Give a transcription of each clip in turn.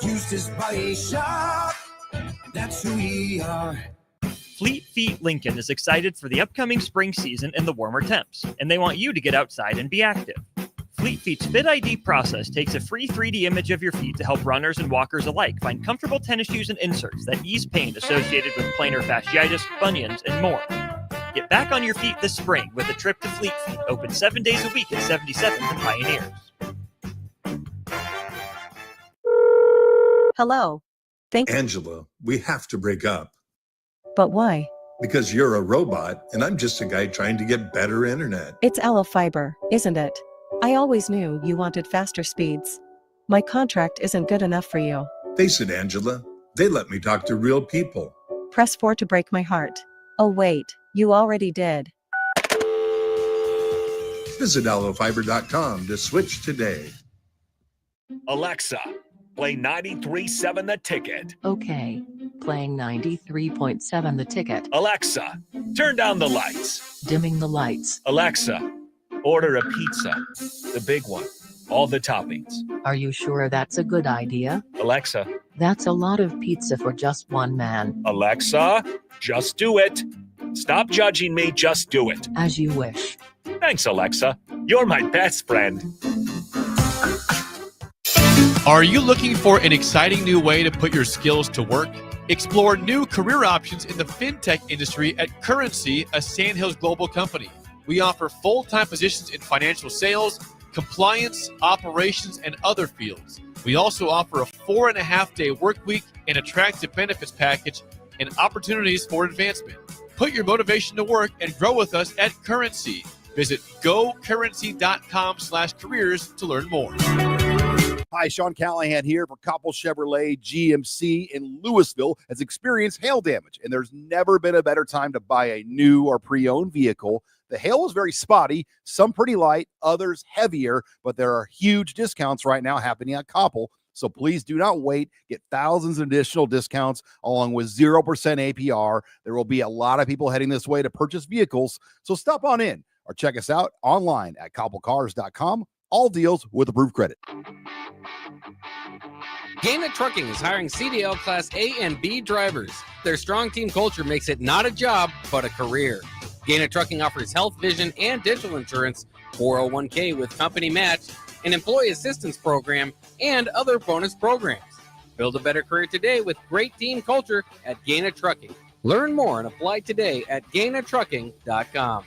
Used his body shop. That's who we are. Fleet Feet Lincoln is excited for the upcoming spring season and the warmer temps, and they want you to get outside and be active. Fleet Feet's Fit ID process takes a free 3D image of your feet to help runners and walkers alike find comfortable tennis shoes and inserts that ease pain associated with plantar fasciitis, bunions, and more. Get back on your feet this spring with a trip to Fleet Feet, open 7 days a week at 77th and Pioneers. Hello. Angela, we have to break up. But why? Because you're a robot and I'm just a guy trying to get better internet. It's Ella Fiber, isn't it? I always knew you wanted faster speeds. My contract isn't good enough for you. Face it, Angela. They let me talk to real people. Press 4 to break my heart. Oh wait, you already did. Visit allofiber.com to switch today. Alexa, play 93.7 The Ticket. Okay, playing 93.7 The Ticket. Alexa, turn down the lights. Dimming the lights. Alexa, order a pizza, the big one, all the toppings. Are you sure that's a good idea? Alexa. That's a lot of pizza for just one man. Alexa, just do it. Stop judging me, just do it. As you wish. Thanks, Alexa. You're my best friend. Are you looking for an exciting new way to put your skills to work? Explore new career options in the fintech industry at Currency, a Sandhills global company. We offer full-time positions in financial sales, compliance, operations, and other fields. We also offer a 4.5-day work week, an attractive benefits package, and opportunities for advancement. Put your motivation to work and grow with us at Currency. Visit gocurrency.com/careers to learn more. Hi, Sean Callahan here for Koppel Chevrolet GMC in Louisville. Has experienced hail damage, and there's never been a better time to buy a new or pre-owned vehicle. The hail was very spotty, some pretty light, others heavier, but there are huge discounts right now happening at Koppel. So please do not wait. Get thousands of additional discounts along with 0% APR. There will be a lot of people heading this way to purchase vehicles. So stop on in or check us out online at koppelcars.com. All deals with approved credit. Gaina Trucking is hiring CDL Class A and B drivers. Their strong team culture makes it not a job, but a career. Gaina Trucking offers health, vision, and dental insurance, 401k with company match, an employee assistance program, and other bonus programs. Build a better career today with great team culture at Gaina Trucking. Learn more and apply today at gainatrucking.com.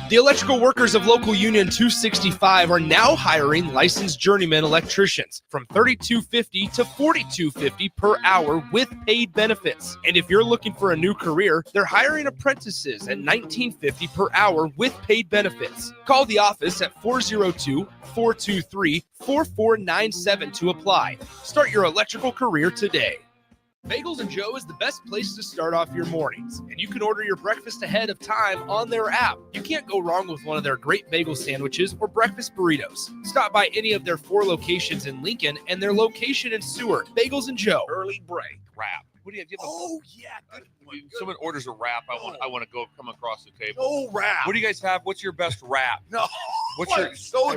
The electrical workers of Local Union 265 are now hiring licensed journeyman electricians from $32.50 to $42.50 per hour with paid benefits. And if you're looking for a new career, they're hiring apprentices at $19.50 per hour with paid benefits. Call the office at 402-423-4497 to apply. Start your electrical career today. Bagels and Joe is the best place to start off your mornings, and you can order your breakfast ahead of time on their app. You can't go wrong with one of their great bagel sandwiches or breakfast burritos. Stop by any of their 4 locations in Lincoln and their location in Seward. Bagels and Joe. Early break wrap. What do you have? When someone orders a wrap, I want to go come across the table. Oh, wrap. What do you guys have? What's your best wrap? No. What's your so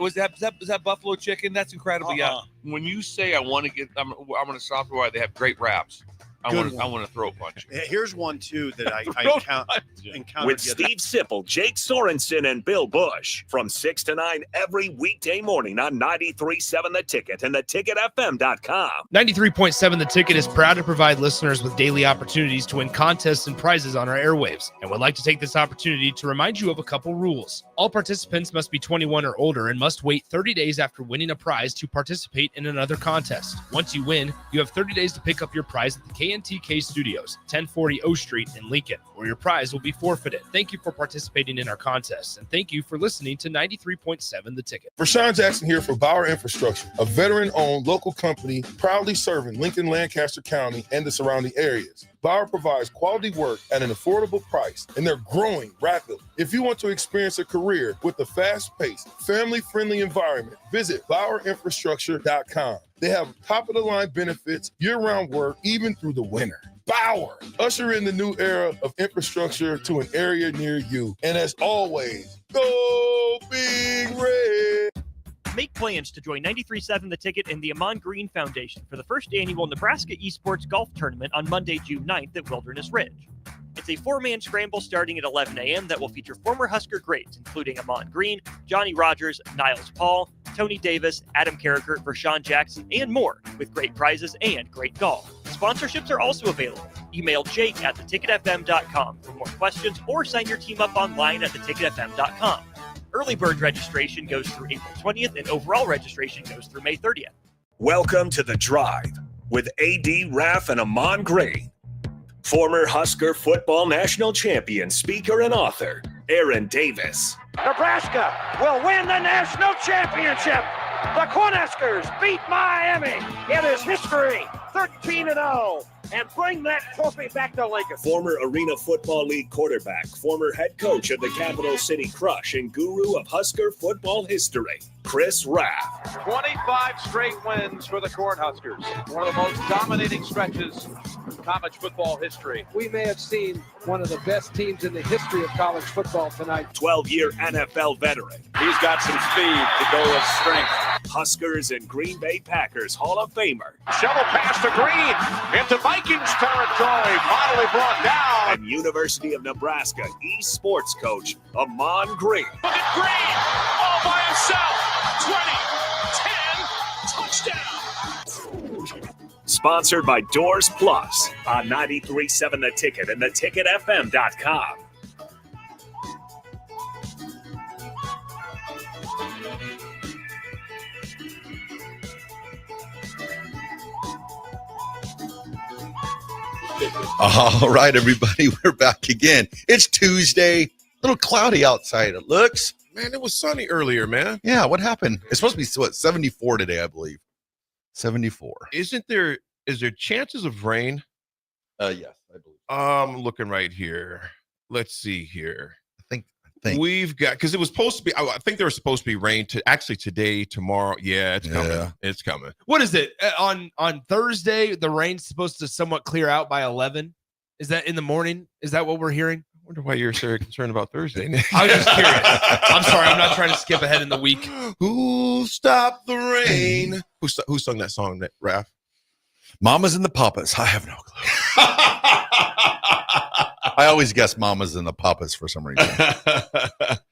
was that buffalo chicken? That's incredible. Yeah. When you say I want to get, I'm going to software. They have great wraps. I want to throw a punch. Here's one too that I encountered with Steve Sipple, Jake Sorensen, and Bill Bush from 6 to 9 every weekday morning on 93.7 The Ticket and theticketfm.com. 93.7 The Ticket is proud to provide listeners with daily opportunities to win contests and prizes on our airwaves, and would like to take this opportunity to remind you of a couple rules. All participants must be 21 or older and must wait 30 days after winning a prize to participate in another contest. Once you win, you have 30 days to pick up your prize at the KNTK Studios, 1040 O Street in Lincoln, or your prize will be forfeited. Thank you for participating in our contests, and thank you for listening to 93.7 The Ticket. Rashawn Jackson here for Bauer Infrastructure, a veteran-owned local company proudly serving Lincoln, Lancaster County, and the surrounding areas. Bauer provides quality work at an affordable price, and they're growing rapidly. If you want to experience a career with a fast-paced, family-friendly environment, visit BauerInfrastructure.com. They have top-of-the-line benefits, year-round work, even through the winter. Bauer, usher in the new era of infrastructure to an area near you. And as always, go Big Red. Make plans to join 93.7 The Ticket and the Ahman Green Foundation for the first annual Nebraska Esports Golf Tournament on Monday, June 9th at Wilderness Ridge. It's a 4-man scramble starting at 11 a.m. that will feature former Husker greats, including Ahman Green, Johnny Rogers, Niles Paul, Tony Davis, Adam Carricker, Vershawn Jackson, and more, with great prizes and great golf. Sponsorships are also available. Email Jake at theticketfm.com for more questions or sign your team up online at theticketfm.com. Early bird registration goes through April 20th and overall registration goes through May 30th. Welcome to The Drive with AD Raff and Ahman Green. Former Husker football national champion, speaker, and author, Aaron Davis. Nebraska will win the national championship. The Cornhuskers beat Miami. It is history, 13-0, and bring that trophy back to Lincoln. Former Arena Football League quarterback, former head coach of the Capital City Crush, and guru of Husker football history, Chris Raff. 25 straight wins for the Cornhuskers. One of the most dominating stretches in college football history. We may have seen one of the best teams in the history of college football tonight. 12-year NFL veteran. He's got some speed to go with strength. Huskers and Green Bay Packers Hall of Famer. Shovel pass to Green into Vikings territory. Finally brought down. And University of Nebraska eSports coach, Ahman Green. Look at Green all by himself. 20, 10, touchdown. Sponsored by Doors Plus on 93.7 The Ticket and theticketfm.com. All right, everybody, we're back again. It's Tuesday. A little cloudy outside, it looks. Man, it was sunny earlier, man. Yeah, what happened? It's supposed to be, what, 74 today, I believe. 74. Is there chances of rain? Yes, I believe. I'm looking right here. Let's see here. I think we've got, because it was supposed to be, I think there was supposed to be rain actually today, tomorrow. Yeah, it's coming. Yeah. It's coming. What is it? On Thursday, the rain's supposed to somewhat clear out by 11. Is that in the morning? Is that what we're hearing? I wonder why you're so concerned about Thursday, Nick. I was just curious. I'm sorry. I'm not trying to skip ahead in the week. Who stopped the rain? Who sung that song, Raff? Mamas and the Papas. I have no clue. I always guess Mamas and the Papas for some reason.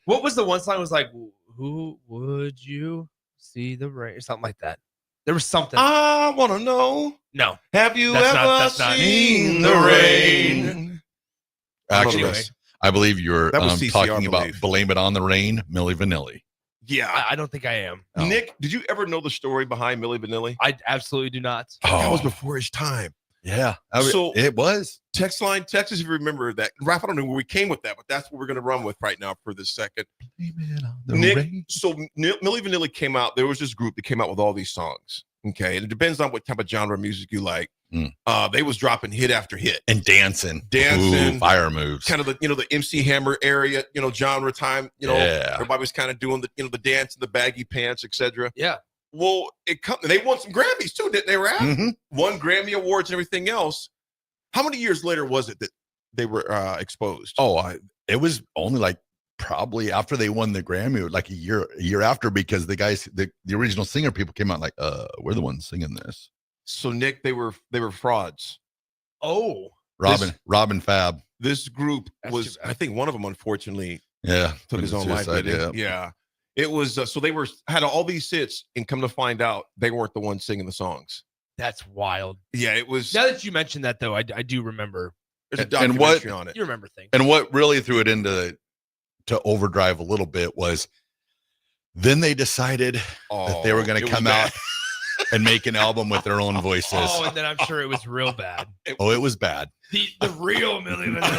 What was the one song? It was like, who would you see the rain? Or something like that. There was something. I want to know. No. Have you ever seen the rain? Actually, Anyway. I believe you're That was CCR, talking about Blame It on the Rain, Milli Vanilli. Yeah. I don't think I am. Oh. Nick, did you ever know the story behind Milli Vanilli? I absolutely do not. That was before his time. Yeah. So it was. Text line, Texas, if you remember that. Raph, I don't know where we came with that, but that's what we're going to run with right now for this second. Blame it on the Nick, rain. so Milli Vanilli came out. There was this group that came out with all these songs. Okay. And it depends on what type of genre of music you like. They was dropping hit after hit. And dancing. Dancing. Ooh, fire moves. Kind of the MC Hammer area, genre time. Yeah. Everybody was kind of doing the dance and the baggy pants, etc. Yeah. Well, they won some Grammys too, didn't they, Raph? Mm-hmm. Won Grammy Awards and everything else. How many years later was it that they were exposed? Oh, it was only like probably after they won the Grammy, like a year after, because the guys, the original singer people came out like, we're the ones singing this. So Nick, they were frauds. Oh, Robin Fab. This group was, I think one of them, unfortunately, took his own life. Yeah. It was so they had all these hits, and come to find out they weren't the ones singing the songs. That's wild. Yeah, it was. Now that you mentioned that, though, I do remember. There's a documentary on it. You remember things. And what really threw it into overdrive a little bit was then they decided that they were going to come out and make an album with their own voices. Oh, and then I'm sure it was real bad. It was bad. The real Milli Vanilli.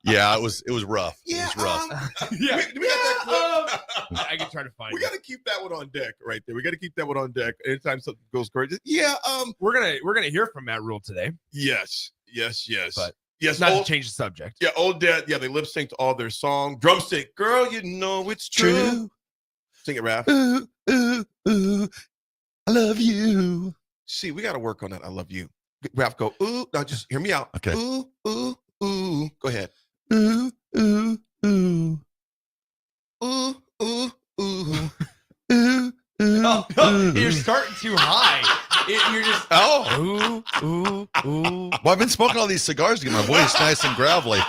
Yeah, it was rough. Yeah, it was rough. We got that clip. I can try to find. We got to keep that one on deck right there. We got to keep that one on deck. Anytime something goes crazy. Yeah. We're gonna hear from Matt Rule today. Yes. But yes. Not to change the subject. Yeah. Old Dad. Yeah. They lip synced all their song. Drumstick. Girl, you know it's true. Sing it, Raph. Ooh, ooh, ooh. I love you. See, we got to work on that. I love you. Raph, go. Ooh. Now just hear me out. Okay. Ooh, ooh, ooh. Go ahead. Ooh, ooh, ooh. ooh, ooh, ooh. Oh, you're starting too high. You're just ooh. Well, I've been smoking all these cigars to get my voice nice and gravelly.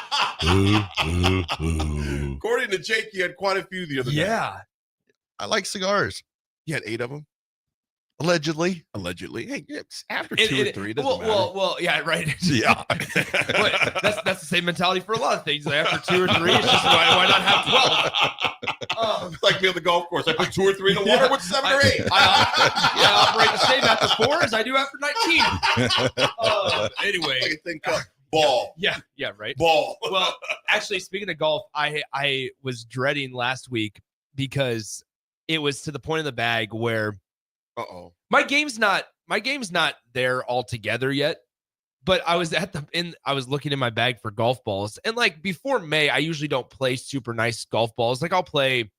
According to Jake, you had quite a few the other day. Yeah. I like cigars. You had 8 of them? Allegedly. Hey, it's after 2 or 3. Doesn't matter. Well, yeah, right. Yeah. That's the same mentality for a lot of things. After 2 or 3, it's just why not have 12? It's like me on the golf course. I put 2 or 3 in the water with 7 or 8. I operate the same after 4 as I do after 19. Anyway. I can think of ball. Yeah, right. Ball. Well, actually, speaking of golf, I was dreading last week because it was to the point of the bag where my game's not there altogether yet. But I was I was looking in my bag for golf balls, and like before May, I usually don't play super nice golf balls. Like I'll play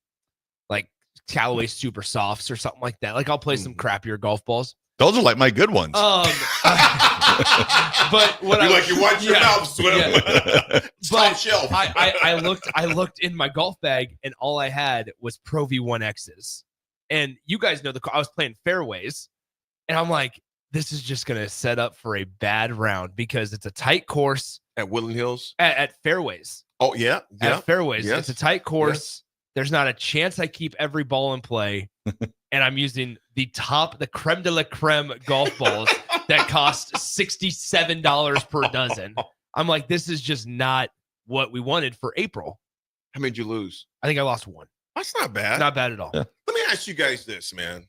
like Callaway Super Softs or something like that. Like I'll play some crappier golf balls. Those are like my good ones. But what you watch your mouth, top shelf. I looked in my golf bag, and all I had was Pro V1Xs. And you guys know I was playing fairways, and I'm like, this is just going to set up for a bad round because it's a tight course at Woodland Hills at fairways. Oh yeah, at fairways. Yes. It's a tight course. Yes. There's not a chance I keep every ball in play, and I'm using the creme de la creme golf balls that cost $67 per dozen. I'm like, this is just not what we wanted for April. How many did you lose? I think I lost 1. That's not bad. Not bad at all. Yeah. Let me ask you guys this, man.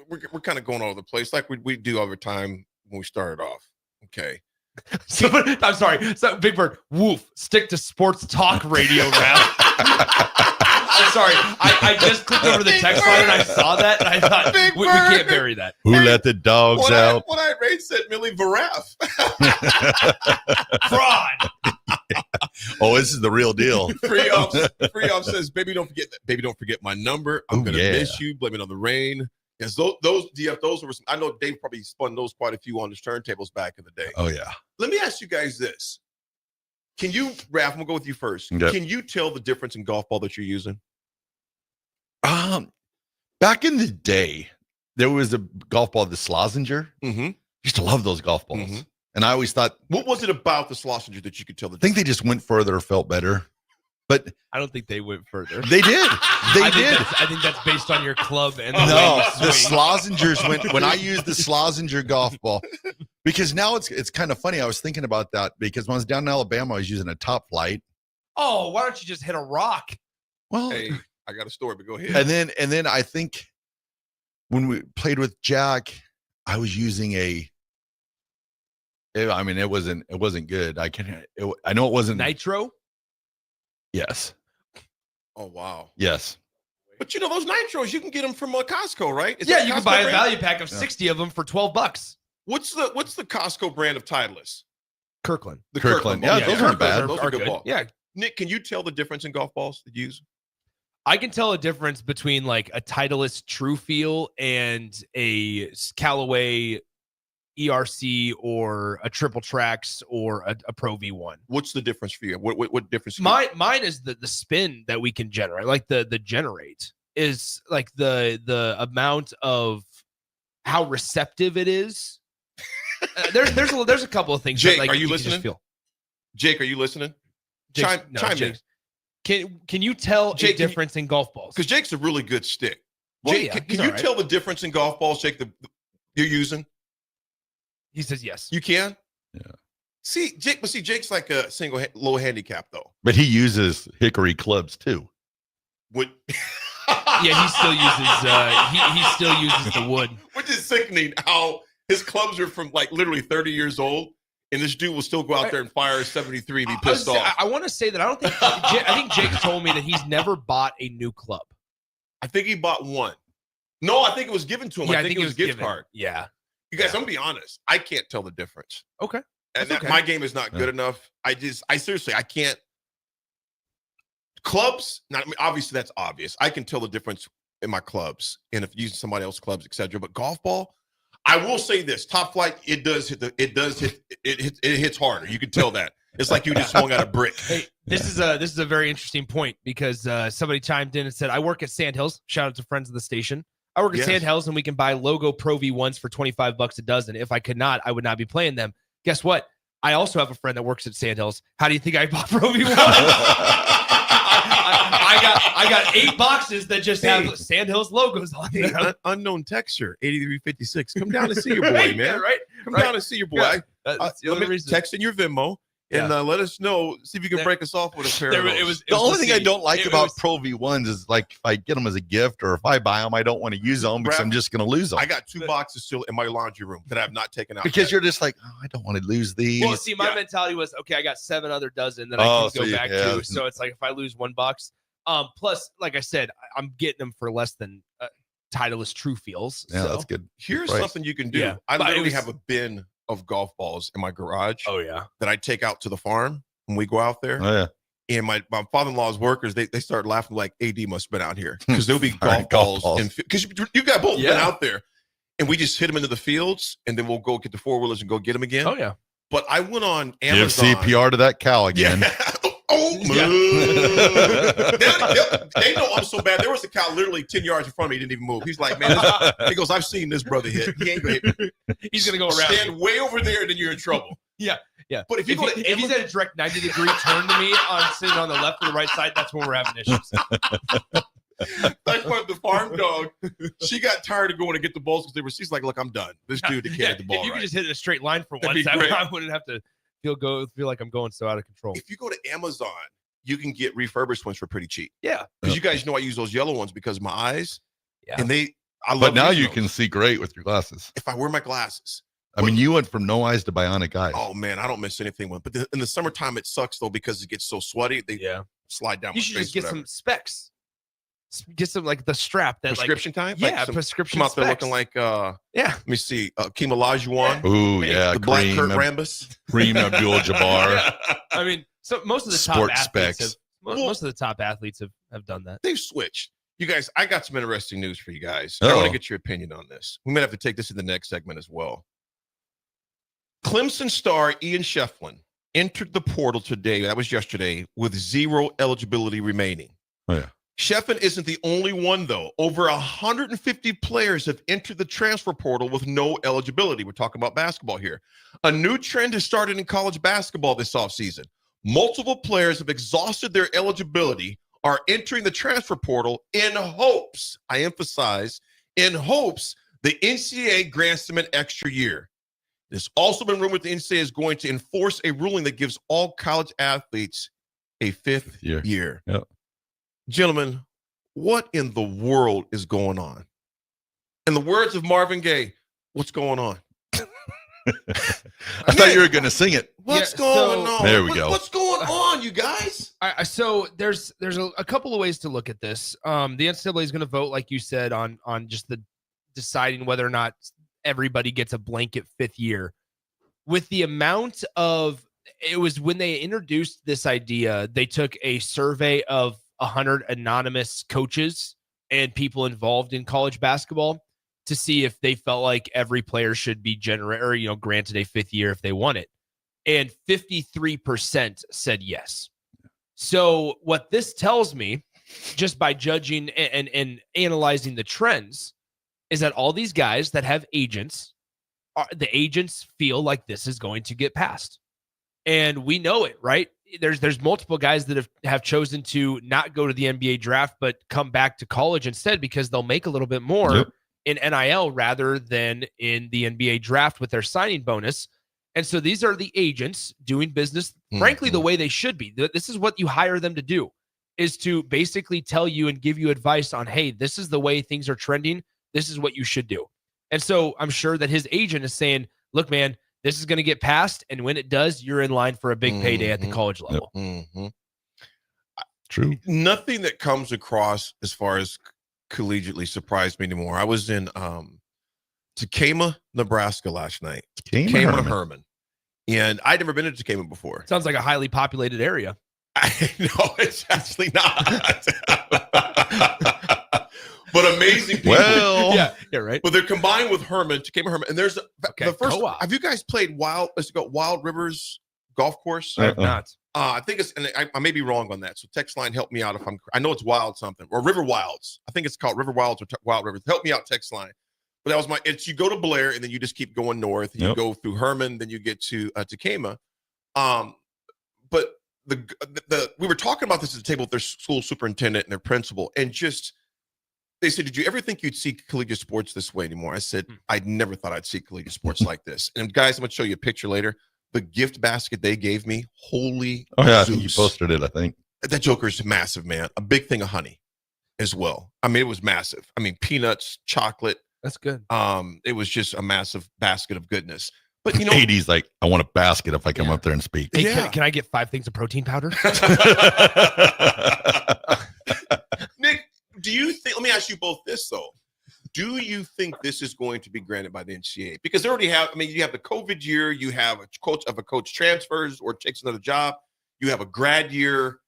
We're kind of going all over the place like we do over time when we started off. Okay. I'm sorry. So, Big Bird, woof, stick to sports talk radio now. I'm sorry. I just clicked over the text line and I saw that and I thought, we can't bury that. Who let the dogs out? What I read said Millie Raff. Fraud. Oh, this is the real deal. Free off says, baby, don't forget that. Baby, don't forget my number. I'm going to miss you. Blame it on the rain. Yes, those were some, I know Dave probably spun those quite a few on his turntables back in the day. Oh, yeah. Let me ask you guys this. Can you, Raff, I'm going to go with you first. Yep. Can you tell the difference in golf ball that you're using? Back in the day, there was a golf ball, the Schlesinger. Mm-hmm. Used to love those golf balls. Mm-hmm. And I always thought, what was it about the Schlesinger that you could tell the difference? I think they just went further, felt better. But I don't think they went further. They did. I think that's based on your club. And no, the Schlesingers went when I used the Schlesinger golf ball. Because now it's kind of funny. I was thinking about that because when I was down in Alabama, I was using a Top Flight. Oh, why don't you just hit a rock? Well, hey, I got a story, but go ahead. And then I think when we played with Jack, I was using it wasn't good. I know it wasn't Nitro. Yes. Oh wow. Yes. But you know those nitros, you can get them from Costco, right? You can buy a value pack of 60 of them for $12. What's the Costco brand of Titleist? Kirkland. The Kirkland. Yeah, those aren't bad. Those are good balls. Yeah. Nick, can you tell the difference in golf balls that you use? I can tell a difference between like a Titleist True Feel and a Callaway ERC or a Triple Tracks or a Pro V1. What's the difference for you? What difference? Mine is the spin that we can generate. Like the generate is like the amount of how receptive it is. There's a couple of things. Jake, that, like, are you listening? Jake, are you listening? Chime in. Can you tell Jake, a difference in golf balls? Because Jake's a really good stick. Well, Jake, can you tell the difference in golf balls, Jake, you're using? He says yes. You can? Yeah. See, Jake's like a single low handicap, though. But he uses hickory clubs, too. What? Yeah, he still uses the wood. Which is sickening how his clubs are from like literally 30 years old, and this dude will still go out there and fire a 73 and be pissed off. I want to say that I think Jake told me that he's never bought a new club. I think he bought one. No, I think it was given to him. Yeah, I think it was a gift card. Yeah. You guys, I'm gonna be honest. I can't tell the difference. Okay. And my game is not good enough. I seriously, I can't. Clubs, obviously that's obvious. I can tell the difference in my clubs and if using somebody else's clubs, etc. But golf ball, I will say this: Top Flight, it hits harder. You can tell that. It's like you just swung out a brick. Hey, this is a very interesting point because somebody chimed in and said, I work at Sandhills. Shout out to friends of the station. I work at Sandhills, and we can buy logo Pro V1s for $25 a dozen. If I could not, I would not be playing them. Guess what? I also have a friend that works at Sandhills. How do you think I bought Pro V1s? I got 8 boxes that just have Sandhills logos on them. Unknown texture, 8356. Come down and see your boy, man. Right? Come down and see your boy. Yeah. That's the other reason. Text in your Venmo. And let us know. See if you can break us off with a pair of those. The only thing I don't like about Pro V1s is like if I get them as a gift or if I buy them, I don't want to use them because I'm just going to lose them. I got 2 boxes still in my laundry room that I have not taken out. Because you're just like, I don't want to lose these. Well, see, my mentality was, okay, I got 7 other dozen that I can go back to. So it's like if I lose 1 box. Plus, like I said, I'm getting them for less than Titleist True Feels. Yeah, so. that's good. Here's something you can do. Yeah. I literally have a bin of golf balls in my garage. Oh, yeah. That I take out to the farm when we go out there. Oh, yeah. And my father-in-law's workers, they start laughing like AD must have been out here because there'll be golf balls. Because you got both been out there. And we just hit them into the fields and then we'll go get the 4-wheelers and go get them again. Oh, yeah. But I went on Amazon. Give CPR to that cow again. They know I'm so bad. There was a cow literally 10 yards in front of me. He didn't even move. He's like, man, he goes, I've seen this brother hit. He ain't gonna hit me. He's going to go around. Stand way over there, then you're in trouble. Yeah. But if he's at a direct 90-degree turn to me on sitting on the left or the right side, that's when we're having issues. Like the farm dog, she got tired of going to get the balls because she's like, look, I'm done. This dude can't hit the ball. If you right. could just hit it a straight line for That'd once, be great. I wouldn't have to feel like I'm going so out of control. If you go to Amazon, you can get refurbished ones for pretty cheap. Yeah. Because you guys know I use those yellow ones because of my eyes. Yeah. And I love But now using you those. can see great with your glasses. If I wear my glasses. I mean, you went from no eyes to bionic eyes. Oh, man, I don't miss anything. But in the summertime, it sucks, though, because it gets so sweaty. They slide down You my should face. just get some specs. Get some like the strap that prescription like, time? Yeah, Like some, prescription come out there specs. looking like yeah. Let me see. Kim Olajuwon. Ooh, yeah. The Black Kareem, Kurt Rambis. Kareem Abdul-Jabbar. Yeah. I mean, so most of the top Sport athletes specs. most of the top athletes have done that. They've switched. You guys, I got some interesting news for you guys. I Uh-oh. want to get your opinion on this. We might have to take this in the next segment as well. Clemson star Ian Shefflin entered the portal today, that was yesterday, with 0 eligibility remaining. Oh, yeah. Shefflin isn't the only one, though. Over 150 players have entered the transfer portal with no eligibility. We're talking about basketball here. A new trend has started in college basketball this offseason. Multiple players have exhausted their eligibility, are entering the transfer portal in hopes, I emphasize, in hopes the NCAA grants them an extra year. There's also been rumored the NCAA is going to enforce a ruling that gives all college athletes a 5th year. Yep. Gentlemen, what in the world is going on? In the words of Marvin Gaye, what's going on? I thought you were going to sing it. What's going on? There we go. What's going on, you guys? So there's a couple of ways to look at this. The NCAA is going to vote, like you said, on just the deciding whether or not everybody gets a blanket 5th year. With the amount of, it was when they introduced this idea, they took a survey of 100 anonymous coaches and people involved in college basketball to see if they felt like every player should be granted a 5th year if they want it. And 53% said yes. So what this tells me, just by judging and analyzing the trends, is that all these guys that have agents, the agents feel like this is going to get passed. And we know it, right? There's multiple guys that have chosen to not go to the NBA draft, but come back to college instead because they'll make a little bit more in NIL rather than in the NBA draft with their signing bonus. And so these are the agents doing business, frankly, the way they should be. This is what you hire them to do, is to basically tell you and give you advice on, hey, this is the way things are trending. This is what you should do. And so I'm sure that his agent is saying, look, man, this is going to get passed. And when it does, you're in line for a big payday at the college level. True. Nothing that comes across as far as collegiately surprised me anymore. I was in Tacoma, Nebraska last night. Tacoma Herman. And I'd never been to Tacoma before. Sounds like a highly populated area. No, it's actually not. But amazing people. Well, yeah, right. But they're combined with Herman, Tacoma Herman. And there's the first. co-op. Have you guys played Wild Rivers golf course? I have not. I think it's, and I may be wrong on that. So text line, help me out if I know it's Wild something or River Wilds. I think it's called River Wilds or Wild Rivers. Help me out, text line. But that was you go to Blair and then you just keep going north. You go through Herman, then you get to Tacoma. But we were talking about this at the table with their school superintendent and their principal, and they said, did you ever think you'd see collegiate sports this way anymore? I said, I never thought I'd see collegiate sports like this. And guys, I'm going to show you a picture later. The gift basket they gave me, holy yeah, Zeus. you posted it, I think. That Joker's massive, man. A big thing of honey as well. I mean, it was massive. I mean, peanuts, chocolate. That's good. It was just a massive basket of goodness. But AD's like, I want a basket if I come up there and speak. Hey, can I get 5 things of protein powder? Nick, do you think? Let me ask you both this though. Do you think this is going to be granted by the NCAA? Because they already have. I mean, you have the COVID year. You have a coach transfers or takes another job. You have a grad year.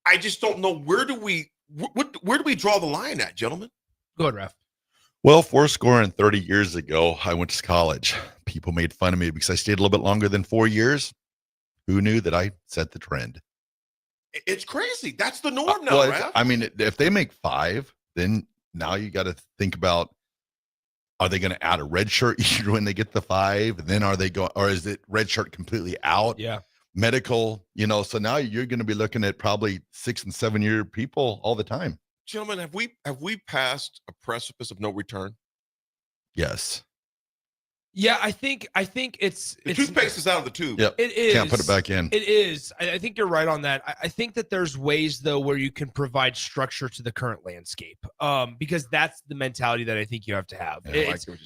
I just don't know where do we draw the line at, gentlemen? Go ahead, Raff. Well, 30 years ago, I went to college. People made fun of me because I stayed a little bit longer than 4 years. Who knew that I set the trend? It's crazy. That's the norm now, right? I mean, if they make 5, then now you got to think about, are they going to add a red shirt year when they get the 5? And then are they going, or is it red shirt completely out? Yeah. Medical, so now you're going to be looking at probably 6 and 7 year people all the time. Gentlemen, have we passed a precipice of no return? Yes. Yeah, I think it's toothpaste is out of the tube. Yep. It is. Can't put it back in. It is. I think you're right on that. I think that there's ways though where you can provide structure to the current landscape. Because that's the mentality that I think you have to have. Yeah, I like what you're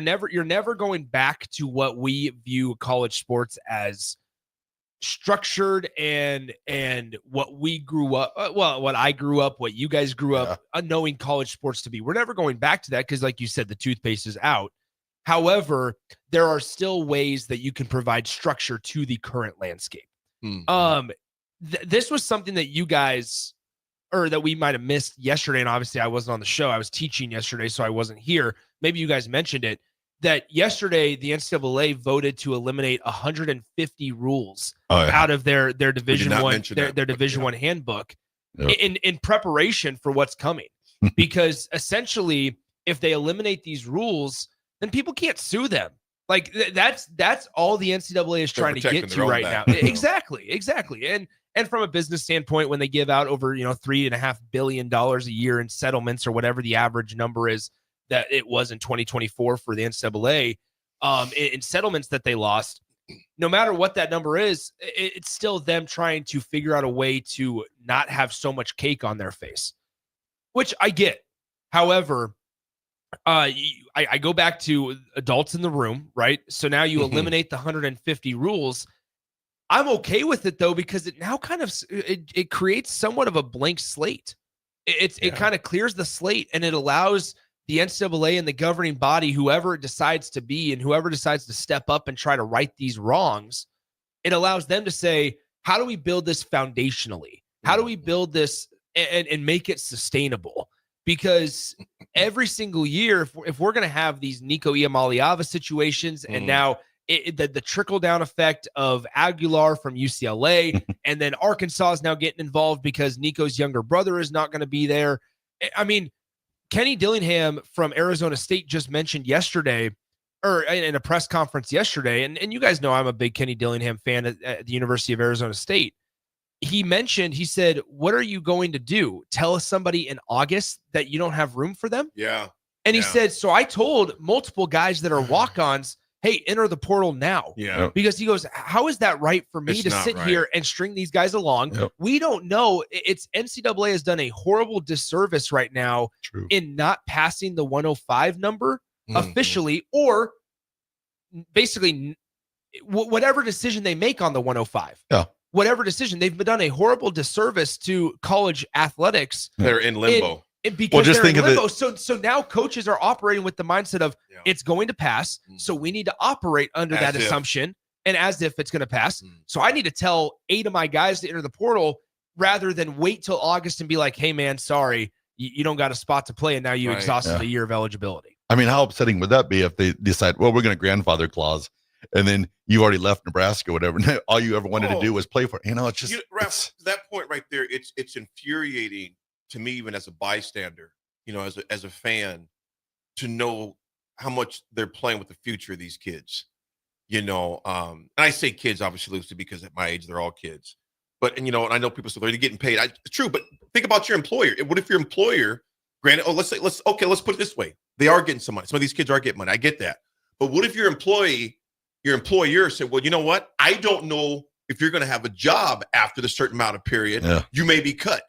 saying. You're never going back to what we view college sports as structured and what we grew up what I grew up, what you guys grew up knowing college sports to be. We're never going back to that because like you said, the toothpaste is out. However, there are still ways that you can provide structure to the current landscape. This was something that you guys, or that we might have missed yesterday, and obviously I wasn't on the show. I was teaching yesterday, so I wasn't here. Maybe you guys mentioned it, that yesterday the NCAA voted to eliminate 150 rules out of their Division I their Division I handbook in preparation for what's coming. Because essentially, if they eliminate these rules, then people can't sue them. Like that's all the NCAA is trying to get to right now. Exactly. And from a business standpoint, when they give out over $3.5 billion a year in settlements or whatever the average number is that it was in 2024 for the NCAA, in settlements that they lost, no matter what that number is, it's still them trying to figure out a way to not have so much cake on their face, which I get. However, I go back to adults in the room, right? So now you eliminate the 150 rules. I'm okay with it though, because it now kind of it creates somewhat of a blank slate. It kind of clears the slate, and it allows the NCAA and the governing body, whoever it decides to be and whoever decides to step up and try to right these wrongs, it allows them to say, how do we build this foundationally? How do we build this and make it sustainable? Because every single year, if we're going to have these Nico Iamaleava situations, and now the trickle-down effect of Aguilar from UCLA, and then Arkansas is now getting involved because Nico's younger brother is not going to be there. I mean, Kenny Dillingham from Arizona State just mentioned yesterday, or in a press conference yesterday, and you guys know I'm a big Kenny Dillingham fan at the University of Arizona State. He said, what are you going to do? Tell somebody in August that you don't have room for them? Yeah. And he said, so I told multiple guys that are walk-ons, hey, enter the portal now. Yeah. Because he goes, how is that right for me to sit here and string these guys along? Yep. We don't know. It's NCAA has done a horrible disservice right now in not passing the 105 number officially, or basically whatever decision they make on the 105. Yeah. Whatever decision, they've done a horrible disservice to college athletics. They're in limbo. Because they're in limbo. So now coaches are operating with the mindset of it's going to pass. So we need to operate under that assumption and as if it's going to pass. So I need to tell 8 of my guys to enter the portal rather than wait till August and be like, hey, man, sorry, you don't got a spot to play. And now you exhausted a year of eligibility. I mean, how upsetting would that be if they decide, well, we're going to grandfather clause, and then you already left Nebraska, whatever. And all you ever wanted to do was play for it. It's just Raff, that point right there. It's infuriating to me, even as a bystander, as a fan, to know how much they're playing with the future of these kids. And I say kids obviously loosely because at my age they're all kids. But and I know people say they're getting paid. It's true, but think about your employer. What if your employer, granted, let's put it this way. They are getting some money. Some of these kids are getting money. I get that. But what if your employer said, well, you know what? I don't know if you're going to have a job after the certain amount of period. Yeah. You may be cut.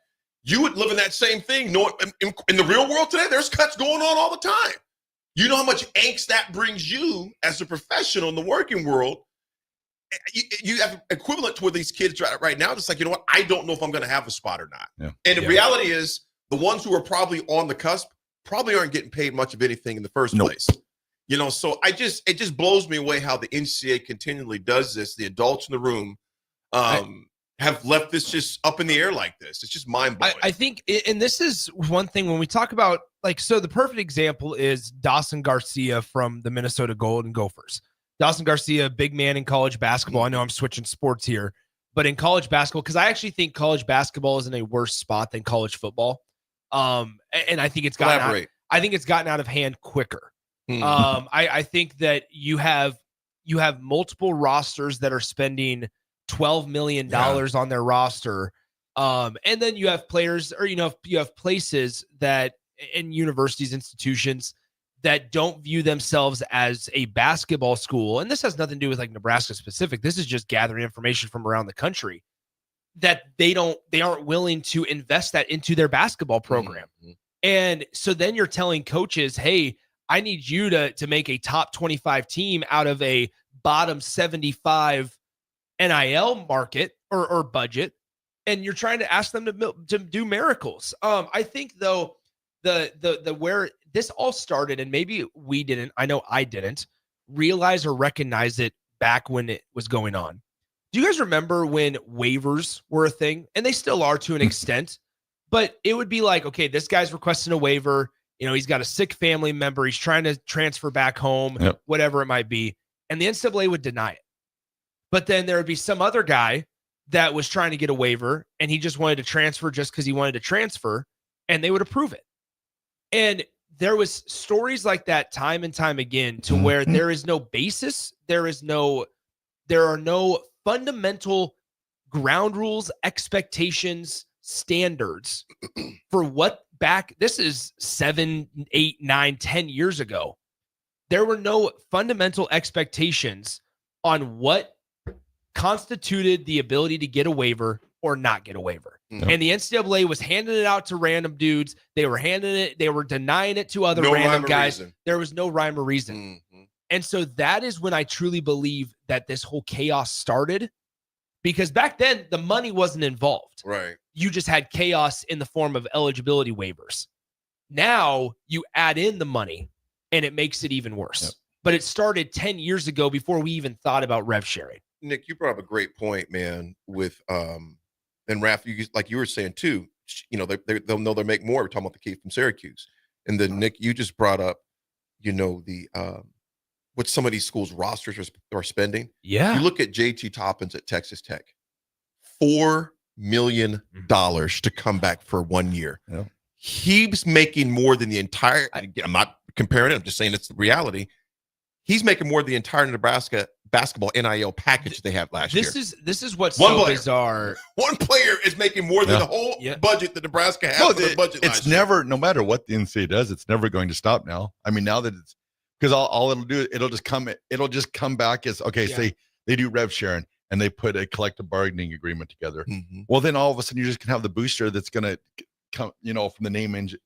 You would live in that same thing. In the real world today, there's cuts going on all the time. You know how much angst that brings you as a professional in the working world. You have equivalent to where these kids right now. It's like, you know what? I don't know if I'm going to have a spot or not. Yeah. And the reality is the ones who are probably on the cusp probably aren't getting paid much of anything in the first place. So it just blows me away how the NCAA continually does this. The adults in the room have left this just up in the air like this. It's just mind-blowing. I think, and this is one thing when we talk about, so the perfect example is Dawson Garcia from the Minnesota Golden Gophers. Dawson Garcia, big man in college basketball. I know I'm switching sports here, but in college basketball, because I actually think college basketball is in a worse spot than college football. And I think it's gotten out of hand quicker. I think that you have multiple rosters that are spending $12 million on their roster. And then you have players, or you have places that in universities, institutions that don't view themselves as a basketball school. And this has nothing to do with Nebraska specific. This is just gathering information from around the country, that they aren't willing to invest that into their basketball program. Mm-hmm. And so then you're telling coaches, hey, I need you to make a top 25 team out of a bottom 75 NIL market or budget. And you're trying to ask them to do miracles. I think though, the where this all started, and maybe we didn't, I know I didn't realize or recognize it back when it was going on. Do you guys remember when waivers were a thing? And they still are to an extent, but it would be like, okay, this guy's requesting a waiver. He's got a sick family member. He's trying to transfer back home, whatever it might be. And the NCAA would deny it. But then there would be some other guy that was trying to get a waiver and he just wanted to transfer just because he wanted to transfer, and they would approve it. And there was stories like that time and time again to where there is no basis. There are no fundamental ground rules, expectations, standards for what this is 7, 8, 9, 10 years ago. There were no fundamental expectations on what constituted the ability to get a waiver or not get a waiver. Mm-hmm. And the NCAA was handing it out to random dudes. They were denying it to other random guys. There was no rhyme or reason. Mm-hmm. And so that is when I truly believe that this whole chaos started, because back then the money wasn't involved. Right. You just had chaos in the form of eligibility waivers. Now you add in the money and it makes it even worse. Yep. But it started 10 years ago before we even thought about rev sharing. Nick, you brought up a great point, man, with and Raff, like you were saying too, they'll know they make more. We're talking about the kid from Syracuse. And then Nick, you just brought up, the what some of these schools rosters are spending. Yeah. You look at JT Toppins at Texas Tech, $4 million to come back for 1 year. Yeah. He's making more than the entire, I'm not comparing it, I'm just saying it's the reality. He's making more than the entire Nebraska basketball NIL package they had last year. This is what's so bizarre. One player is making more than the whole budget that Nebraska has for the budget last year. Never, no matter what the NCAA does, it's never going to stop now. I mean, now that it's, because all it'll do, it'll just come back as, okay, say they do rev sharing and they put a collective bargaining agreement together. Mm-hmm. Well, then all of a sudden you just can have the booster that's going to come, from the name, image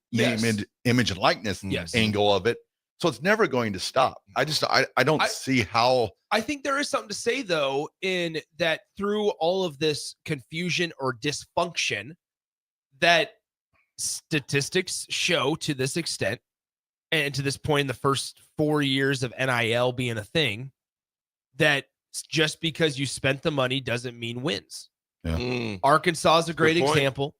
and likeness angle of it. So it's never going to stop. I don't see how. I think there is something to say, though, in that through all of this confusion or dysfunction, that statistics show to this extent, and to this point in the first 4 years of NIL being a thing, that just because you spent the money doesn't mean wins. Yeah. Arkansas is a great example.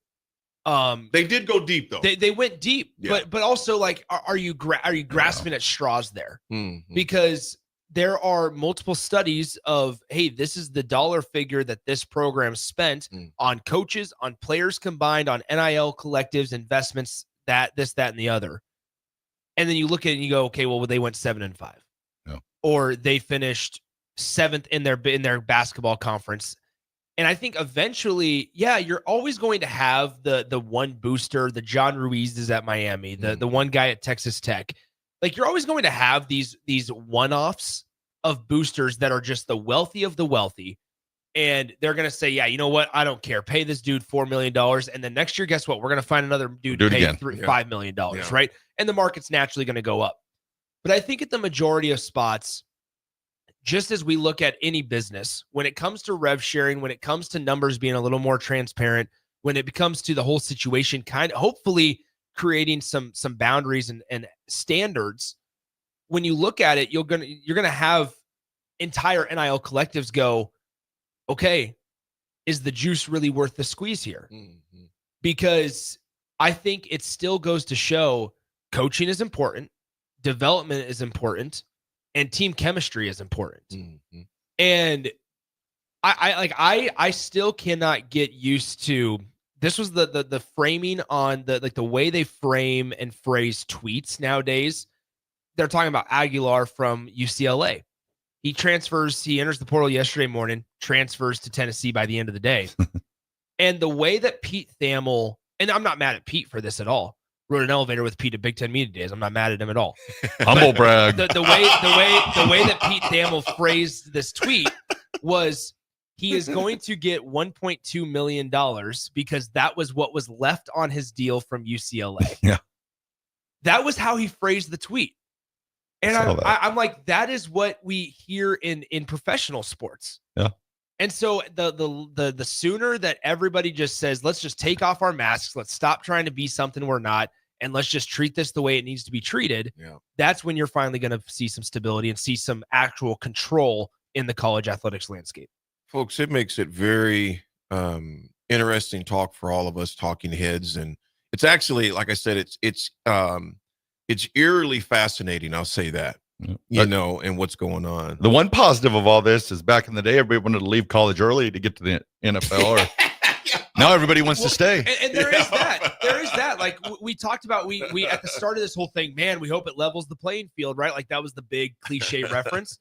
They did go deep though. They went deep, but also like, are you grasping at straws there? Mm-hmm. Because there are multiple studies of, hey, this is the dollar figure that this program spent on coaches, on players combined, on NIL collectives, investments, that, this, that, and the other. And then you look at it and you go, okay, well, they went 7-5. Yeah. Or they finished 7th in their basketball conference. And I think eventually, yeah, you're always going to have the one booster, the John Ruiz is at Miami, the one guy at Texas Tech. Like, you're always going to have these one-offs of boosters that are just the wealthy of the wealthy. And they're going to say, yeah, you know what? I don't care. Pay this dude $4 million. And then next year, guess what? We're going to find another dude to pay $5 million, right? And the market's naturally going to go up. But I think at the majority of spots, just as we look at any business, when it comes to rev sharing, when it comes to numbers being a little more transparent, when it becomes to the whole situation, kind of hopefully creating some boundaries and standards, when you look at it, you're gonna have entire NIL collectives go, okay, is the juice really worth the squeeze here? Because I think it still goes to show coaching is important, development is important, and team chemistry is important. And I still cannot get used to, this was the framing on the way they frame and phrase tweets nowadays. They're talking about Aguilar from UCLA. He enters the portal yesterday morning, transfers to Tennessee by the end of the day. And the way that Pete Thamel, and I'm not mad at Pete for this at all, rode an elevator with Pete at Big Ten Media Days. I'm not mad at him at all. Humble brag. The way that Pete Thamel phrased this tweet was, he is going to get $1.2 million because that was what was left on his deal from UCLA. Yeah. That was how he phrased the tweet. And I'm like, that is what we hear in professional sports. Yeah. And so the sooner that everybody just says, let's just take off our masks, let's stop trying to be something we're not, and let's just treat this the way it needs to be treated, that's when you're finally going to see some stability and see some actual control in the college athletics landscape. Folks, it makes it very interesting talk for all of us talking heads. And it's actually, like I said, it's eerily fascinating. I'll say that, and what's going on. The one positive of all this is back in the day, everybody wanted to leave college early to get to the NFL. Now everybody wants to stay. And there is that. There is that. Like we talked about, we at the start of this whole thing, man, we hope it levels the playing field, right? Like that was the big cliche reference.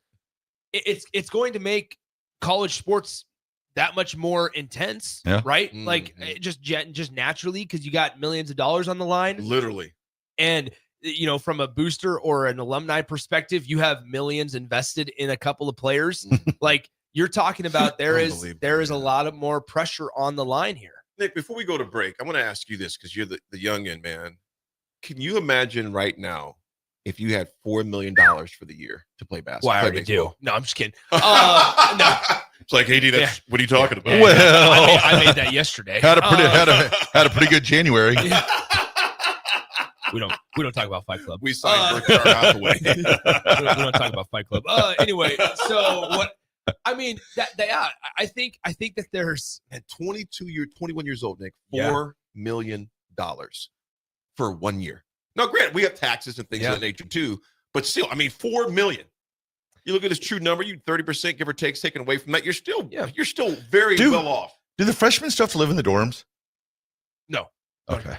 It's going to make college sports that much more intense, right? Like just naturally, because you got millions of dollars on the line, literally. And from a booster or an alumni perspective, you have millions invested in a couple of players. Like you're talking about, there is a lot of more pressure on the line here. Nick, before we go to break, I want to ask you this, because you're the youngin', man. Can you imagine right now if you had $4 million for the year to play basketball? Well, I already do. No, I'm just kidding. No. It's like, hey, what are you talking about? Yeah. Well, I made that yesterday. Had a pretty good January. We don't talk about Fight Club. We signed Berkshire Hathaway. we don't talk about Fight Club. Anyway, so what? I mean, I think that there's at 21 years old, Nick, $4 million for 1 year. Now, granted, we have taxes and things of that nature too, but still, I mean, $4 million. You look at this true number, you 30%, give or take, taken away from that. You're still very well off. Do the freshmen still have to live in the dorms? No. Okay.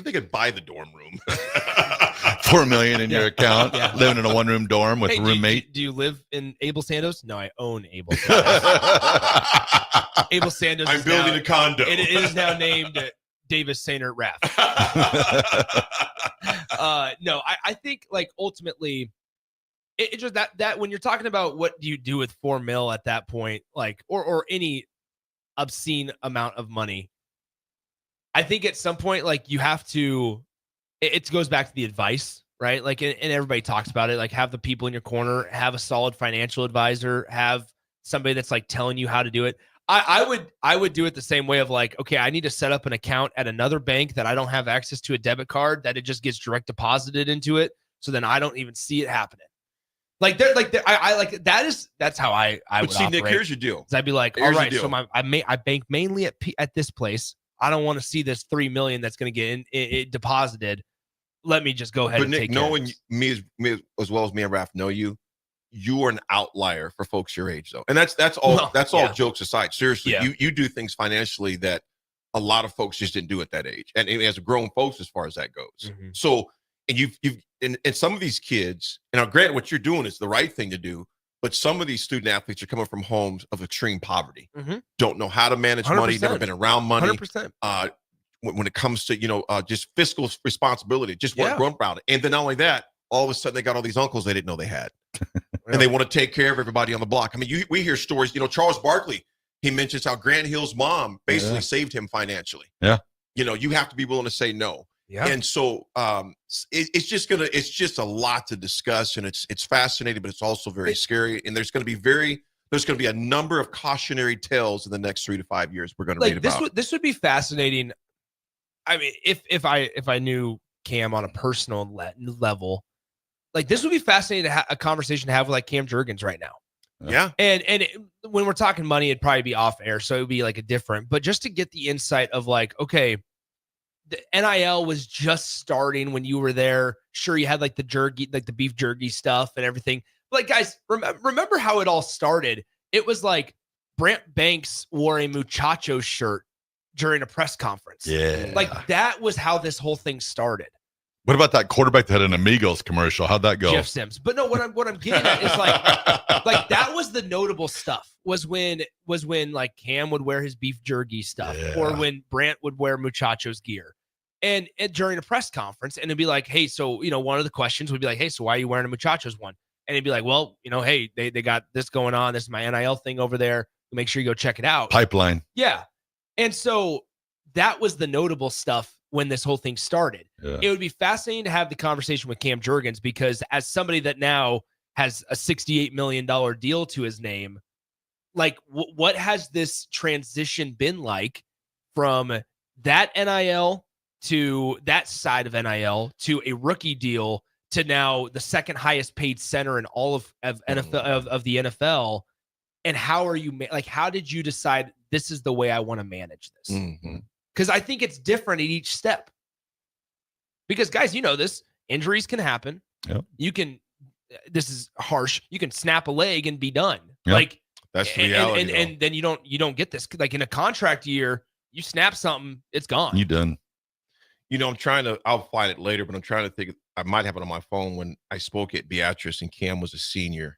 They could buy the dorm room. $4 million in your account, living in a one-room dorm with a roommate. Do you live in Abel Sandos? No, I own Abel Sandos. Abel Sandos. I'm building a condo. It is now named Davis Sainer Raff. No, I think like ultimately, it just that when you're talking about what do you do with $4 million at that point, like or any obscene amount of money. I think at some point, like you have to, it goes back to the advice, right? Like, and everybody talks about it, like have the people in your corner, have a solid financial advisor, have somebody that's like telling you how to do it. I would do it the same way of like, okay, I need to set up an account at another bank that I don't have access to a debit card, that it just gets direct deposited into it. So then I don't even see it happening. Like that's how I would see, operate. Nick, here's your deal. I'd be like, all right, so I bank mainly at this place. I don't want to see this $3 million that's going to get it deposited. Let me just go ahead and Nick, take care of knowing me as well as me and Raff know you you are an outlier for folks your age, though. And that's all jokes aside. Seriously, you do things financially that a lot of folks just didn't do at that age. And as grown folks, as far as that goes. Mm-hmm. So, and some of these kids, and granted, what you're doing is the right thing to do, but some of these student athletes are coming from homes of extreme poverty, don't know how to manage money, never been around money. 100%. When it comes to, just fiscal responsibility, just weren't grown about it. And then not only that, all of a sudden they got all these uncles they didn't know they had. And they want to take care of everybody on the block. I mean, we hear stories, Charles Barkley, he mentions how Grant Hill's mom basically saved him financially. Yeah. You have to be willing to say no. Yeah. And so it's just a lot to discuss, and it's fascinating, but it's also very scary. And there's going to be a number of cautionary tales in the next 3 to 5 years we're going to read about. This would be fascinating. I mean, if I knew Cam on a personal level, like this would be fascinating to a conversation to have with like Cam Jurgens right now. Yeah. And when we're talking money, it'd probably be off air. So it would be like a different, but just to get the insight of like, okay, the NIL was just starting when you were there. Sure, you had like the jerky, like the beef jerky stuff and everything. But like, guys, remember how it all started? It was like Brant Banks wore a muchacho shirt during a press conference. Yeah. Like that was how this whole thing started. What about that quarterback that had an Amigos commercial? How'd that go? Jeff Sims. But no, what I'm getting at is like that was the notable stuff was when like Cam would wear his beef jerky stuff or when Brant would wear muchachos gear and during a press conference, and it'd be like, hey, so, one of the questions would be like, hey, so why are you wearing a muchachos one? And it'd be like, well, hey, they got this going on. This is my NIL thing over there. Make sure you go check it out. Pipeline. Yeah. And so that was the notable stuff when this whole thing started. Yeah. It would be fascinating to have the conversation with Cam Jurgens, because as somebody that now has a $68 million deal to his name, like what has this transition been like from that NIL to that side of NIL to a rookie deal to now the second highest paid center in all of NFL of the NFL? And how are you how did you decide this is the way I want to manage this? Because I think it's different at each step. Because guys, this injuries can happen. Yep. You can, this is harsh. You can snap a leg and be done. Yep. Like that's the reality. And then you don't get this. Like in a contract year, you snap something, it's gone. You done. I'll find it later, but I'm trying to think. I might have it on my phone when I spoke at Beatrice and Cam was a senior,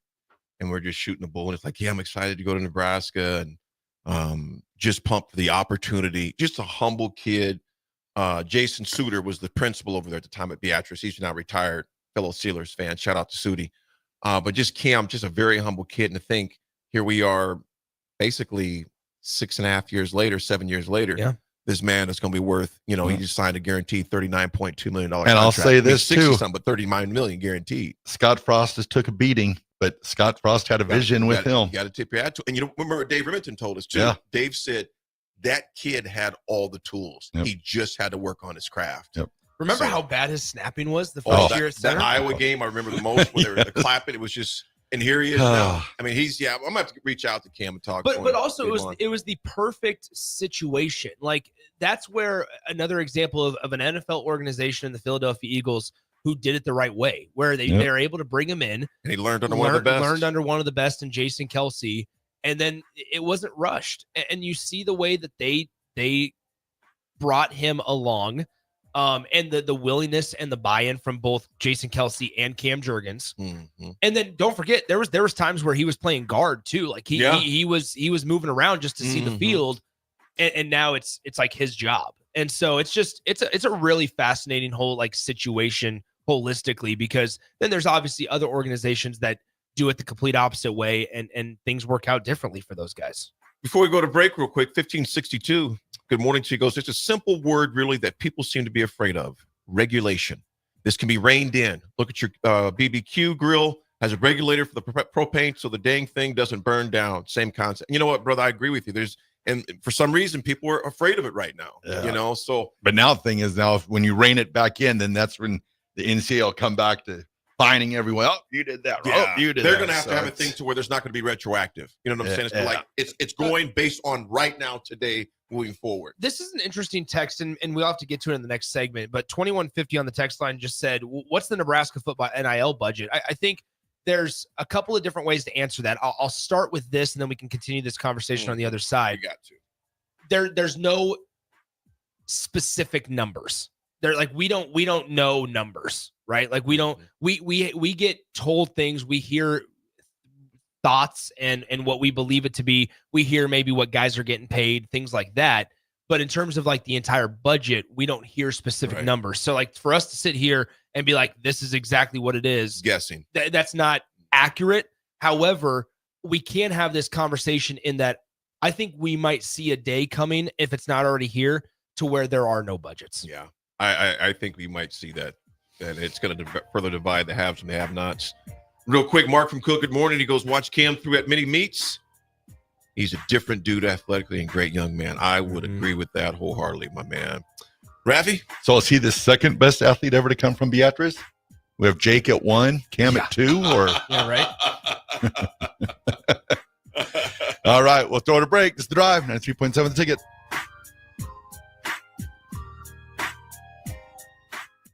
and we're just shooting the bull. And it's like, yeah, I'm excited to go to Nebraska and just pumped for the opportunity. Just a humble kid. Jason Suter was the principal over there at the time at Beatrice. He's now retired, fellow Steelers fan. Shout out to Sudi. But just Cam, just a very humble kid. And to think here we are basically 6.5 years later, 7 years later. Yeah. This man is going to be worth, he just signed a guaranteed $39.2 million contract. And I'll say this too, but $39 million guaranteed. Scott Frost just took a beating, but Scott Frost had a vision with him. You got to tip your hat to. And remember Dave Remington told us too. Yeah. Dave said that kid had all the tools. Yep. He just had to work on his craft. Yep. Remember how bad his snapping was the first year at center? That Iowa game, I remember the most when they were clapping. It was just, and here he is now. I mean, I'm gonna have to reach out to Cam and talk. But also it was the perfect situation. Like that's where another example of an NFL organization in the Philadelphia Eagles who did it the right way, where they're able to bring him in, and he learned under one of the best in Jason Kelsey, and then it wasn't rushed. And you see the way that they brought him along. And the willingness and the buy-in from both Jason Kelsey and Cam Jurgens. Mm-hmm. And then don't forget, there was times where he was playing guard too. Like he was moving around just to see the field. And now it's like his job. And so it's a really fascinating whole like situation holistically, because then there's obviously other organizations that do it the complete opposite way, and things work out differently for those guys. Before we go to break real quick, 1562. Good morning to you. Goes, it's a simple word really that people seem to be afraid of: regulation. This can be reined in. Look at your BBQ grill, has a regulator for the propane so the dang thing doesn't burn down. Same concept. You know what, brother? I agree with you. And for some reason, people are afraid of it right now. Yeah. So. But now the thing is, when you rein it back in, then that's when the NCAA will come back to fining everyone. Oh, you did that. Yeah. Oh, you did They're that. going to have to have a thing to where there's not going to be retroactive. You know what I'm saying? It's like it's going based on right now, today, moving forward. This is an interesting text, and we'll have to get to it in the next segment. But 2150 on the text line just said, "What's the Nebraska football NIL budget?" I think there's a couple of different ways to answer that. I'll start with this, and then we can continue this conversation on the other side. You got to. There's no specific numbers. They're like, we don't know numbers, right? Like we get told things, we hear thoughts and what we believe it to be. We hear maybe what guys are getting paid, things like that. But in terms of like the entire budget, we don't hear specific numbers. So like for us to sit here and be like, this is exactly what it is. Guessing. That's not accurate. However, we can have this conversation in that I think we might see a day coming, if it's not already here, to where there are no budgets. Yeah. I think we might see that it's going to further divide the haves and the have-nots. Real quick, Mark from Cook, good morning. He goes, watch Cam through at many meets. He's a different dude athletically and great young man. I would agree with that wholeheartedly, my man. Raffy? So is he the second best athlete ever to come from Beatrice? We have Jake at 1, Cam at 2, or yeah, right. All right, we'll throw it a break. It's the drive. 93.7 The Ticket.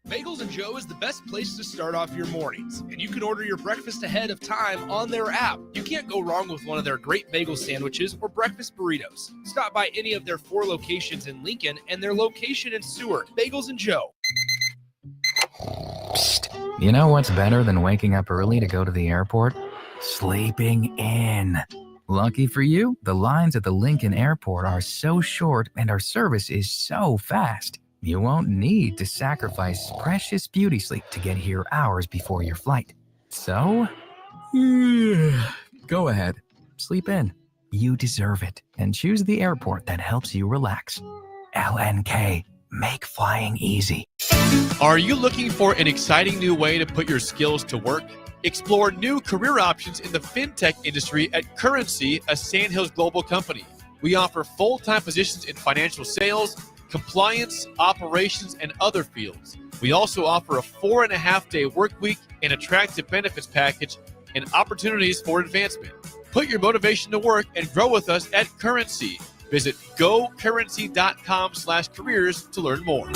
Bagels and Joe is the best place to start off your mornings, and you can order your breakfast ahead of time on their app. You can't go wrong with one of their great bagel sandwiches or breakfast burritos. Stop by any of their 4 locations in Lincoln and their location in Seward. Bagels and Joe. Psst. You know what's better than waking up early to go to the airport? Sleeping in. Lucky for you, the lines at the Lincoln Airport are so short and our service is so fast. You won't need to sacrifice precious beauty sleep to get here hours before your flight. So, go ahead, sleep in. You deserve it, and choose the airport that helps you relax. LNK, make flying easy. Are you looking for an exciting new way to put your skills to work? Explore new career options in the fintech industry at Currency, a Sandhills global company. We offer full-time positions in financial sales, compliance, operations, and other fields. We also offer a 4.5-day work week, an attractive benefits package, and opportunities for advancement. Put your motivation to work and grow with us at Currency. Visit gocurrency.com/careers to learn more.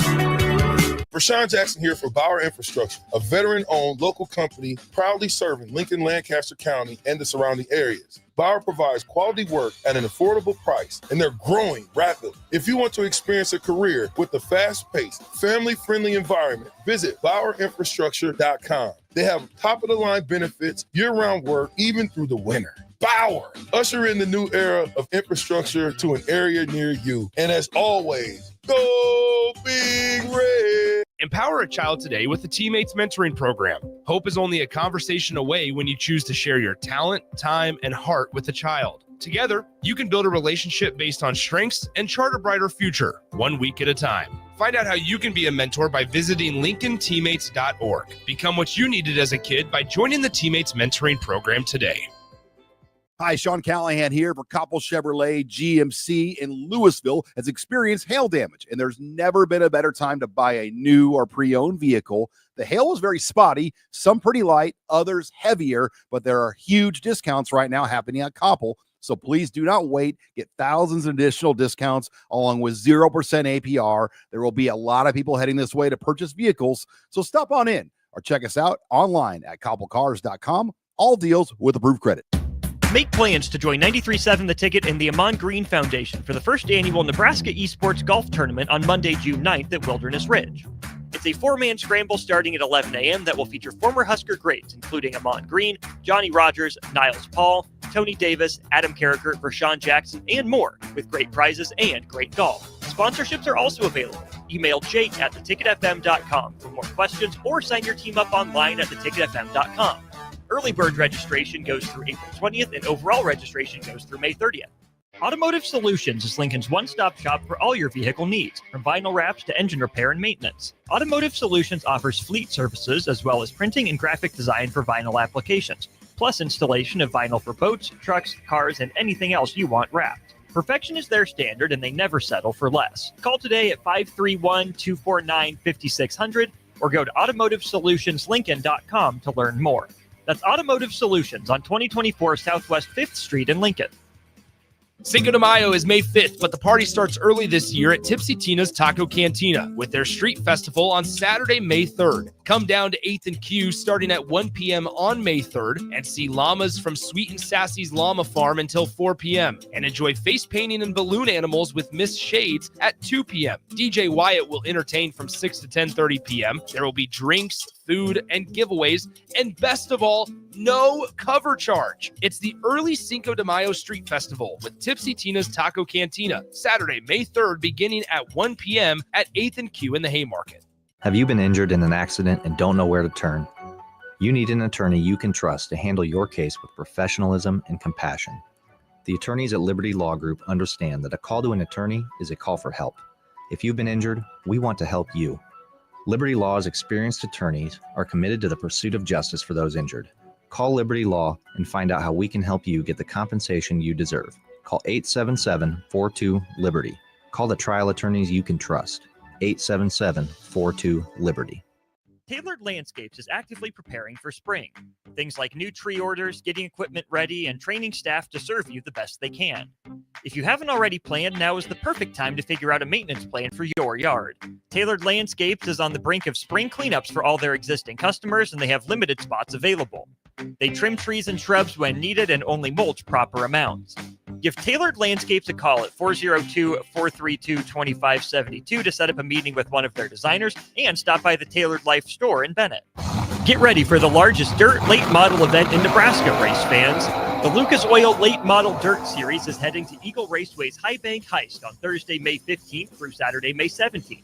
Rashawn Jackson here for Bauer Infrastructure, a veteran-owned local company proudly serving Lincoln, Lancaster County, and the surrounding areas. Bauer provides quality work at an affordable price, and they're growing rapidly. If you want to experience a career with a fast-paced, family-friendly environment, visit BauerInfrastructure.com. They have top-of-the-line benefits, year-round work, even through the winter. Bauer, usher in the new era of infrastructure to an area near you. And as always, go Big Red. Empower a child today with the Teammates Mentoring Program. Hope is only a conversation away when you choose to share your talent, time, and heart with a child. Together, you can build a relationship based on strengths and chart a brighter future, 1 week at a time. Find out how you can be a mentor by visiting LincolnTeammates.org. Become what you needed as a kid by joining the Teammates Mentoring Program today. Hi, Sean Callahan here for Koppel Chevrolet GMC in Louisville has experienced hail damage, and there's never been a better time to buy a new or pre-owned vehicle. The hail was very spotty, some pretty light, others heavier, but there are huge discounts right now happening at Koppel. So please do not wait. Get thousands of additional discounts along with 0% APR. There will be a lot of people heading this way to purchase vehicles. So stop on in or check us out online at koppelcars.com. All deals with approved credit. Make plans to join 93.7 The Ticket and the Ahman Green Foundation for the first annual Nebraska Esports Golf Tournament on Monday, June 9th at Wilderness Ridge. It's a 4-man scramble starting at 11 a.m. that will feature former Husker greats, including Ahman Green, Johnny Rogers, Niles Paul, Tony Davis, Adam Carricker, Rashawn Jackson, and more, with great prizes and great golf. Sponsorships are also available. Email Jake at theticketfm.com for more questions or sign your team up online at theticketfm.com. Early bird registration goes through April 20th, and overall registration goes through May 30th. Automotive Solutions is Lincoln's one-stop shop for all your vehicle needs, from vinyl wraps to engine repair and maintenance. Automotive Solutions offers fleet services as well as printing and graphic design for vinyl applications, plus installation of vinyl for boats, trucks, cars, and anything else you want wrapped. Perfection is their standard, and they never settle for less. Call today at 531-249-5600 or go to automotivesolutionslincoln.com to learn more. That's Automotive Solutions on 2024 Southwest 5th Street in Lincoln. Cinco de Mayo is May 5th, but the party starts early this year at Tipsy Tina's Taco Cantina with their street festival on Saturday, May 3rd. Come down to 8th and Q starting at 1 p.m. on May 3rd and see llamas from Sweet and Sassy's Llama Farm until 4 p.m. and enjoy face painting and balloon animals with Miss Shades at 2 p.m. DJ Wyatt will entertain from 6 to 10:30 p.m. There will be drinks, food, and giveaways, and best of all, no cover charge. It's the early Cinco de Mayo Street Festival with Tipsy Tina's Taco Cantina, Saturday, May 3rd, beginning at 1 p.m. at 8th and Q in the Haymarket. Have you been injured in an accident and don't know where to turn? You need an attorney you can trust to handle your case with professionalism and compassion. The attorneys at Liberty Law Group understand that a call to an attorney is a call for help. If you've been injured, we want to help you. Liberty Law's experienced attorneys are committed to the pursuit of justice for those injured. Call Liberty Law and find out how we can help you get the compensation you deserve. Call 877-42-LIBERTY. Call the trial attorneys you can trust. 877-42-LIBERTY. Tailored Landscapes is actively preparing for spring. Things like new tree orders, getting equipment ready, and training staff to serve you the best they can. If you haven't already planned, now is the perfect time to figure out a maintenance plan for your yard. Tailored Landscapes is on the brink of spring cleanups for all their existing customers, and they have limited spots available. They trim trees and shrubs when needed and only mulch proper amounts. Give Tailored Landscapes a call at 402-432-2572 to set up a meeting with one of their designers and stop by the Tailored Life store in Bennett. Get ready for the largest dirt late model event in Nebraska, race fans. The Lucas Oil Late Model Dirt Series is heading to Eagle Raceway's High Bank Heist on Thursday, May 15th through Saturday, May 17th.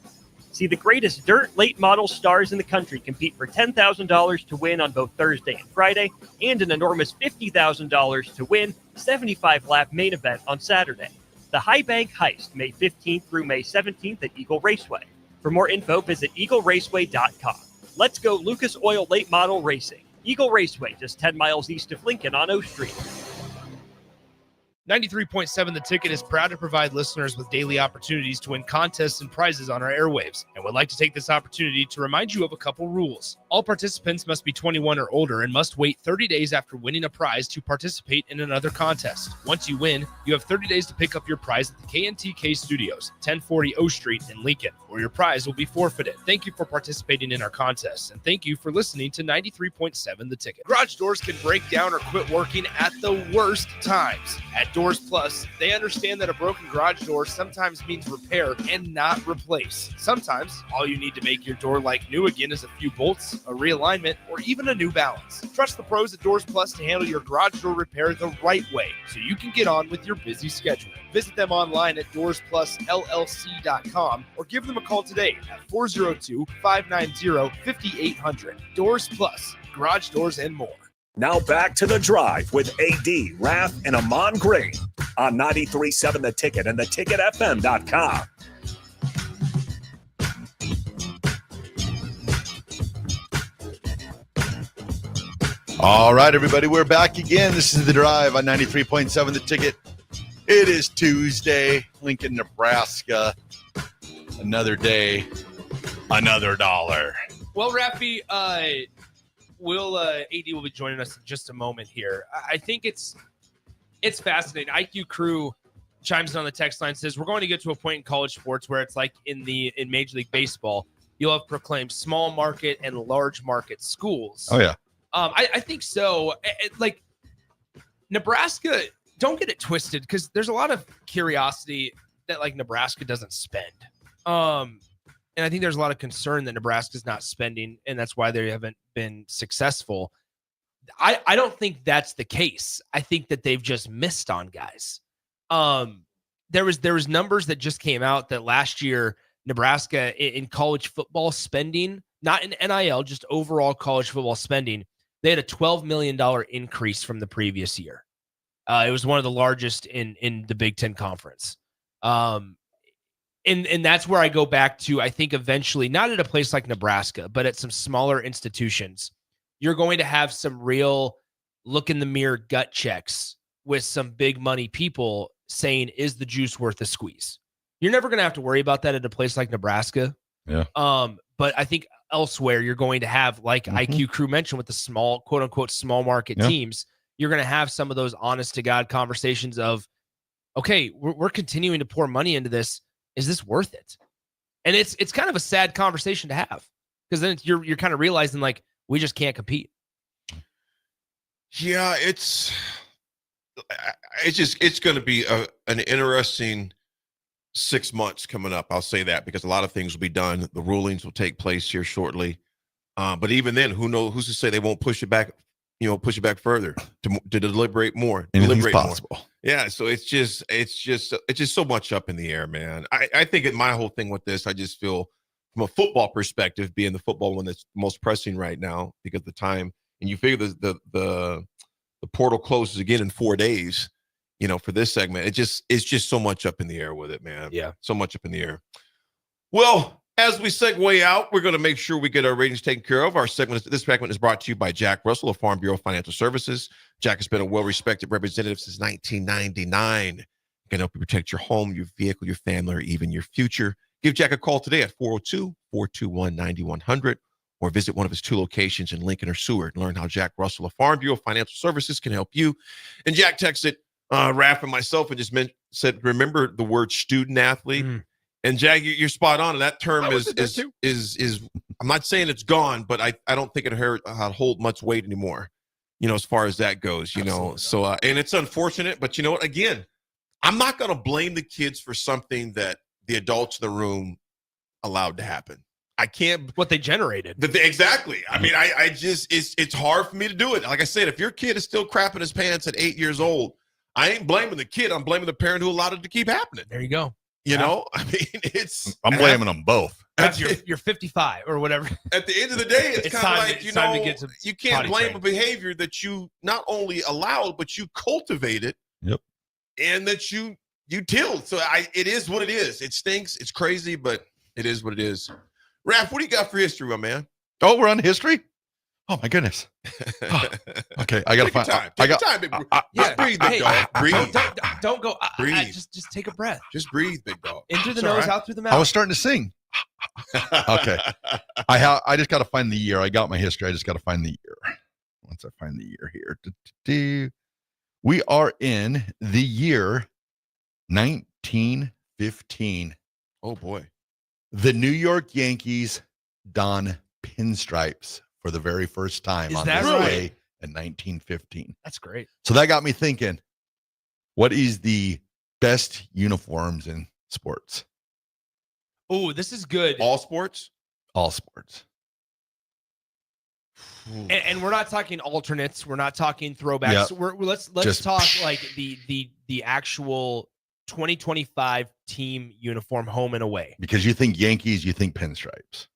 See the greatest dirt late model stars in the country compete for $10,000 to win on both Thursday and Friday, and an enormous $50,000 to win 75-lap main event on Saturday. The High Bank Heist, May 15th through May 17th at Eagle Raceway. For more info, visit eagleraceway.com. Let's go Lucas Oil Late Model Racing. Eagle Raceway, just 10 miles east of Lincoln on O Street. 93.7 The Ticket is proud to provide listeners with daily opportunities to win contests and prizes on our airwaves, and would like to take this opportunity to remind you of a couple rules. All participants must be 21 or older and must wait 30 days after winning a prize to participate in another contest. Once you win, you have 30 days to pick up your prize at the KNTK Studios, 1040 O Street in Lincoln, or your prize will be forfeited. Thank you for participating in our contests, and thank you for listening to 93.7 The Ticket. Garage doors can break down or quit working at the worst times. At Doors Plus, they understand that a broken garage door sometimes means repair and not replace. Sometimes, all you need to make your door like new again is a few bolts, a realignment, or even a new balance. Trust the pros at Doors Plus to handle your garage door repair the right way so you can get on with your busy schedule. Visit them online at DoorsPlusLLC.com or give them a call today at 402-590-5800. Doors Plus, garage doors and more. Now back to The Drive with AD, Raff, and Ahman Green on 93.7 The Ticket and theticketfm.com. All right, everybody, we're back again. This is The Drive on 93.7 The Ticket. It is Tuesday, Lincoln, Nebraska. Another day, another dollar. Well, Raffi, AD will be joining us in just a moment here. I think it's fascinating. IQ Crew chimes in on the text line, says we're going to get to a point in college sports where it's like in Major League Baseball, you'll have proclaimed small market and large market schools. Oh yeah. I think so. Like Nebraska, don't get it twisted, because there's a lot of curiosity that like Nebraska doesn't spend. And I think there's a lot of concern that Nebraska's not spending, and that's why they haven't been successful. I don't think that's the case. I think that they've just missed on guys. There was numbers that just came out that last year Nebraska in college football spending, not in NIL, just overall college football spending, they had a $12 million increase from the previous year. It was one of the largest in the Big Ten Conference. And that's where I go back to, I think eventually, not at a place like Nebraska, but at some smaller institutions, you're going to have some real look in the mirror gut checks with some big money people saying, is the juice worth the squeeze? You're never going to have to worry about that at a place like Nebraska. Yeah. But I think elsewhere, you're going to have, like IQ Crew mentioned, with the small, quote unquote, small market teams, you're going to have some of those honest to God conversations of, okay, we're continuing to pour money into this. Is this worth it? And it's kind of a sad conversation to have, because then you're kind of realizing like we just can't compete. Yeah, it's going to be an interesting 6 months coming up. I'll say that, because a lot of things will be done. The rulings will take place here shortly. But even then, who knows? Who's to say they won't push it back? Push it back further to deliberate more. Anything's possible. More. Yeah. So it's just so much up in the air, man. I think my whole thing with this, I just feel from a football perspective, being the football one that's most pressing right now because of the time, and you figure the portal closes again in 4 days. For this segment, it's just so much up in the air with it, man. Yeah. So much up in the air. Well, as we segue out, we're going to make sure we get our ratings taken care of. This segment is brought to you by Jack Russell of Farm Bureau Financial Services. Jack has been a well-respected representative since 1999. He can help you protect your home, your vehicle, your family, or even your future. Give Jack a call today at 402-421-9100 or visit one of his 2 locations in Lincoln or Seward and learn how Jack Russell of Farm Bureau Financial Services can help you. And Jack texted Raff and myself and just said, remember the word student athlete. And Jack, you're spot on. And that term is I'm not saying it's gone, but I don't think it hold much weight anymore, as far as that goes, So, and it's unfortunate, but you know what? Again, I'm not going to blame the kids for something that the adults in the room allowed to happen. I can't. What they generated. Exactly. I mean, I just, it's hard for me to do it. Like I said, if your kid is still crapping his pants at 8 years old, I ain't blaming the kid. I'm blaming the parent who allowed it to keep happening. There you go. I mean, I'm blaming them both. You're 55 or whatever. At the end of the day, it's kind of like, you can't blame training. a behavior that you not only allowed, but you cultivated. Yep. And that you tilled. So it is what it is. It stinks. It's crazy, but it is what it is. Raff, what do you got for history, my man? Oh, we're on history? Oh, my goodness. Oh, okay, I got to find time. Take your time, big dog. Just breathe, big dog. Breathe. Don't go. Breathe. Just take a breath. Just breathe, big dog. In through the nose, out through the mouth. I was starting to sing. Okay. I just got to find the year. I got my history. I just got to find the year. Once I find the year here. We are in the year 1915. Oh, boy. The New York Yankees don pinstripes for the very first time on this day in 1915. That's great. So that got me thinking, what is the best uniforms in sports? Oh, this is good. All sports? All sports. And we're not talking alternates. We're not talking throwbacks. Yep. Let's talk like the actual 2025 team uniform, home and away. Because you think Yankees, you think pinstripes.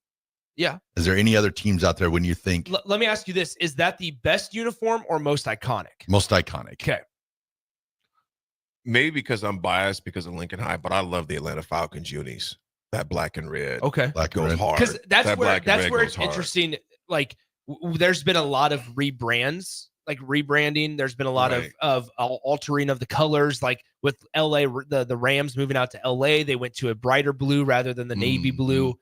Yeah. Is there any other teams out there when you think? Let me ask you this. Is that the best uniform or most iconic? Most iconic. Okay. Maybe because I'm biased because of Lincoln High, but I love the Atlanta Falcons unis. That black and red. Okay. Black goes and red. hard. Because that's where it's hard. interesting. Like there's been a lot of rebranding. There's been a lot of altering of the colors, like with LA, the Rams moving out to LA, they went to a brighter blue rather than the navy blue.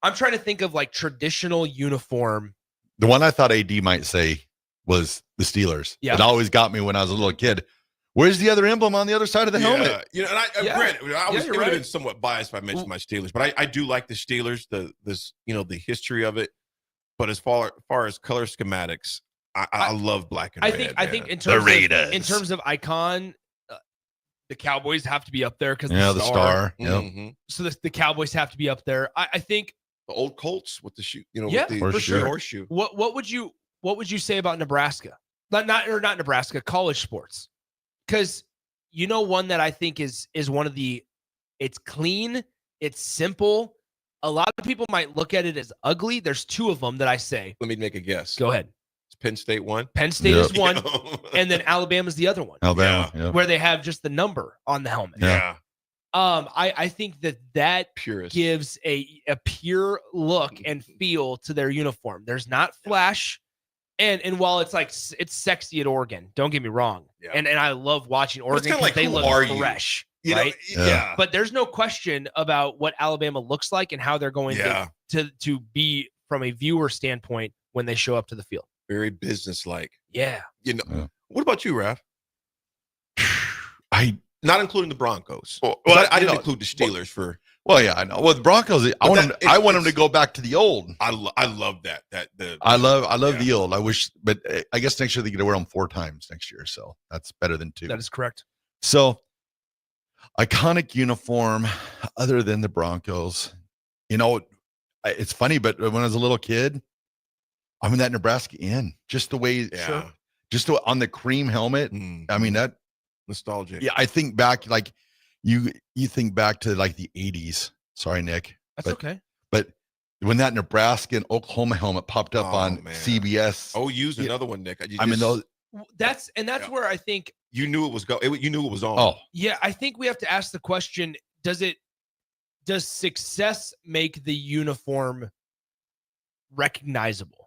I'm trying to think of like traditional uniform. The one I thought AD might say was the Steelers. Yeah. It always got me when I was a little kid. Where's the other emblem on the other side of the helmet? And granted, I would have been somewhat biased if I mentioned my Steelers, but I do like the Steelers, the history of it. But as far as color schematics, I love black and red. I think in terms of icon, the Cowboys have to be up there because the star. Yep. Mm-hmm. So the Cowboys have to be up there. I think the old Colts with the shoe, with the horseshoe. What would you say about Nebraska? Not Nebraska, college sports. Because one that I think is one of it's clean, it's simple. A lot of people might look at it as ugly. There's 2 of them that I say. Let me make a guess. Go ahead. It's Penn State one. Penn State is one, and then Alabama's the other one. Alabama, where they have just the number on the helmet. Yeah. I think that Purist. gives a pure look and feel to their uniform. There's not flash. And while it's sexy at Oregon, don't get me wrong. Yeah. And I love watching Oregon because they look fresh. Right? Yeah. But there's no question about what Alabama looks like and how they're going to be from a viewer standpoint when they show up to the field. Very businesslike. Yeah. What about you, Raff? Not including the Broncos. Well, I didn't include the Steelers for. Well, yeah, I know. Well, the Broncos, I want them to go back to the old. I love that. I love the old. I wish, but I guess next year they get to wear them 4 times next year, so that's better than 2. That is correct. So, iconic uniform other than the Broncos. You know, it's funny, but when I was a little kid, I'm in that Nebraska in just the way, just on the cream helmet. I mean, that nostalgic. Yeah, I think back like you think back to like the 80s. Sorry, Nick. That's okay. But when that Nebraska and Oklahoma helmet popped up on CBS. Oh, use another one, Nick. That's where I think you knew it was you knew it was on. Oh, yeah. I think we have to ask the question: does success make the uniform recognizable?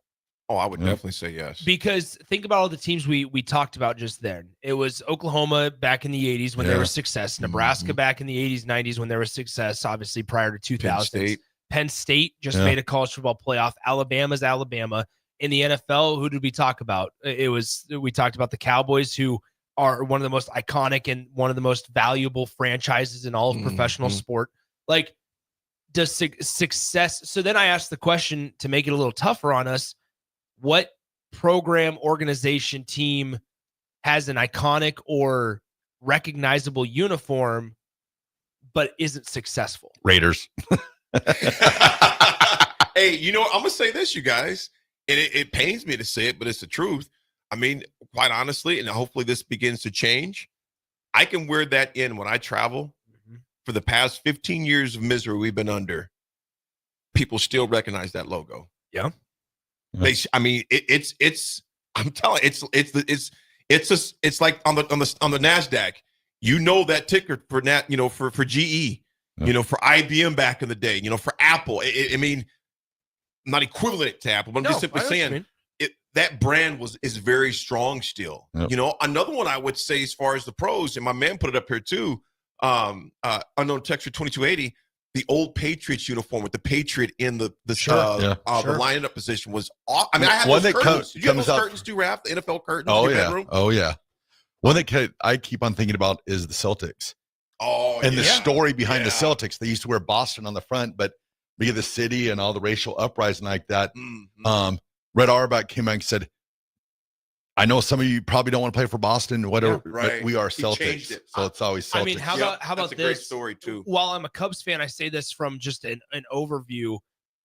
Oh, I would definitely say yes. Because think about all the teams we talked about just then. It was Oklahoma back in the 80s when they were success. Nebraska back in the 80s, 90s when they were success, obviously prior to 2000. Penn State just made a college football playoff. Alabama's Alabama. In the NFL, who did we talk about? We talked about the Cowboys, who are one of the most iconic and one of the most valuable franchises in all of professional sport. Like, does success? So then I asked the question to make it a little tougher on us. What program, organization, team has an iconic or recognizable uniform but isn't successful? Raiders. Hey, you know what? I'm going to say this, you guys, and it pains me to say it, but it's the truth. I mean, quite honestly, and hopefully this begins to change, I can wear that in when I travel. For the past 15 years of misery we've been under, people still recognize that logo. Yeah. It's I'm telling you, it's like on the NASDAQ, that ticker for for GE, for IBM back in the day, for Apple. I mean, I'm not equivalent to Apple, but I'm just simply saying that brand is very strong still. Yep. Another one I would say as far as the pros, and my man put it up here too, unknown text for 2280. The old Patriots uniform with the Patriot in the lineup position was awesome. I mean, I had one those that curtains. Did you have comes those up, curtains too, Raff? The NFL curtains Oh in your yeah. bedroom? Oh yeah. One that I keep on thinking about is the Celtics. Oh, and the story behind the Celtics. They used to wear Boston on the front, but because of the city and all the racial uprising like that, Red Auerbach came out and said, I know some of you probably don't want to play for Boston, whatever, but we are Celtics. So it's always Celtics. I mean, how about That's a this? great story too. While I'm a Cubs fan, I say this from just an overview.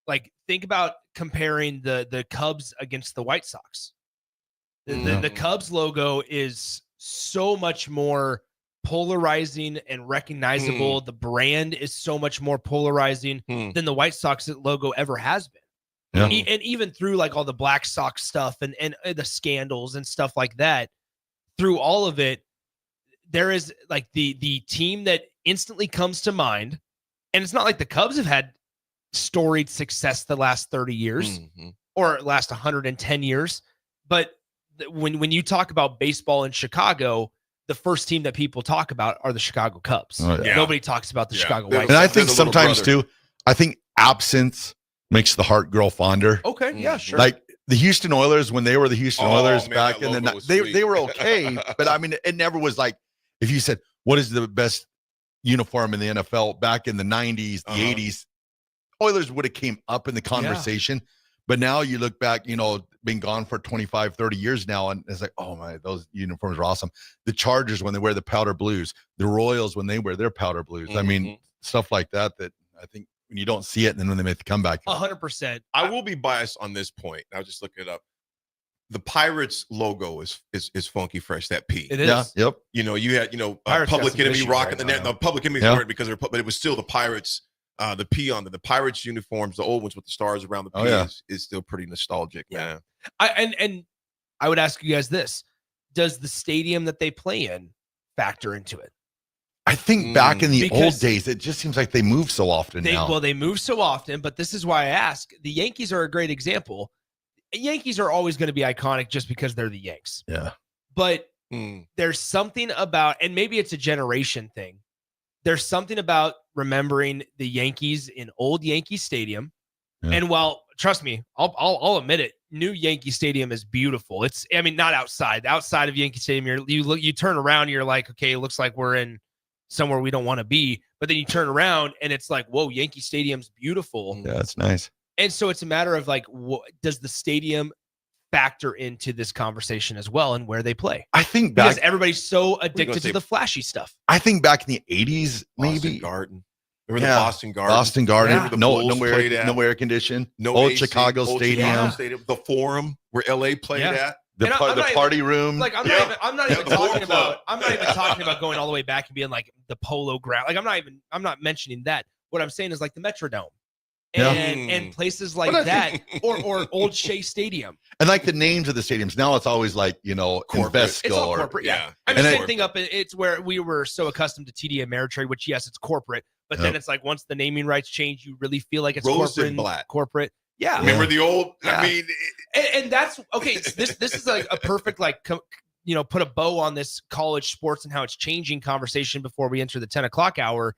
Like, think about comparing the Cubs against the White Sox. The Cubs logo is so much more polarizing and recognizable. The brand is so much more polarizing than the White Sox logo ever has been. Yeah. And even through like all the Black Sox stuff and the scandals and stuff like that, through all of it, there is like the team that instantly comes to mind. And it's not like the Cubs have had storied success the last 30 years or last 110 years. But when you talk about baseball in Chicago, the first team that people talk about are the Chicago Cubs. Oh, yeah. Nobody talks about the Chicago White Sox. And I think sometimes too, I think absence makes the heart grow fonder. Okay, yeah, sure. Like the Houston Oilers, when they were the Houston Oilers back in the night, they were okay, but I mean, it never was like, if you said, what is the best uniform in the NFL back in the 90s, the 80s, Oilers would have came up in the conversation. But now you look back, being gone for 25, 30 years now, and it's like, oh my, those uniforms are awesome. The Chargers, when they wear the powder blues, the Royals, when they wear their powder blues. I mean, stuff like that I think when you don't see it, and then when they make the comeback. 100%. I will be biased on this point. I'll just look it up. The Pirates logo is funky fresh. That P. It is. Yeah. Yep. You had Public Enemy rocking the net. The Public Enemy weren't because but it was still the Pirates. The P on the Pirates uniforms, the old ones with the stars around the P is still pretty nostalgic, man. And I would ask you guys this: does the stadium that they play in factor into it? I think back in the old days, it just seems like they move so often now. Well, they move so often, but this is why I ask. The Yankees are a great example. Yankees are always going to be iconic just because they're the Yanks. Yeah. But there's something about, and maybe it's a generation thing, there's something about remembering the Yankees in old Yankee Stadium. Yeah. And while, trust me, I'll admit it, new Yankee Stadium is beautiful. It's, I mean, not outside of Yankee Stadium. You turn around and you're like, okay, it looks like we're in somewhere we don't want to be. But then you turn around and it's like, whoa, Yankee Stadium's beautiful. Yeah, it's nice. And so it's a matter of like, does the stadium factor into this conversation as well and where they play? I think because everybody's so addicted to the flashy stuff. I think back in the 80s, maybe. Garden. Remember the Boston Garden? Boston Garden. Yeah. No air condition. Old AC, Chicago Stadium. The Forum where LA played at. The party room. Like I'm not even talking about going all the way back and being like the Polo Ground. Like I'm not mentioning that. What I'm saying is like the Metrodome. And places like that, or Old Shea Stadium, and like the names of the stadiums. Now it's always like Invesco. It's all corporate, yeah. I mean, same thing up. It's where we were so accustomed to TD Ameritrade, which yes, it's corporate, but then it's like once the naming rights change, you really feel like it's corporate. Yeah, remember the old? Yeah. I mean, and that's okay. This is like a perfect put a bow on this college sports and how it's changing conversation before we enter the 10 o'clock hour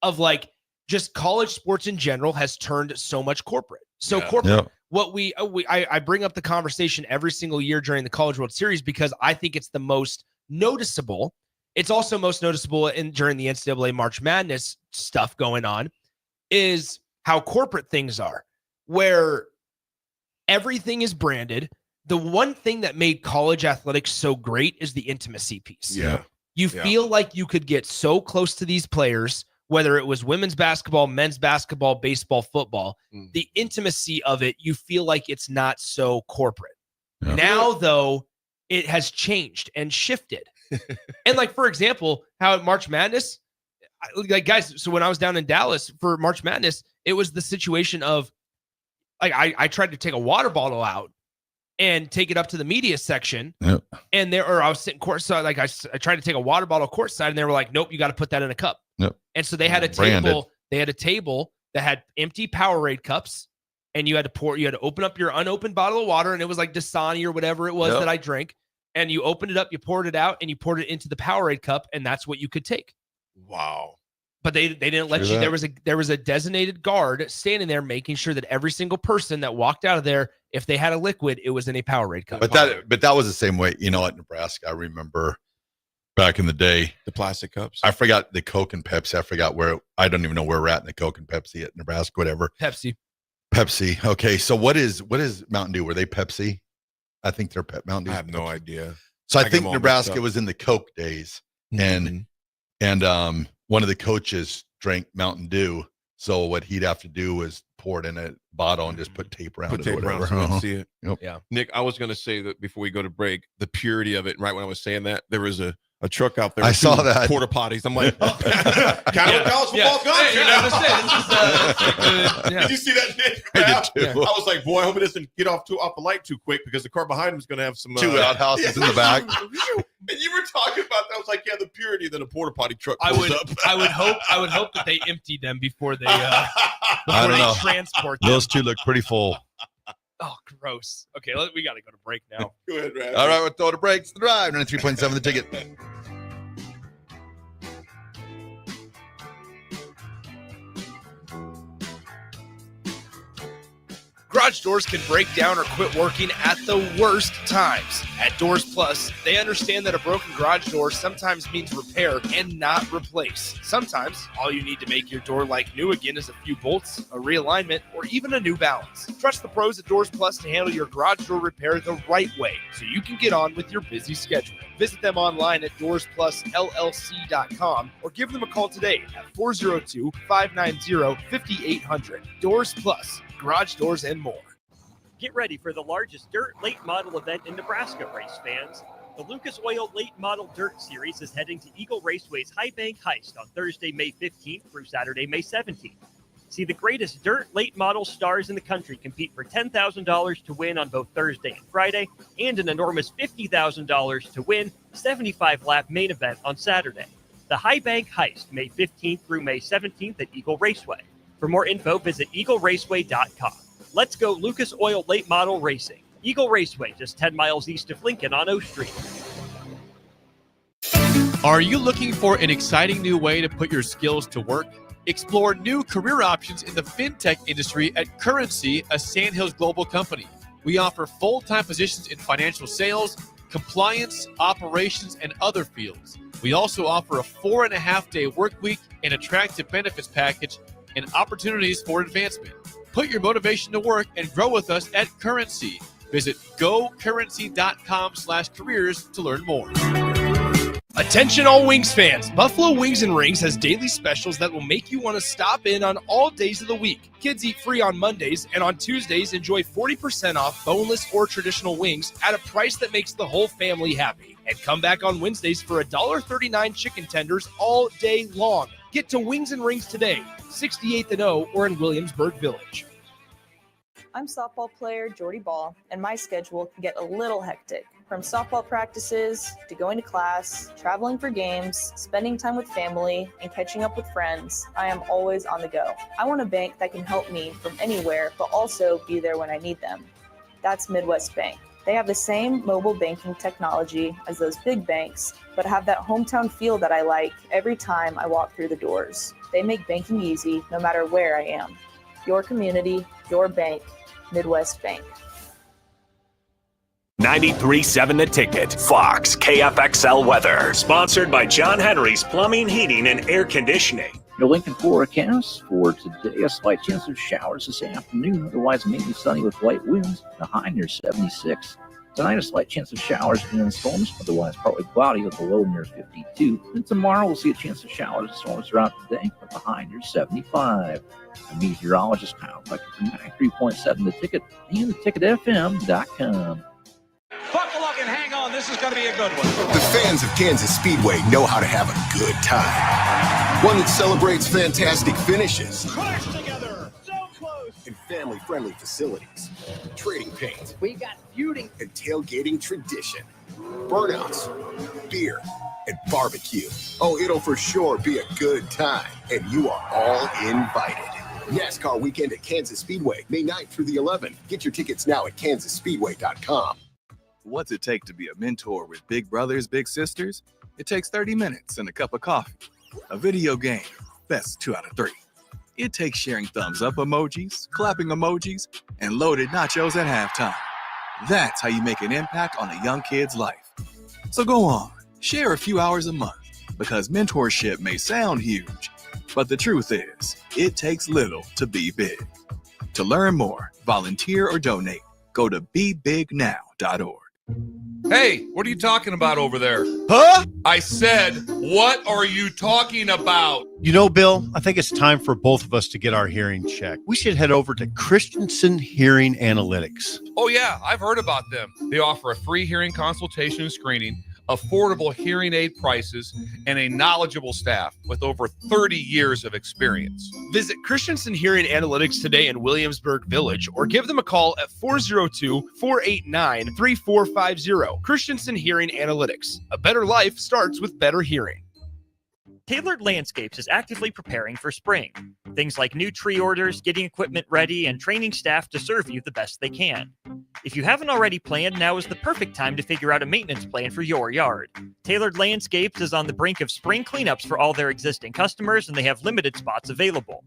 of like. Just college sports in general has turned so much corporate. So corporate. Yeah. I bring up the conversation every single year during the College World Series because I think it's the most noticeable. It's also most noticeable during the NCAA March Madness stuff going on is how corporate things are, where everything is branded. The one thing that made college athletics so great is the intimacy piece. Yeah. You feel like you could get so close to these players, whether it was women's basketball, men's basketball, baseball, football, the intimacy of it, you feel like it's not so corporate. Yeah. Now, though, it has changed and shifted. And like, for example, how at March Madness, guys, so when I was down in Dallas for March Madness, it was the situation of like, I tried to take a water bottle out and take it up to the media section. Yep. And I was sitting courtside. Like I tried to take a water bottle courtside and they were like, nope, you got to put that in a cup. Yep. And so they had a table. They had a table that had empty Powerade cups, and you had to open up your unopened bottle of water, and it was like Dasani or whatever it was that I drank. And you opened it up, you poured it out, and you poured it into the Powerade cup, and that's what you could take. Wow. But they didn't let you. There was a designated guard standing there making sure that every single person that walked out of there, if they had a liquid, it was in a Powerade cup. But that was the same way. At Nebraska, I remember. Back in the day, the plastic cups. I forgot the Coke and Pepsi. I forgot I don't even know where we're at in the Coke and Pepsi at Nebraska, whatever. Pepsi. Okay. So what is Mountain Dew? Were they Pepsi? I think they're Mountain Dew. I have no idea. So I think Nebraska was in the Coke days, and one of the coaches drank Mountain Dew. So what he'd have to do was pour it in a bottle and just put tape around it. So you can see it. Yep. Yeah. Nick, I was going to say that before we go to break, the purity of it. Right when I was saying that, there was a truck out there. I saw that. Porta potties. I'm like, kind of college football's gone. Did you see that, Nick? I was like, boy, I hope it doesn't get off the light too quick because the car behind him is going to have some two outhouses in the back. And you were talking about that. I was like, yeah, the purity that a porta potty truck I pulls would up. I would hope that they emptied them before they transport them. Those two look pretty full. Oh, gross. Okay, we got to go to break now. Go ahead, Raff. All right, we'll throw the breaks. The drive 93.7 The Ticket. Garage doors can break down or quit working at the worst times. At Doors Plus, they understand that a broken garage door sometimes means repair and not replace. Sometimes, all you need to make your door like new again is a few bolts, a realignment, or even a new balance. Trust the pros at Doors Plus to handle your garage door repair the right way so you can get on with your busy schedule. Visit them online at DoorsPlusLLC.com or give them a call today at 402-590-5800. Doors Plus. Garage doors and more. Get ready for the largest dirt late model event in Nebraska, race fans. The Lucas Oil Late Model Dirt Series is heading to Eagle Raceway's High Bank Heist on Thursday, May 15th through Saturday, May 17th. See the greatest dirt late model stars in the country compete for $10,000 to win on both Thursday and Friday, and an enormous $50,000 to win 75-lap main event on Saturday. The High Bank Heist, May 15th through May 17th at Eagle Raceway. For more info, visit eagleraceway.com. Let's go Lucas Oil Late Model Racing. Eagle Raceway, just 10 miles east of Lincoln on O Street. Are you looking for an exciting new way to put your skills to work? Explore new career options in the fintech industry at Currency, a Sandhills global company. We offer full-time positions in financial sales, compliance, operations, and other fields. We also offer a 4.5-day work week, an attractive benefits package, and opportunities for advancement. Put your motivation to work and grow with us at Currency. Visit gocurrency.com/careers to learn more. Attention all Wings fans, Buffalo Wings and Rings has daily specials that will make you want to stop in on all days of the week. Kids eat free on Mondays, and on Tuesdays enjoy 40% off boneless or traditional wings at a price that makes the whole family happy. And come back on Wednesdays for $1.39 chicken tenders all day long. Get to Wings and Rings today, 68th and O, or in Williamsburg Village. I'm softball player Jordy Ball, and my schedule can get a little hectic. From softball practices to going to class, traveling for games, spending time with family, and catching up with friends, I am always on the go. I want a bank that can help me from anywhere, but also be there when I need them. That's Midwest Bank. They have the same mobile banking technology as those big banks, but have that hometown feel that I like every time I walk through the doors. They make banking easy no matter where I am. Your community, your bank, Midwest Bank. 93.7 The Ticket, Fox, KFXL weather. Sponsored by John Henry's Plumbing, Heating, and Air Conditioning. Your Lincoln forecast for today, a slight chance of showers this afternoon, otherwise mainly sunny with light winds, a high near 76. Tonight, a slight chance of showers and storms, otherwise partly cloudy with a low near 52. And tomorrow, we'll see a chance of showers and storms throughout the day with a high near 75. I'm meteorologist Kyle Becker from 93.7 The Ticket and theticketfm.com. Buckle up and hang on. This is going to be a good one. The fans of Kansas Speedway know how to have a good time. One that celebrates fantastic finishes. Crash together. So close. And family-friendly facilities. Trading paint. We got feuding. And tailgating tradition. Burnouts. Beer. And barbecue. Oh, it'll for sure be a good time. And you are all invited. NASCAR weekend at Kansas Speedway, May 9th through the 11th. Get your tickets now at kansasspeedway.com. What's it take to be a mentor with big brothers, big sisters? It takes 30 minutes and a cup of coffee. A video game, best 2 out of 3. It takes sharing thumbs up emojis, clapping emojis, and loaded nachos at halftime. That's how you make an impact on a young kid's life. So go on, share a few hours a month, because mentorship may sound huge, but the truth is, it takes little to be big. To learn more, volunteer, or donate, go to bebignow.org. Hey, what are you talking about over there? Huh? I said, what are you talking about? You know, Bill, I think it's time for both of us to get our hearing checked. We should head over to Christensen Hearing Analytics. Oh, yeah, I've heard about them. They offer a free hearing consultation and screening, affordable hearing aid prices, and a knowledgeable staff with over 30 years of experience. Visit Christensen Hearing Analytics today in Williamsburg Village or give them a call at 402-489-3450. Christensen Hearing Analytics. A better life starts with better hearing. Tailored Landscapes is actively preparing for spring. Things like new tree orders, getting equipment ready, and training staff to serve you the best they can. If you haven't already planned, now is the perfect time to figure out a maintenance plan for your yard. Tailored Landscapes is on the brink of spring cleanups for all their existing customers, and they have limited spots available.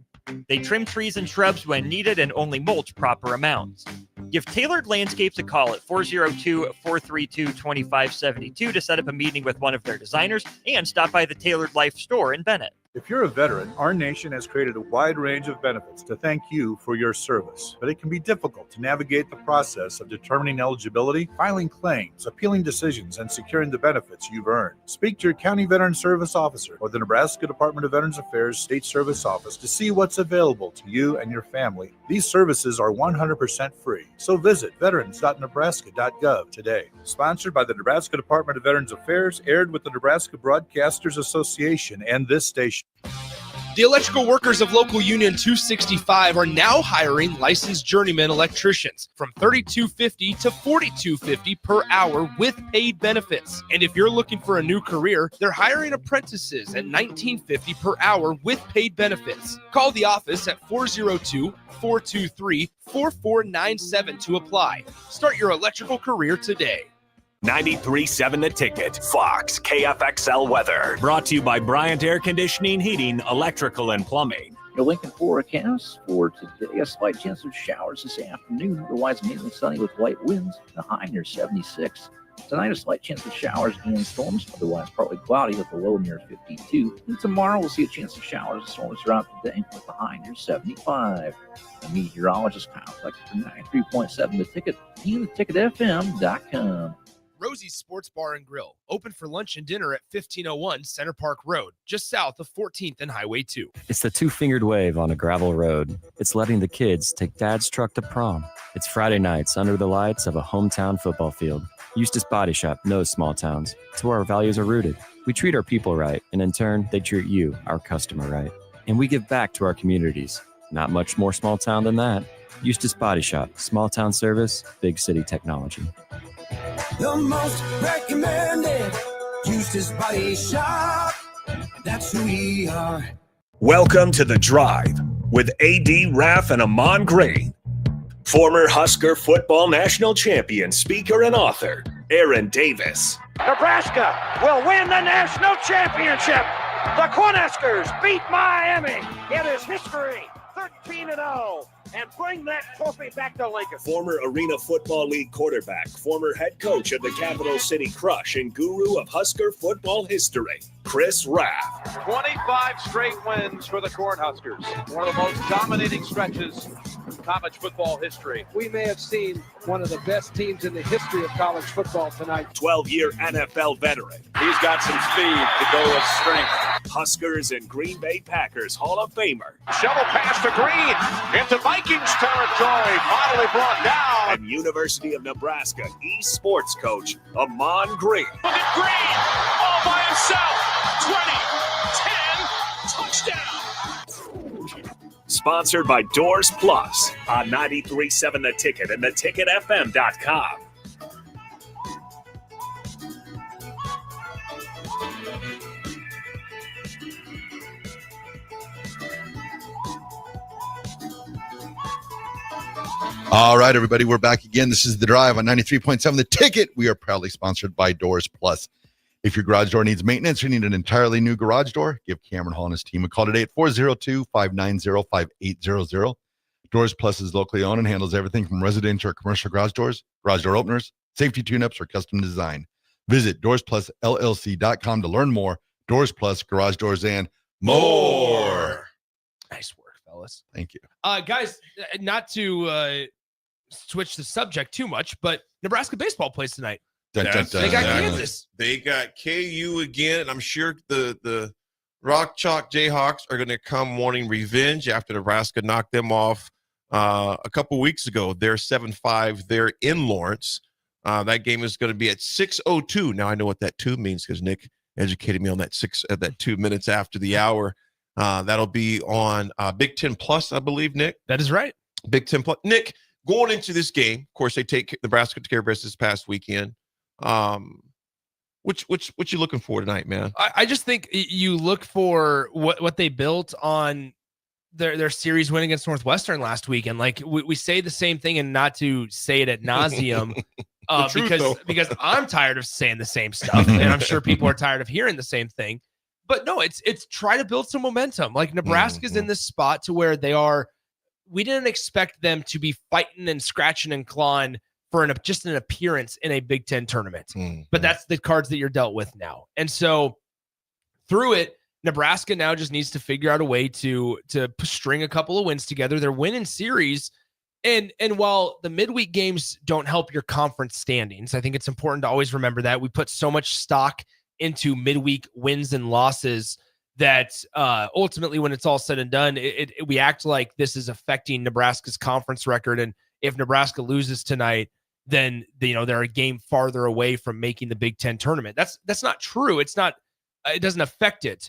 They trim trees and shrubs when needed and only mulch proper amounts. Give Tailored Landscapes a call at 402-432-2572 to set up a meeting with one of their designers and stop by the Tailored Life store in Bennett. If you're a veteran, our nation has created a wide range of benefits to thank you for your service, but it can be difficult to navigate the process of determining eligibility, filing claims, appealing decisions, and securing the benefits you've earned. Speak to your County Veteran Service Officer or the Nebraska Department of Veterans Affairs State Service Office to see what's available to you and your family. These services are 100% free, so visit veterans.nebraska.gov today. Sponsored by the Nebraska Department of Veterans Affairs, aired with the Nebraska Broadcasters Association and this station. The electrical workers of Local Union 265 are now hiring licensed journeyman electricians from $32.50 to $42.50 per hour with paid benefits. And if you're looking for a new career, they're hiring apprentices at $19.50 per hour with paid benefits. Call the office at 402-423-4497 to apply. Start your electrical career today. 93.7 The Ticket, Fox, KFXL weather. Brought to you by Bryant Air Conditioning, Heating, Electrical, and Plumbing. Your Lincoln forecast for today: a slight chance of showers this afternoon, otherwise mainly sunny with light winds, the high near 76. Tonight, a slight chance of showers and storms, otherwise partly cloudy with the low near 52. And tomorrow, we'll see a chance of showers and storms throughout the day with the high near 75. The meteorologist Kyle Fleck for 93.7 The Ticket and theticketfm.com. Rosie's Sports Bar and Grill, open for lunch and dinner at 1501 Center Park Road, just south of 14th and Highway 2. It's the two-fingered wave on a gravel road. It's letting the kids take Dad's truck to prom. It's Friday nights under the lights of a hometown football field. Eustace Body Shop knows small towns. It's where our values are rooted. We treat our people right, and in turn, they treat you, our customer, right. And we give back to our communities. Not much more small town than that. Eustace Body Shop, small town service, big city technology. The most recommended Eustace Body Shop. That's who we are. Welcome to The Drive with AD Raff and Ahman Grain. Former Husker football national champion, speaker, and author, Aaron Davis. Nebraska will win the national championship. The Cornhuskers beat Miami. It is history, 13-0. And bring that trophy back to Lincoln. Former Arena Football League quarterback, former head coach of the Capital City Crush, and guru of Husker football history, Chris Raff. 25 straight wins for the Cornhuskers. One of the most dominating stretches in college football history. We may have seen one of the best teams in the history of college football tonight. 12-year NFL veteran. He's got some speed to go with strength. Huskers and Green Bay Packers Hall of Famer. Shovel pass to Green into Vikings territory. Finally brought down. And University of Nebraska eSports coach, Ahman Grain. Look at Green all by himself. 20, 10, touchdown. Sponsored by Doors Plus on 93.7 The Ticket and theticketfm.com. All right, everybody, we're back again. This is The Drive on 93.7 The Ticket. We are proudly sponsored by Doors Plus. If your garage door needs maintenance or need an entirely new garage door, give Cameron Hall and his team a call today at 402-590-5800. Doors Plus is locally owned and handles everything from residential or commercial garage doors, garage door openers, safety tune-ups, or custom design. Visit DoorsPlusLLC.com to learn more. Doors Plus, garage doors, and more. Nice work, fellas. Thank you. Guys, not to switch the subject too much, but Nebraska baseball plays tonight. Dun, dun, dun, they got dun. Kansas. They got KU again, and I'm sure the Rock Chalk Jayhawks are going to come wanting revenge after Nebraska knocked them off a couple weeks ago. They're 7-5. They're in Lawrence. That game is going to be at 6:02. Now I know what that 2 means because Nick educated me on that 2 minutes after the hour. That'll be on Big Ten Plus, I believe, Nick. That is right. Big Ten Plus. Nick, going into this game, of course, they take Nebraska to care of business this past weekend. What you looking for tonight, man? I just think you look for what they built on their series win against Northwestern last week, and like we say the same thing, and not to say it ad nauseum, because I'm tired of saying the same stuff, and I'm sure people are tired of hearing the same thing. But no, it's try to build some momentum. Like Nebraska's in this spot to where they are. We didn't expect them to be fighting and scratching and clawing for just an appearance in a Big Ten tournament. But that's the cards that you're dealt with now. And so through it, Nebraska now just needs to figure out a way to string a couple of wins together. They're winning series. And while the midweek games don't help your conference standings, I think it's important to always remember that. We put so much stock into midweek wins and losses that ultimately, when it's all said and done, we act like this is affecting Nebraska's conference record. And if Nebraska loses tonight, then they're a game farther away from making the Big Ten tournament. That's not true. It doesn't affect it.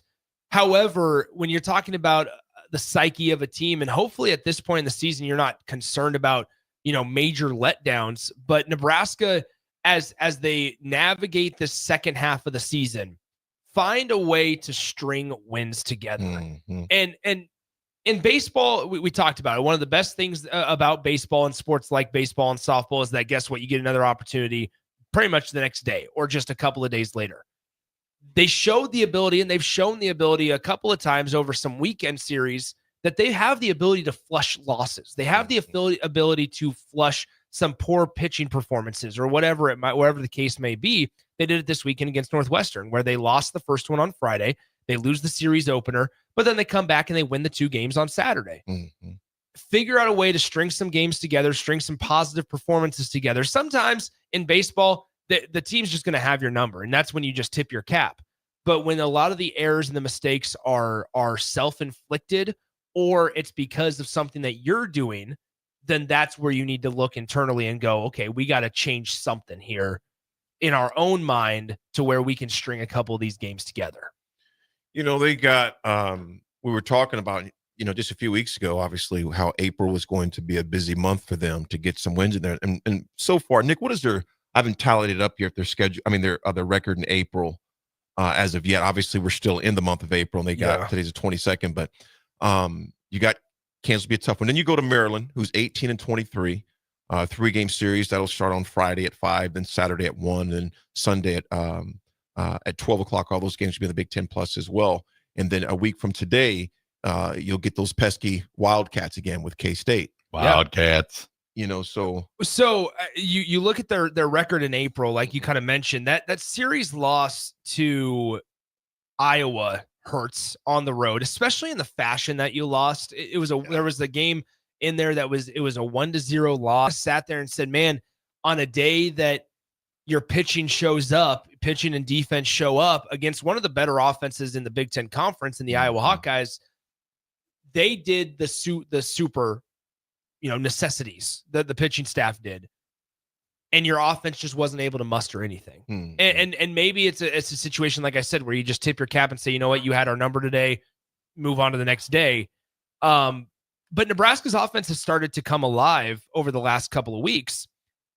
However, when you're talking about the psyche of a team, and hopefully at this point in the season, you're not concerned about major letdowns, but Nebraska, as they navigate the second half of the season, find a way to string wins together. And in baseball, we talked about it. One of the best things about baseball and sports like baseball and softball is that, guess what? You get another opportunity pretty much the next day or just a couple of days later. They showed the ability, and they've shown the ability a couple of times over some weekend series that they have the ability to flush losses. They have the ability to flush some poor pitching performances or whatever the case may be. They did it this weekend against Northwestern, where they lost the first one on Friday. They lose the series opener, but then they come back and they win the 2 games on Saturday. Mm-hmm. Figure out a way to string some games together, string some positive performances together. Sometimes in baseball, the team's just going to have your number, and that's when you just tip your cap. But when a lot of the errors and the mistakes are self-inflicted, or it's because of something that you're doing, then that's where you need to look internally and go, okay, we got to change something here in our own mind to where we can string a couple of these games together. They got, we were talking about, just a few weeks ago, obviously, how April was going to be a busy month for them to get some wins in there. And so far, Nick, what is I haven't tallied it up here if their schedule, their record in April as of yet. Obviously, we're still in the month of April, and they got today's the 22nd, but you got Kansas will be a tough one. Then you go to Maryland, who's 18-23, 3-game series. That'll start on Friday at 5, then Saturday at 1, then Sunday at 12 o'clock. All those games will be in the Big Ten Plus as well. And then a week from today, you'll get those pesky Wildcats again with K-State. Wildcats. So you look at their record in April, like you kind of mentioned, that series loss to Iowa hurts on the road, especially in the fashion that you lost. There was a game in there it was a 1-0 loss. I sat there and said, man, on a day that your pitching and defense show up against one of the better offenses in the Big Ten Conference in the Iowa Hawkeyes, they did the super, necessities that the pitching staff did. And your offense just wasn't able to muster anything. And maybe it's a situation, like I said, where you just tip your cap and say, you know what, you had our number today, move on to the next day. But Nebraska's offense has started to come alive over the last couple of weeks.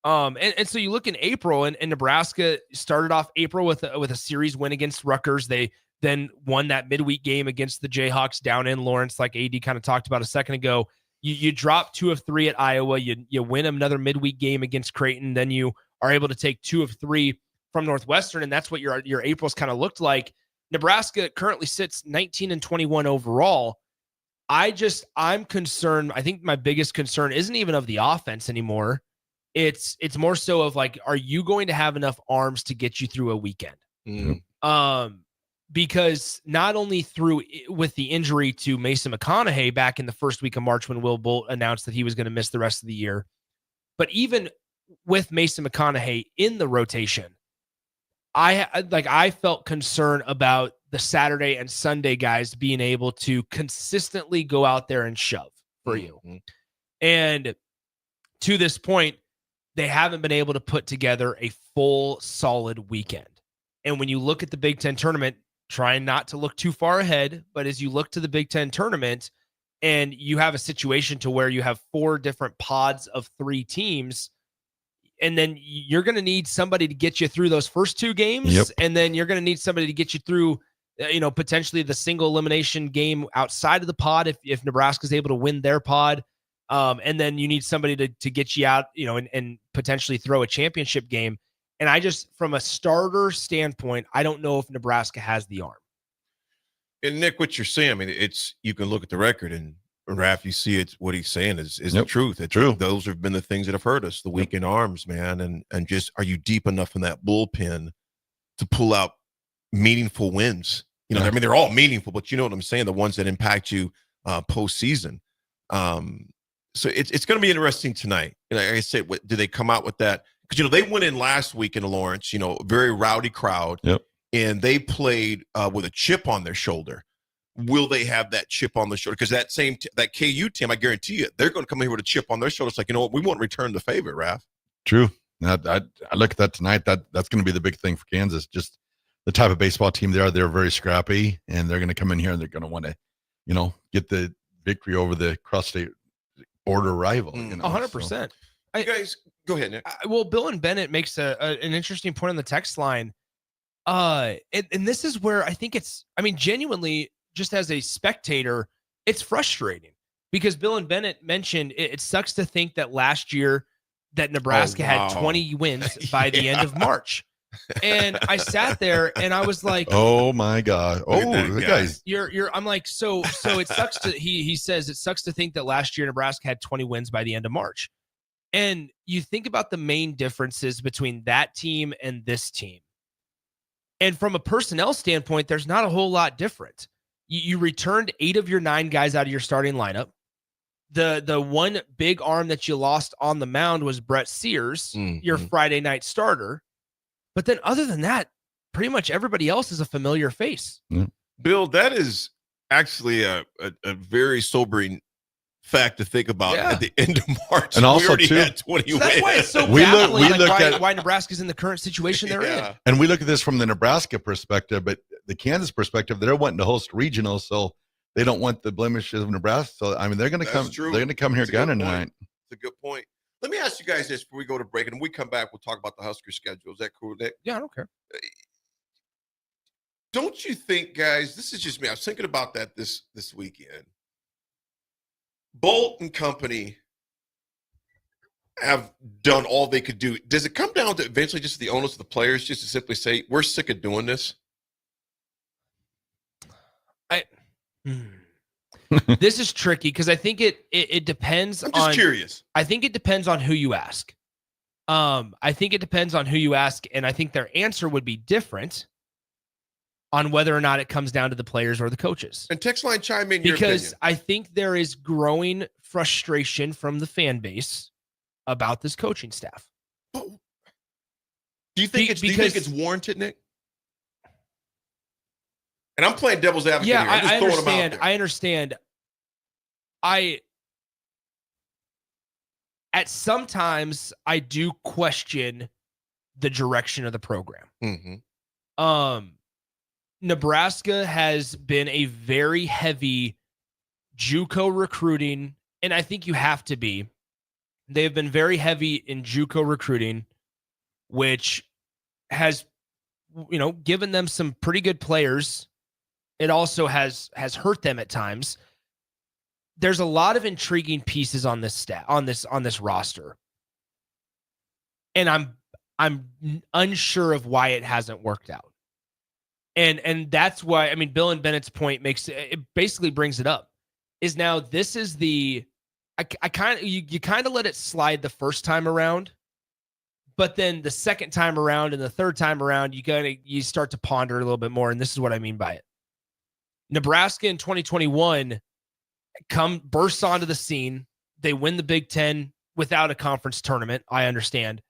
And so you look in April, and Nebraska started off April with a series win against Rutgers. They then won that midweek game against the Jayhawks down in Lawrence, like AD kind of talked about a second ago. You drop 2 of 3 at Iowa. You win another midweek game against Creighton. Then you are able to take 2 of 3 from Northwestern, and that's what your April's kind of looked like. Nebraska currently sits 19-21 overall. I'm concerned. I think my biggest concern isn't even of the offense anymore. It's more so of like, are you going to have enough arms to get you through a weekend? Because not only with the injury to Mason McConaughey back in the first week of March when Will Bolt announced that he was going to miss the rest of the year, but even with Mason McConaughey in the rotation, I felt concern about the Saturday and Sunday guys being able to consistently go out there and shove for you. And to this point, they haven't been able to put together a full solid weekend. And when you look at the Big Ten tournament, trying not to look too far ahead, but as you look to the Big Ten tournament and you have a situation to where you have 4 different pods of 3 teams, and then you're going to need somebody to get you through those first 2 games. And then you're going to need somebody to get you through, potentially the single elimination game outside of the pod if Nebraska's able to win their pod. And then you need somebody to get you out, and potentially throw a championship game. And I just, from a starter standpoint, I don't know if Nebraska has the arm. And Nick, what you're saying, you can look at the record, and Raff, you see what he's saying is the truth. It's true. Those have been the things that have hurt us, the weakened arms, man. And just, are you deep enough in that bullpen to pull out meaningful wins? They're all meaningful, but you know what I'm saying? The ones that impact you postseason. So it's going to be interesting tonight. Like I said, do they come out with that? Because, they went in last week in Lawrence, very rowdy crowd, and they played with a chip on their shoulder. Will they have that chip on their shoulder? Because that KU team, I guarantee you, they're going to come here with a chip on their shoulder. It's like, you know what, we won't return the favor, Raff. True. I look at that tonight. That's going to be the big thing for Kansas. Just the type of baseball team they are. They're very scrappy, and they're going to come in here and they're going to want to, get the victory over the cross-state border rival. 100%. So. You guys, go ahead, Nick. Well, Bill and Bennett makes an interesting point on the text line. And this is where I think genuinely, just as a spectator, it's frustrating because Bill and Bennett mentioned it sucks to think that last year that Nebraska had 20 wins by the end of March. And I sat there and I was like, oh my God. Oh, the guy's. I'm like, so it sucks to, he says it sucks to think that last year Nebraska had 20 wins by the end of March. And you think about the main differences between that team and this team. And from a personnel standpoint, there's not a whole lot different. You returned 8 of your 9 guys out of your starting lineup. The one big arm that you lost on the mound was Brett Sears, your Friday night starter. But then other than that, pretty much everybody else is a familiar face. Bill, that is actually a very sobering fact to think about at the end of March. And also, we already too, had 20 wins. That's why it's so We baffling look at why Nebraska's in the current situation they're in. And we look at this from the Nebraska perspective, but the Kansas perspective, they're wanting to host regionals, so they don't want the blemishes of Nebraska. So I mean, they're going to come. True. They're going to come here gunning tonight. It's a good point. Let me ask you guys this before we go to break, and when we come back, we'll talk about the Husker schedule. Is that cool, Nick? Yeah, I don't care. Don't you think, guys? This is just me. I was thinking about that this weekend. Bolt and company have done all they could do. Does it come down to eventually just the onus of the players just to simply say, we're sick of doing this? This is tricky because I think it depends I'm just curious. I think it depends on who you ask. I think it depends on who you ask, and I think their answer would be different on whether or not it comes down to the players or the coaches. And text line chime in because your opinion. I think there is growing frustration from the fan base about this coaching staff. Do you think it's warranted, Nick? And I'm playing devil's advocate here. I'm just I throwing them out understand. there. I understand. At sometimes I do question the direction of the program. Nebraska has been a very heavy JUCO recruiting, and I think you have to be. They have been very heavy in JUCO recruiting, which has, given them some pretty good players. It also has hurt them at times. There's a lot of intriguing pieces on this on this roster, and I'm unsure of why it hasn't worked out. And that's why, Bill and Bennett's point basically brings it up. Is now this is you kind of let it slide the first time around, but then the second time around and the third time around, you start to ponder a little bit more. And this is what I mean by it. Nebraska in 2021 bursts onto the scene. They win the Big Ten without a conference tournament, I understand.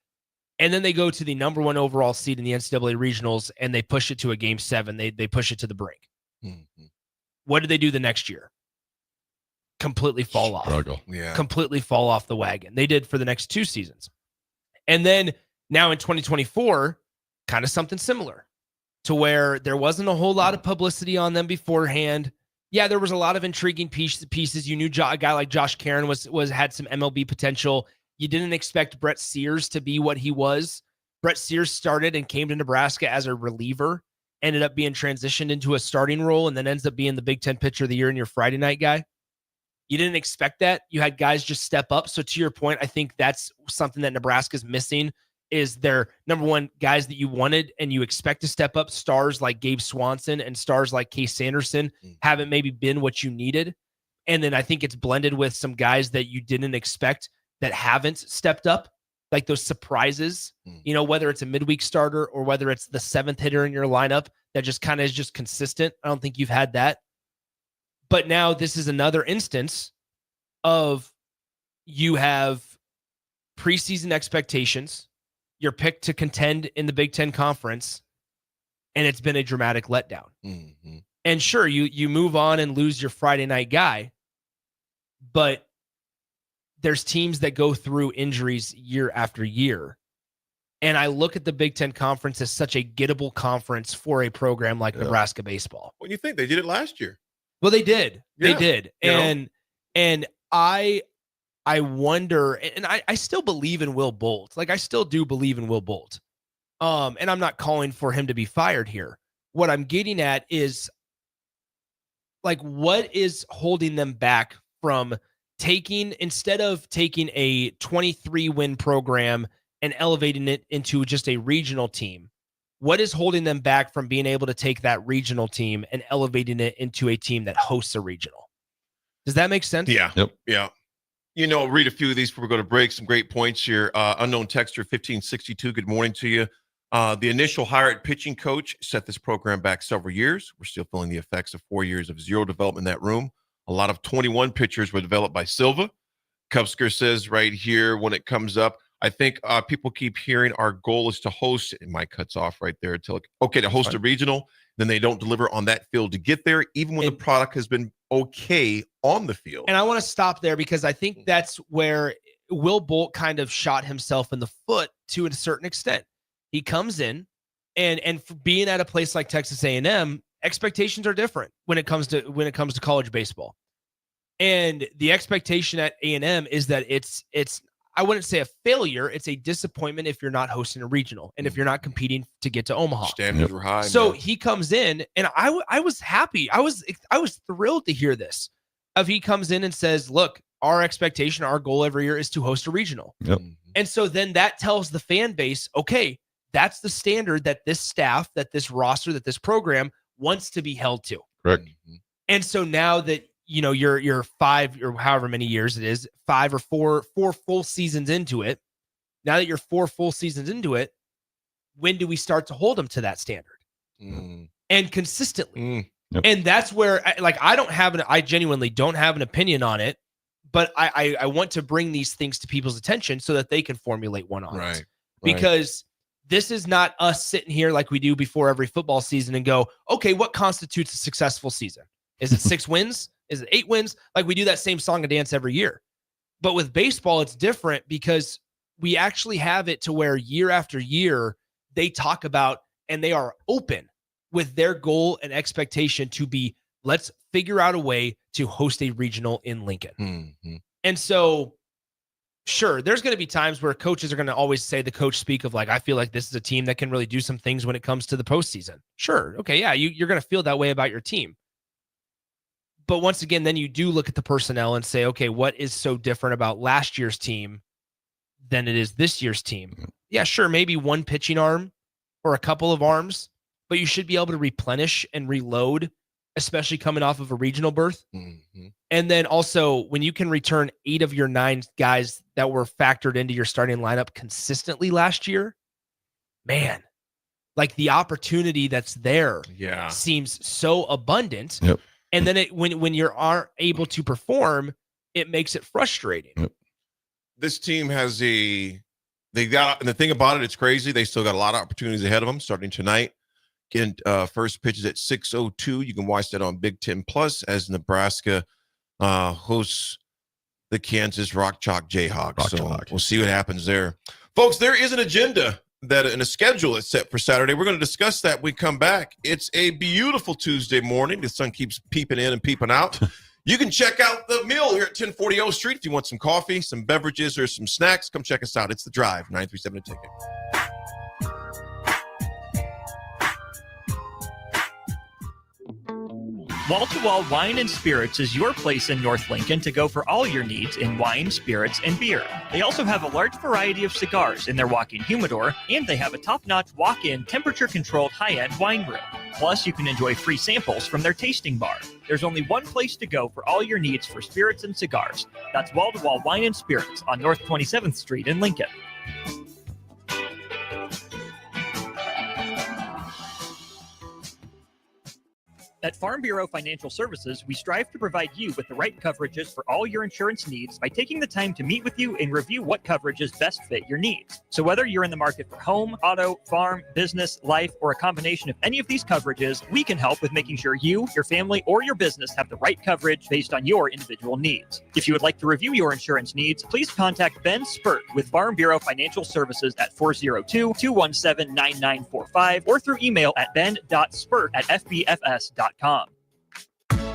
And then they go to the number 1 overall seed in the NCAA regionals, and they push it to a game 7. They push it to the brink. What did they do the next year? Completely fall off. Completely fall off the wagon. They did for the next 2 seasons. And then now in 2024, kind of something similar, to where there wasn't a whole lot of publicity on them beforehand. Yeah, there was a lot of intriguing pieces. You knew a guy like Josh Caron had some MLB potential. You didn't expect Brett Sears to be what he was. Brett Sears started and came to Nebraska as a reliever, ended up being transitioned into a starting role, and then ends up being the Big Ten Pitcher of the Year and your Friday night guy. You didn't expect that. You had guys just step up. So to your point, I think that's something that Nebraska's missing, is their number 1 guys that you wanted and you expect to step up. Stars like Gabe Swanson and stars like Case Sanderson haven't maybe been what you needed. And then I think it's blended with some guys that you didn't expect that haven't stepped up, like those surprises, whether it's a midweek starter or whether it's the 7th hitter in your lineup that just kind of is just consistent. I don't think you've had that. But now this is another instance of you have preseason expectations. You're picked to contend in the Big Ten Conference, and it's been a dramatic letdown. And sure, you move on and lose your Friday night guy, but there's teams that go through injuries year after year. And I look at the Big Ten Conference as such a gettable conference for a program like Nebraska baseball. What do you think? They did it last year. Well, they did. Yeah. They did. And I wonder, and I still believe in Will Bolt. Like, I still do believe in Will Bolt. And I'm not calling for him to be fired here. What I'm getting at is, like, what is holding them back from instead of taking a 23-win program and elevating it into just a regional team, What is holding them back from being able to take that regional team and elevating it into a team that hosts a regional? Does that make sense? Yeah. Yep. Yeah. Read a few of these before we go to break. Some great points here. Unknown texter 1562. Good morning to you. The initial hire at pitching coach set this program back several years. We're still feeling the effects of 4 years of zero development in that room. A lot of 21 pitchers were developed by Silva. Cubsker says right here when it comes up, I think people keep hearing our goal is to host, and Mike cuts off right there to host a regional. Then they don't deliver on that field to get there, even when the product has been okay on the field. And I want to stop there because I think that's where Will Bolt kind of shot himself in the foot to a certain extent. He comes in and for being at a place like Texas A&M, expectations are different when it comes to college baseball. And the expectation at A&M is that it's I wouldn't say a failure, it's a disappointment if you're not hosting a regional and if you're not competing to get to Omaha. Standards were high. So he comes in, and I was happy. I was thrilled to hear this. He comes in and says, "Look, our expectation, our goal every year is to host a regional." Yep. And so then that tells the fan base, okay, that's the standard that this staff, that this roster, that this program wants to be held to. Correct. And so now that you're 5 or however many years it is, 5 or 4 full seasons into it. Now that you're 4 full seasons into it, when do we start to hold them to that standard and consistently? Yep. And that's where I genuinely don't have an opinion on it, but I want to bring these things to people's attention so that they can formulate one on it. Because this is not us sitting here like we do before every football season and go, okay, what constitutes a successful season? Is it 6 wins? Is it 8 wins? Like we do that same song and dance every year. But with baseball, it's different because we actually have it to where year after year, they talk about and they are open with their goal and expectation to be, let's figure out a way to host a regional in Lincoln. Mm-hmm. And so, sure, there's going to be times where coaches are going to always say the coach speak of like, I feel like this is a team that can really do some things when it comes to the postseason. Sure. Okay. Yeah. You're going to feel that way about your team. But once again, then you do look at the personnel and say, okay, what is so different about last year's team than it is this year's team? Yeah, sure, maybe one pitching arm or a couple of arms, but you should be able to replenish and reload, especially coming off of a regional berth. Mm-hmm. And then also when you can return 8 of your 9 guys that were factored into your starting lineup consistently last year, man, like the opportunity that's there seems so abundant. Yep. And then when you aren't able to perform, it makes it frustrating. Yep. This team has and the thing about it, it's crazy. They still got a lot of opportunities ahead of them starting tonight. Again, first pitch is at 6:02. You can watch that on Big Ten Plus as Nebraska hosts the Kansas Rock Chalk Jayhawks. We'll see what happens there. Folks, there is an agenda and a schedule that's set for Saturday. We're going to discuss that when we come back. It's a beautiful Tuesday morning. The sun keeps peeping in and peeping out. You can check out the mill here at 1040 O Street if you want some coffee, some beverages, or some snacks. Come check us out. It's The Drive, 937 A Ticket. Wall to Wall Wine and Spirits is your place in North Lincoln to go for all your needs in wine, spirits, and beer. They also have a large variety of cigars in their walk-in humidor, and they have a top-notch walk-in temperature-controlled high-end wine room. Plus, you can enjoy free samples from their tasting bar. There's only one place to go for all your needs for spirits and cigars. That's Wall to Wall Wine and Spirits on North 27th Street in Lincoln. At Farm Bureau Financial Services, we strive to provide you with the right coverages for all your insurance needs by taking the time to meet with you and review what coverages best fit your needs. So whether you're in the market for home, auto, farm, business, life, or a combination of any of these coverages, we can help with making sure you, your family, or your business have the right coverage based on your individual needs. If you would like to review your insurance needs, please contact Ben Spurt with Farm Bureau Financial Services at 402-217-9945 or through email at ben.spurt@fbfs.com.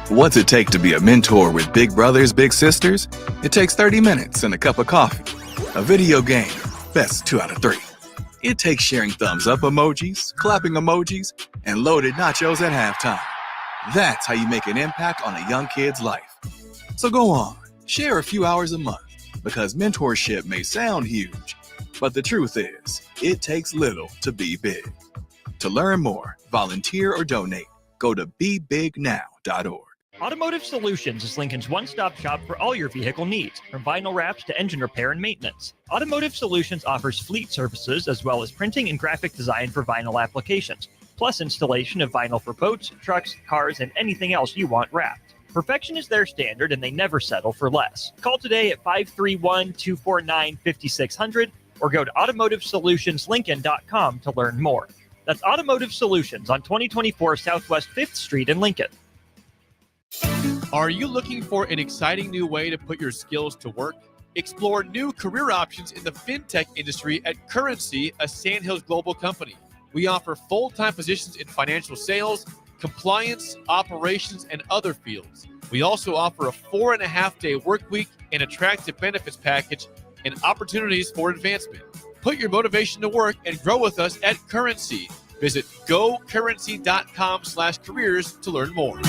What's it take to be a mentor with big brothers, big sisters? It takes 30 minutes and a cup of coffee. A video game, best 2 out of 3. It takes sharing thumbs up emojis, clapping emojis, and loaded nachos at halftime. That's how you make an impact on a young kid's life. So go on, share a few hours a month, because mentorship may sound huge, but the truth is, it takes little to be big. To learn more, volunteer, or donate, go to bebignow.org. Automotive Solutions is Lincoln's one-stop shop for all your vehicle needs, from vinyl wraps to engine repair and maintenance. Automotive Solutions offers fleet services as well as printing and graphic design for vinyl applications, plus installation of vinyl for boats, trucks, cars, and anything else you want wrapped. Perfection is their standard, and they never settle for less. Call today at 531-249-5600 or go to automotivesolutionslincoln.com to learn more. That's Automotive Solutions on 2024 Southwest 5th Street in Lincoln. Are you looking for an exciting new way to put your skills to work? Explore new career options in the fintech industry at Currency, a Sandhills global company. We offer full-time positions in financial sales, compliance, operations, and other fields. We also offer a 4.5-day work week, an attractive benefits package, and opportunities for advancement. Put your motivation to work and grow with us at Currency. Visit gocurrency.com/careers to learn more.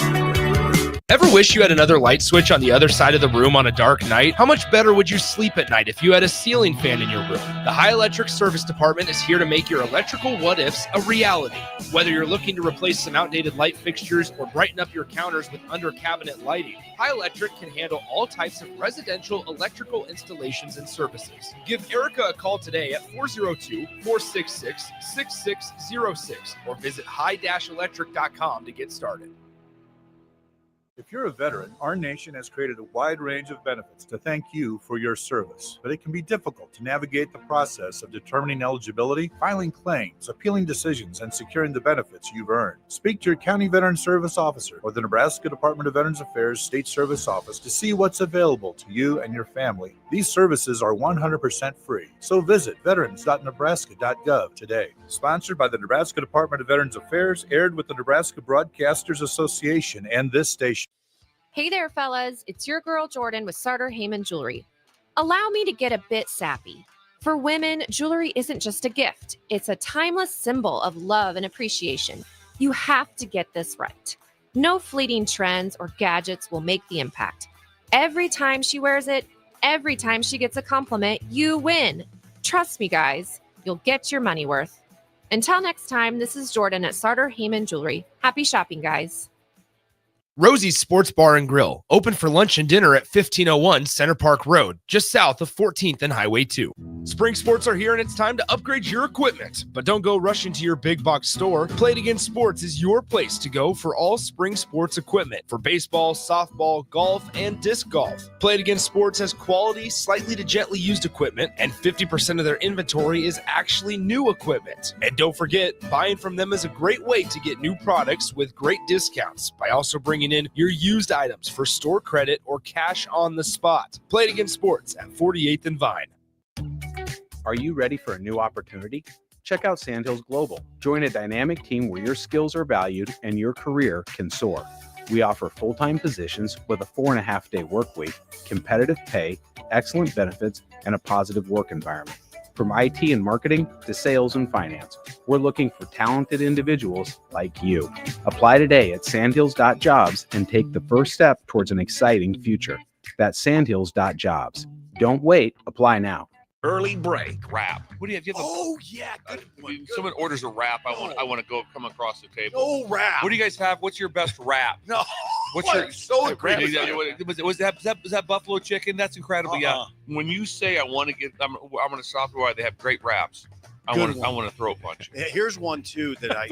Ever wish you had another light switch on the other side of the room on a dark night? How much better would you sleep at night if you had a ceiling fan in your room? The High Electric Service Department is here to make your electrical what-ifs a reality. Whether you're looking to replace some outdated light fixtures or brighten up your counters with under-cabinet lighting, High Electric can handle all types of residential electrical installations and services. Give Erica a call today at 402-466-6606 or visit high-electric.com to get started. If you're a veteran, our nation has created a wide range of benefits to thank you for your service, but it can be difficult to navigate the process of determining eligibility, filing claims, appealing decisions, and securing the benefits you've earned. Speak to your county veteran service officer or the Nebraska Department of Veterans Affairs State Service Office to see what's available to you and your family. These services are 100% free, so visit veterans.nebraska.gov today. Sponsored by the Nebraska Department of Veterans Affairs, aired with the Nebraska Broadcasters Association and this station. Hey there, fellas. It's your girl, Jordan, with Sartor Heyman Jewelry. Allow me to get a bit sappy. For women, jewelry isn't just a gift. It's a timeless symbol of love and appreciation. You have to get this right. No fleeting trends or gadgets will make the impact. Every time she wears it, every time she gets a compliment, you win. Trust me, guys. You'll get your money worth. Until next time, this is Jordan at Sartor Heyman Jewelry. Happy shopping, guys. Rosie's Sports Bar and Grill, open for lunch and dinner at 1501 Center Park Road, just south of 14th and Highway 2. Spring sports are here and it's time to upgrade your equipment. But don't go rushing to your big box store. Play It Again Sports is your place to go for all spring sports equipment for baseball, softball, golf, and disc golf. Play It Again Sports has quality, slightly to gently used equipment, and 50% of their inventory is actually new equipment. And don't forget, buying from them is a great way to get new products with great discounts by also bringing in your used items for store credit or cash on the spot. Play It Again Sports at 48th and Vine. Are you ready for a new opportunity? Check out Sandhills Global. Join a dynamic team where your skills are valued and your career can soar. We offer full-time positions with a 4.5-day work week, competitive pay, excellent benefits, and a positive work environment. From IT and marketing to sales and finance, we're looking for talented individuals like you. Apply today at sandhills.jobs and take the first step towards an exciting future. That's sandhills.jobs. Don't wait. Apply now. Early break wrap. What do you have? Oh, yeah. Good one. Someone orders a wrap. I want to go come across the table. Oh, wrap. What do you guys have? What's your best wrap? No. What's your so was that buffalo chicken? That's incredible. Yeah. When you say I want to get, I'm going to stop where they have great wraps. I want to throw a punch. Here's one too that I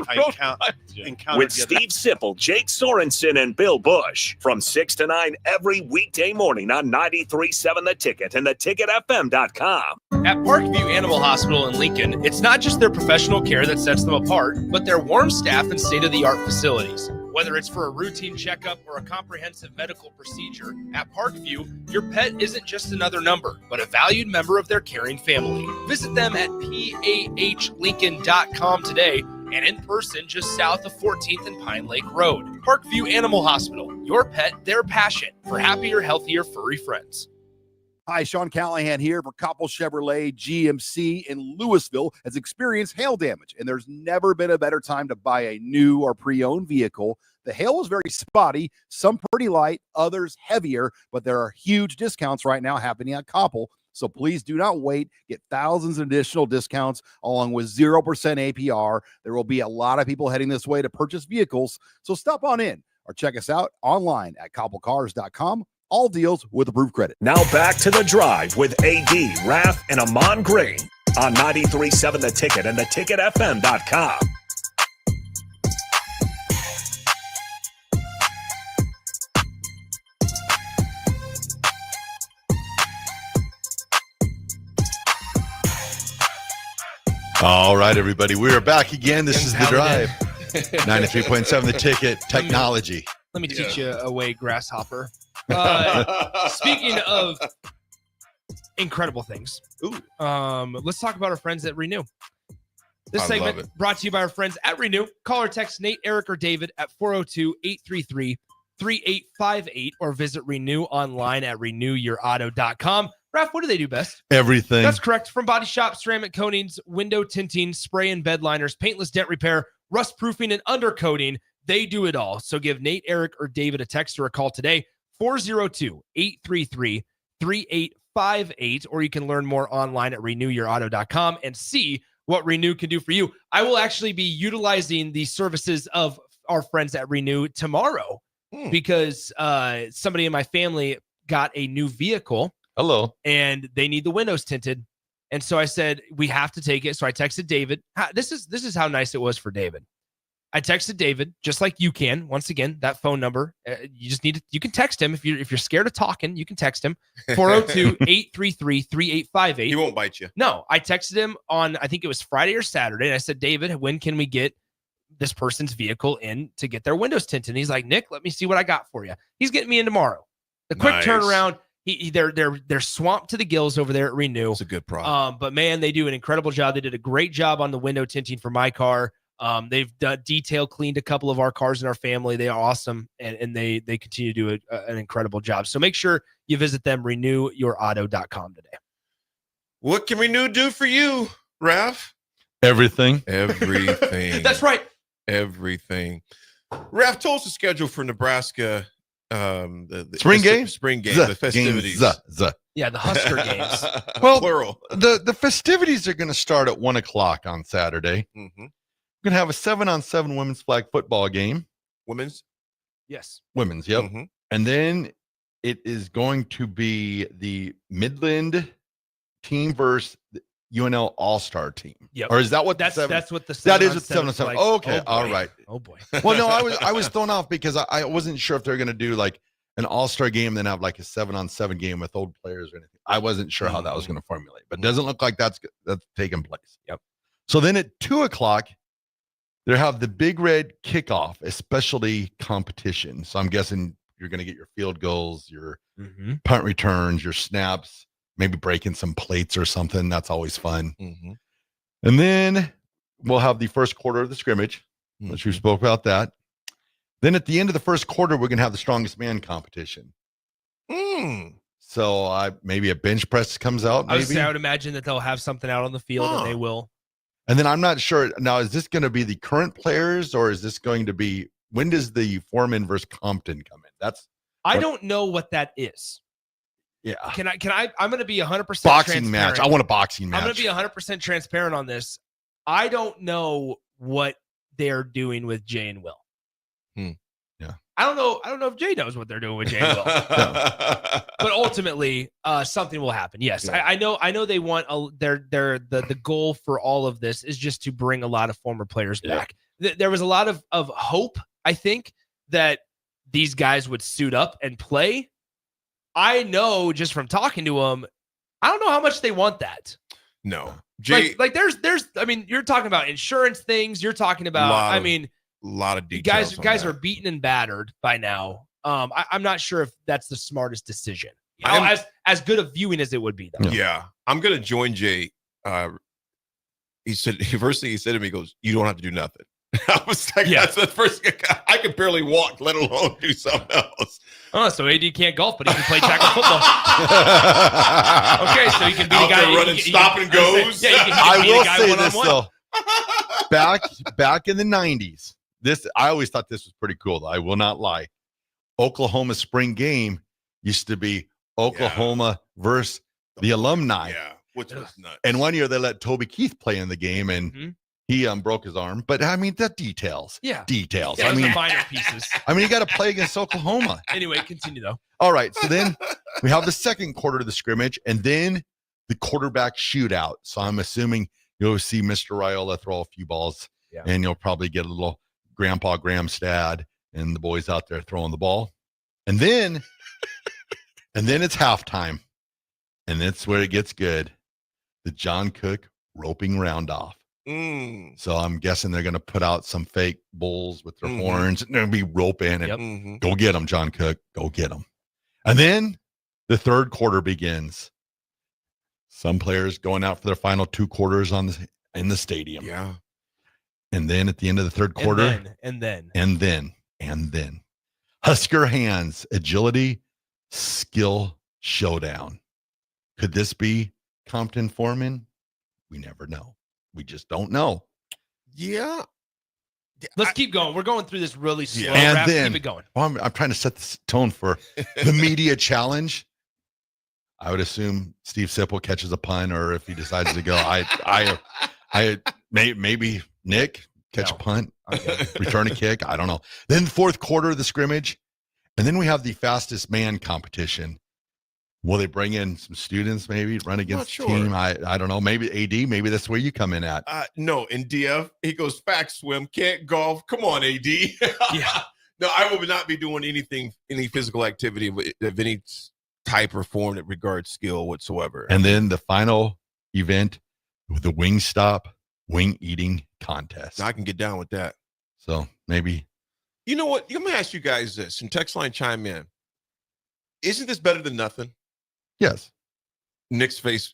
encountered with Steve Sipple, Jake Sorensen, and Bill Bush from 6 to 9 every weekday morning on 93.7 The Ticket and theticketfm.com. At Parkview Animal Hospital in Lincoln, it's not just their professional care that sets them apart, but their warm staff and state-of-the-art facilities. Whether it's for a routine checkup or a comprehensive medical procedure, at Parkview, your pet isn't just another number, but a valued member of their caring family. Visit them at pahlincoln.com today and in person just south of 14th and Pine Lake Road. Parkview Animal Hospital, your pet, their passion for happier, healthier, furry friends. Hi, Sean Callahan here for Koppel Chevrolet GMC in Louisville has experienced hail damage, and there's never been a better time to buy a new or pre-owned vehicle. The hail was very spotty, some pretty light, others heavier, but there are huge discounts right now happening at Koppel. So please do not wait. Get thousands of additional discounts along with 0% APR. There will be a lot of people heading this way to purchase vehicles. So stop on in or check us out online at cobblecars.com. All deals with approved credit. Now back to The Drive with AD, Raff, and Ahman Green on 93.7 The Ticket and theticketfm.com. All right, everybody. We are back again. This is The Drive. 93.7 The Ticket, technology. Let me teach you a way, grasshopper. Speaking of incredible things, let's talk about our friends at Renew. This segment brought to you by our friends at Renew. Call or text Nate, Eric, or David at 402-833-3858 or visit Renew online at renewyourauto.com. Raff, what do they do best? Everything. That's correct. From body shop, ceramic coatings, window tinting, spray and bed liners, paintless dent repair, rust proofing, and undercoating, they do it all. So give Nate, Eric, or David a text or a call today, 402-833-3858, or you can learn more online at renewyourauto.com and see what Renew can do for you. I will actually be utilizing the services of our friends at Renew tomorrow because somebody in my family got a new vehicle. Hello. And they need the windows tinted. And so I said, we have to take it. So I texted David. This is how nice it was for David. I texted David, just like you can. Once again, that phone number, you just need to, you can text him. If you're scared of talking, you can text him. 402-833-3858. He won't bite you. No, I texted him on, I think it was Friday or Saturday. And I said, David, when can we get this person's vehicle in to get their windows tinted? And he's like, Nick, let me see what I got for you. He's getting me in tomorrow. The quick turnaround. They're swamped to the gills over there at Renew. It's a good product. But man, they do an incredible job. They did a great job on the window tinting for my car. They've done detail cleaned a couple of our cars in our family. They are awesome, and they continue to do an incredible job. So make sure you visit them, renewyourauto.com today. What can Renew do for you, Raff? Everything. Everything. That's right. Everything. Raff, told us the schedule for Nebraska. The spring games, the festivities. Yeah, the Husker games. Well, plural. The festivities are going to start at 1:00 on Saturday. Mm-hmm. We're going to have a 7-on-7 women's flag football game. Women's? Yes. Women's, yep. Mm-hmm. And then it is going to be the Midland team versus the UNL All-Star team. Yep. Or is that what that's what the 7 that is what 7-on-7 7-on-7? like. Okay, Oh, all right. Oh boy. Well, no, I was thrown off because I wasn't sure if they're going to do like an all-star game and then have like a 7-on-7 game with old players or anything. I wasn't sure how that was going to formulate, but it doesn't look like that's taking place. Yep. So then at 2:00, they have the Big Red kickoff, a specialty competition. So I'm guessing you're going to get your field goals, your punt returns, your snaps, maybe breaking some plates or something. That's always fun. Mm-hmm. And then we'll have the first quarter of the scrimmage, which we spoke about that. Then at the end of the first quarter, we're going to have the strongest man competition. So maybe a bench press comes out. Maybe. I would imagine that they'll have something out on the field, and they will. And then I'm not sure. Now, is this going to be the current players, or is this going to be, when does the Foreman versus Compton come in? I don't know what that is. Yeah. Can I? I'm going to be 100% boxing match. I want a boxing match. I'm going to be 100% transparent on this. I don't know what they're doing with Jay and Will. Yeah. I don't know if Jay knows what they're doing with Jay and Will. But ultimately, something will happen. Yes, yeah. I know they want the goal for all of this is just to bring a lot of former players back. There was a lot of hope, I think, that these guys would suit up and play. I know just from talking to them, I don't know how much they want that. No, Jay, like there's I mean, you're talking about insurance things. You're talking about a lot of details. Guys are beaten and battered by now. I'm not sure if that's the smartest decision. As good a viewing as it would be, though. Yeah, I'm gonna join Jay. He said to me, he goes, "You don't have to do nothing." I was like, that's the first. I could barely walk, let alone do something else. Oh, so AD can't golf, but he can play tackle football. Okay, so he can be the guy running, stop and goes. I will say this though. Back in the 90s, I always thought this was pretty cool, though. I will not lie. Oklahoma spring game used to be Oklahoma versus the alumni. Yeah, which was nuts. And one year they let Toby Keith play in the game, and he broke his arm. But I mean, the details. Yeah. Details. Yeah, I mean, minor pieces. I mean, you got to play against Oklahoma. Anyway, continue though. All right. So then we have the second quarter of the scrimmage, and then the quarterback shootout. So I'm assuming you'll see Mr. Raiola throw a few balls, and you'll probably get a little Grandpa Gramstad and the boys out there throwing the ball. And then it's halftime. And that's where it gets good. The John Cook roping round off. So I'm guessing they're going to put out some fake bulls with their horns, and they're going to be roping and go get them, John Cook. Go get them. And then the third quarter begins. Some players going out for their final 2 quarters in the stadium. Yeah. And then at the end of the third quarter, and then Husker hands, agility, skill showdown. Could this be Compton Foreman? We never know. We just don't know. Yeah. Let's keep going. We're going through this really slow. And Raff, then keep it going. Well, I'm trying to set the tone for the media challenge. I would assume Steve Sipple catches a punt, or if he decides to go, maybe Nick catch a punt, return a kick. I don't know. Then fourth quarter of the scrimmage, and then we have the fastest man competition. Will they bring in some students, maybe run against the team? I don't know. Maybe AD, maybe that's where you come in at. No, in DF, he goes back swim, can't golf. Come on, AD. Yeah. No, I will not be doing any physical activity of any type or form that regards skill whatsoever. And then the final event with the Wingstop wing eating contest. Now I can get down with that. So maybe. You know what? Let me ask you guys this, and text line chime in. Isn't this better than nothing? Yes. Nick's face.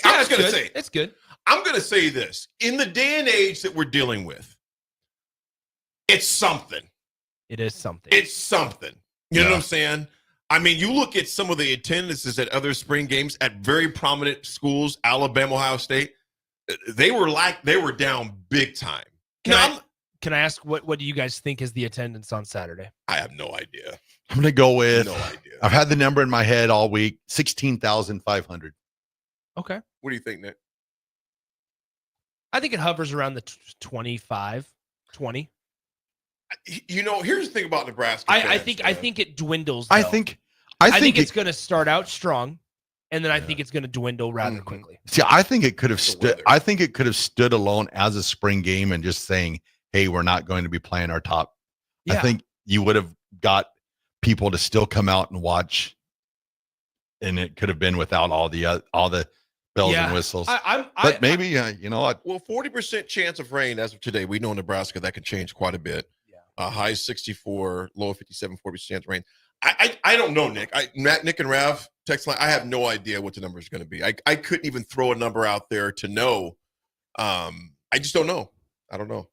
I was going to say. It's good. I'm going to say this. In the day and age that we're dealing with, it's something. It is something. It's something. You know what I'm saying? I mean, you look at some of the attendances at other spring games at very prominent schools, Alabama, Ohio State. They were down big time. Can I ask what do you guys think is the attendance on Saturday? I have no idea. I'm going to go with, no idea. I've had the number in my head all week, 16,500. Okay. What do you think, Nick? I think it hovers around the 25, 20. You know, here's the thing about Nebraska. I think it dwindles. Though. I think it's going to start out strong, and then I think it's going to dwindle rather quickly. See, I think it could have stood. I think it could have stood alone as a spring game and just saying, "Hey, we're not going to be playing our top." I think you would have got people to still come out and watch, and it could have been without all the bells and whistles. But maybe you know what? Well, 40% chance of rain as of today. We know in Nebraska that can change quite a bit. High 64, low 57, 40% chance of rain. I don't know, Nick. Nick and Raff text line. I have no idea what the number is going to be. I couldn't even throw a number out there to know. I just don't know. I don't know.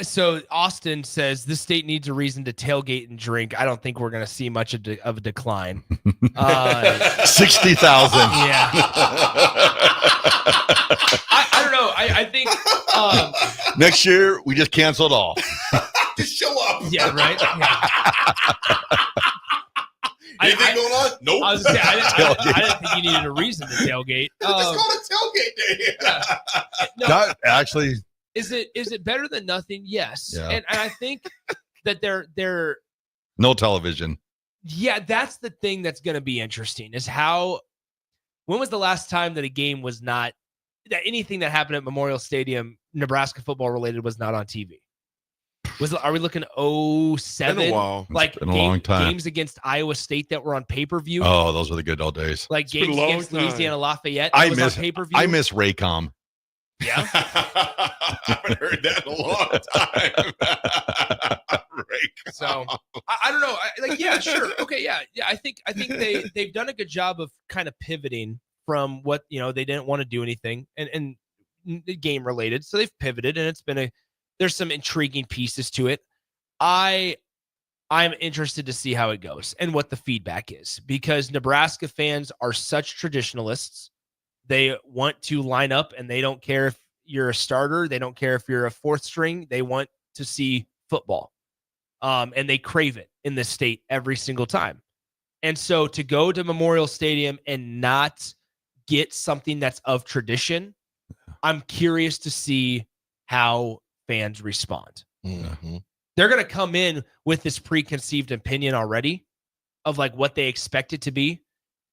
So Austin says this state needs a reason to tailgate and drink. I don't think we're going to see much of a decline. 60,000. Yeah. I don't know. I think next year we just cancel it all. Just show up. Yeah, right. Anything going on? Nope. I was gonna say, I didn't think you needed a reason to tailgate. Just call it tailgate day. No. That actually. Is it better than nothing? Yes. Yeah. And I think that they're no television. Yeah, that's the thing that's going to be interesting is when was the last time that a game was not that anything that happened at Memorial Stadium, Nebraska football related, was not on TV? Are we looking 07? Been a while. Like It's been a long time. Games against Iowa State that were on pay-per-view. Oh, those were the good old days. Like It's been games a long against time. Louisiana Lafayette. I was miss on pay-per-view. I miss Raycom. Yeah. I haven't heard that in a long time. So I don't know. Yeah, sure. Okay. Yeah. I think they've done a good job of kind of pivoting from what, they didn't want to do anything and game related. So they've pivoted and there's some intriguing pieces to it. I'm interested to see how it goes and what the feedback is because Nebraska fans are such traditionalists. They want to line up and they don't care if you're a starter. They don't care if you're a fourth string. They want to see football. And they crave it in this state every single time. And so to go to Memorial Stadium and not get something that's of tradition, I'm curious to see how fans respond. Mm-hmm. They're going to come in with this preconceived opinion already of like what they expect it to be.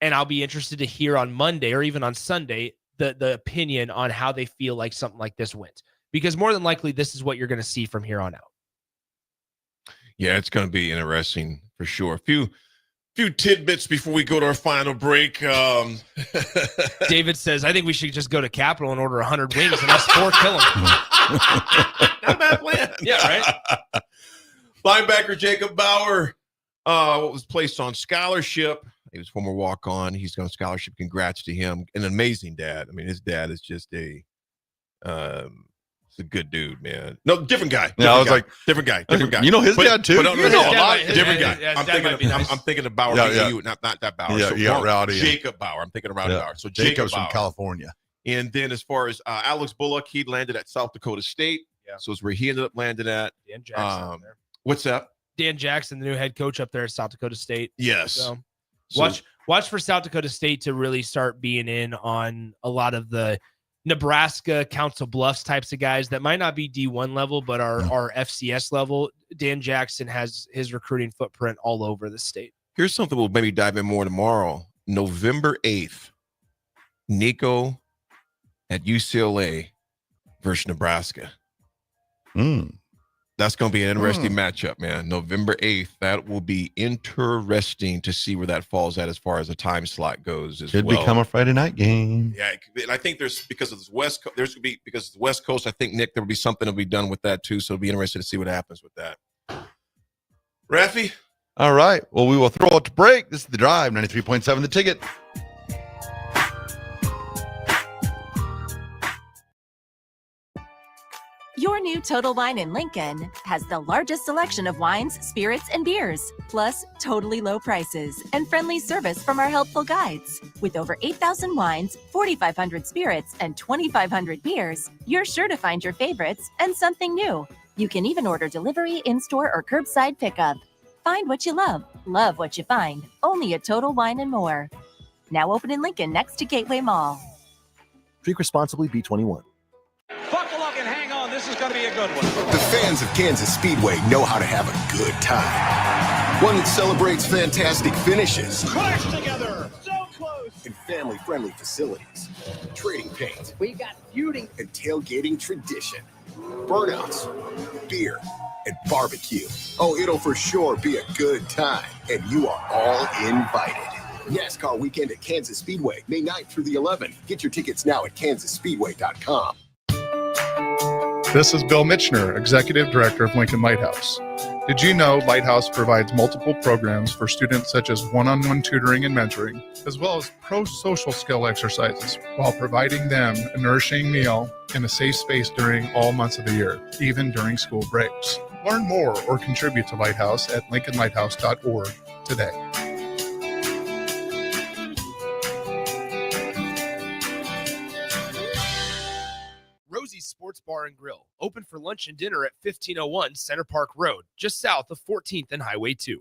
And I'll be interested to hear on Monday or even on Sunday the opinion on how they feel like something like this went. Because more than likely, this is what you're going to see from here on out. Yeah, it's going to be interesting for sure. A few tidbits before we go to our final break. David says, I think we should just go to Capitol and order 100 wings and us 4 kill them. Not a bad plan. Yeah, right? Linebacker Jacob Bauer was placed on scholarship. He was former walk-on. He's on scholarship. Congrats to him. An amazing dad. I mean, his dad is just he's a good dude, man. No, different guy. Different guy. You know his dad too. But, different guy. I'm thinking of Bauer. Not that Bauer. Yeah, Rowdy. Jacob Bauer. I'm thinking of Rowdy Bauer. So Jacob's Bauer. from California. And then as far as Alex Bullock, he landed at South Dakota State. Yeah. So it's where he ended up landing at. Dan Jackson. What's that? Dan Jackson, the new head coach up there at South Dakota State. Yes. So watch for South Dakota State to really start being in on a lot of the Nebraska, Council Bluffs types of guys that might not be D1 level, but are FCS level. Dan Jackson has his recruiting footprint all over the state. Here's something we'll maybe dive in more tomorrow. November 8th, Nico at UCLA versus Nebraska. That's going to be an interesting matchup, man. November 8th. That will be interesting to see where that falls at as far as the time slot goes. Could become a Friday night game. Yeah, and I think because of this West Coast, because of the West Coast, I think, Nick, there will be something to be done with that too. So it'll be interesting to see what happens with that. Raffy? All right. Well, we will throw it to break. This is The Drive, 93.7 The Ticket. Your new Total Wine in Lincoln has the largest selection of wines, spirits, and beers, plus totally low prices and friendly service from our helpful guides. With over 8,000 wines, 4,500 spirits, and 2,500 beers, you're sure to find your favorites and something new. You can even order delivery, in-store, or curbside pickup. Find what you love what you find, only at Total Wine and More. Now open in Lincoln next to Gateway Mall. Drink responsibly, B21. Buckle up and hang on. This is going to be a good one. The fans of Kansas Speedway know how to have a good time. One that celebrates fantastic finishes. Crash together. So close. And family-friendly facilities. Trading paint. We've got feuding. And tailgating tradition. Burnouts. Beer. And barbecue. Oh, it'll for sure be a good time. And you are all invited. NASCAR weekend at Kansas Speedway, May 9th through the 11th. Get your tickets now at kansasspeedway.com. This is Bill Mitchner, Executive Director of Lincoln Lighthouse. Did you know Lighthouse provides multiple programs for students such as one-on-one tutoring and mentoring, as well as pro-social skill exercises, while providing them a nourishing meal and a safe space during all months of the year, even during school breaks. Learn more or contribute to Lighthouse at lincolnlighthouse.org today. Rosie's Sports Bar and Grill, open for lunch and dinner at 1501 Center Park Road, just south of 14th and Highway 2.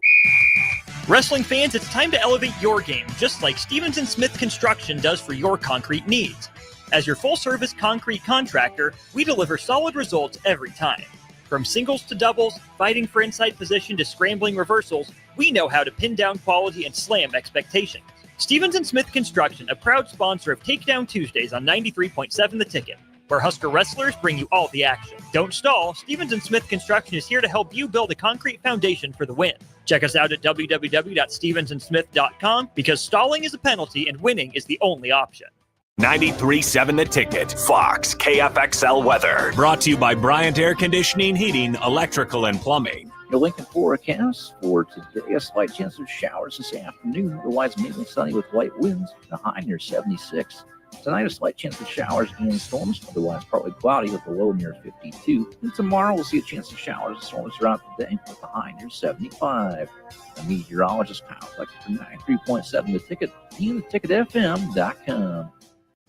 Wrestling fans, it's time to elevate your game, just like Stevens & Smith Construction does for your concrete needs. As your full-service concrete contractor, we deliver solid results every time. From singles to doubles, fighting for inside position to scrambling reversals, we know how to pin down quality and slam expectations. Stevens & Smith Construction, a proud sponsor of Takedown Tuesdays on 93.7 The Ticket, where Husker wrestlers bring you all the action. Don't stall. Stevens & Smith Construction is here to help you build a concrete foundation for the win. Check us out at www.stevensandsmith.com because stalling is a penalty and winning is the only option. 93.7 The Ticket, Fox, KFXL weather. Brought to you by Bryant Air Conditioning, Heating, Electrical, and Plumbing. Your Lincoln forecast for today, a slight chance of showers this afternoon. Otherwise, mainly sunny with light winds, a high near 76. Tonight, a slight chance of showers and storms. Otherwise, partly cloudy with a low near 52. And tomorrow, we'll see a chance of showers and storms throughout the day with a high near 75. The meteorologist Kyle Fleck for 93.7 The Ticket and theticketfm.com.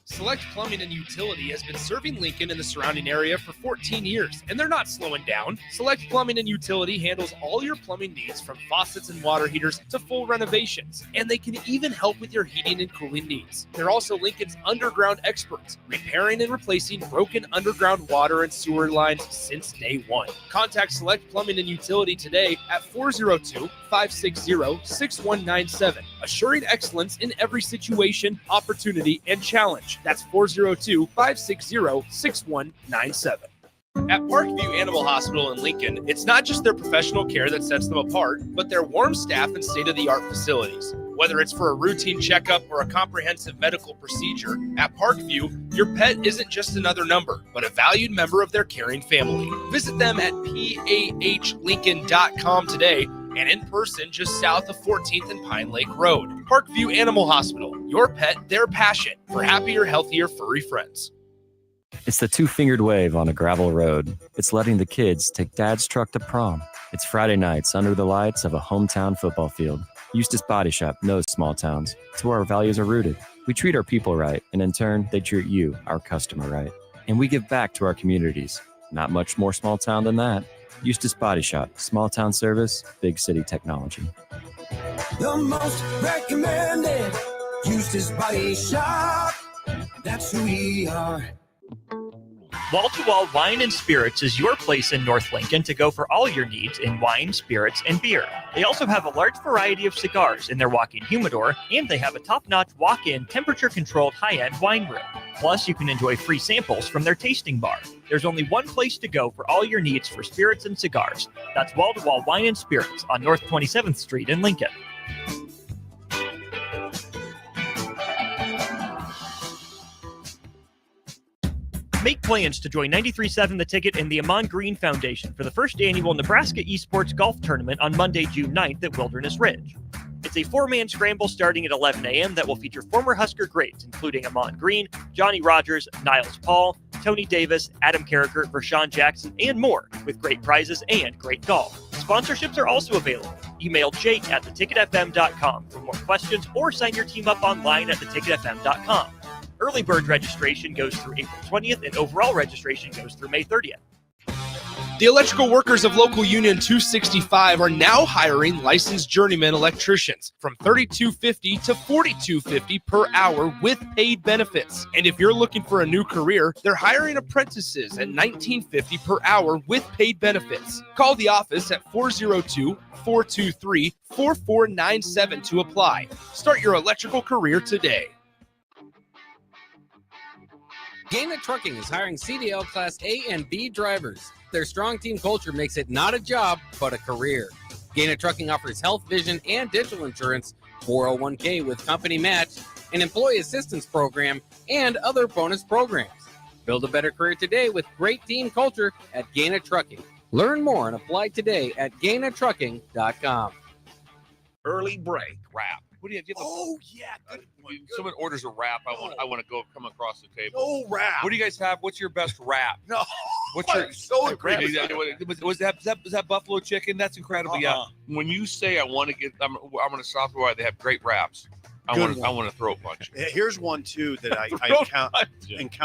Select Plumbing and Utility has been serving Lincoln and the surrounding area for 14 years, and they're not slowing down. Select Plumbing and Utility handles all your plumbing needs from faucets and water heaters to full renovations, and they can even help with your heating and cooling needs. They're also Lincoln's underground experts, repairing and replacing broken underground water and sewer lines since day one. Contact Select Plumbing and Utility today at 402-560-6197, assuring excellence in every situation, opportunity, and challenge. That's 402-560-6197. At Parkview Animal Hospital in Lincoln, it's not just their professional care that sets them apart, but their warm staff and state-of-the-art facilities. Whether it's for a routine checkup or a comprehensive medical procedure, at Parkview, your pet isn't just another number, but a valued member of their caring family. Visit them at pahlincoln.com today and in person just south of 14th and Pine Lake Road. Parkview Animal Hospital, your pet, their passion, for happier, healthier, furry friends. It's the two-fingered wave on a gravel road. It's letting the kids take Dad's truck to prom. It's Friday nights under the lights of a hometown football field. Eustace Body Shop knows small towns. It's where our values are rooted. We treat our people right, and in turn, they treat you, our customer, right. And we give back to our communities. Not much more small town than that. Eustace Body Shop, small town service, big city technology. The most recommended Eustace Body Shop. That's who we are. Wall to Wall Wine and Spirits is your place in North Lincoln to go for all your needs in wine, spirits, and beer. They also have a large variety of cigars in their walk-in humidor, and they have a top-notch walk-in temperature-controlled high-end wine room. Plus, you can enjoy free samples from their tasting bar. There's only one place to go for all your needs for spirits and cigars. That's Wall to Wall Wine and Spirits on North 27th Street in Lincoln. Make plans to join 93.7 The Ticket and the Ahman Green Foundation for the first annual Nebraska Esports Golf Tournament on Monday, June 9th at Wilderness Ridge. It's a four-man scramble starting at 11 a.m. that will feature former Husker greats, including Ahman Green, Johnny Rogers, Niles Paul, Tony Davis, Adam Carricker, Vershawn Jackson, and more, with great prizes and great golf. Sponsorships are also available. Email Jake at theticketfm.com for more questions or sign your team up online at theticketfm.com. Early bird registration goes through April 20th, and overall registration goes through May 30th. The electrical workers of Local Union 265 are now hiring licensed journeyman electricians from $32.50 to $42.50 per hour with paid benefits. And if you're looking for a new career, they're hiring apprentices at $19.50 per hour with paid benefits. Call the office at 402-423-4497 to apply. Start your electrical career today. Gaina Trucking is hiring CDL Class A and B drivers. Their strong team culture makes it not a job, but a career. Gaina Trucking offers health, vision, and dental insurance, 401k with company match, an employee assistance program, and other bonus programs. Build a better career today with great team culture at Gaina Trucking. Learn more and apply today at GainaTrucking.com. Early break. Wrap. What do you have? Oh yeah, good. Someone orders a wrap. I want to go come across the table. Oh, wrap. What do you guys have? What's your best wrap? No. What's your so was that buffalo chicken? That's incredible. Yeah. When you say I want to get, I'm going to South Florida. They have great wraps. I want to throw a punch. Here's one too that I encountered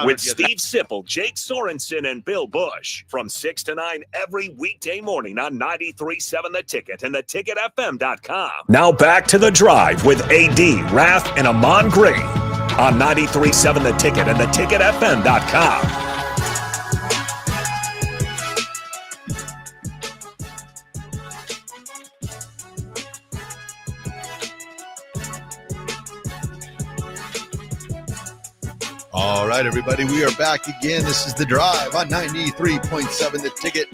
with Steve Sipple, Jake Sorensen, and Bill Bush from 6 to 9 every weekday morning on 93.7 The Ticket and theticketfm.com. Now back to The Drive with AD, Raff, and Ahman Gray on 93.7 The Ticket and theticketfm.com. All right, everybody, we are back again. This is The Drive on 93.7 The Ticket.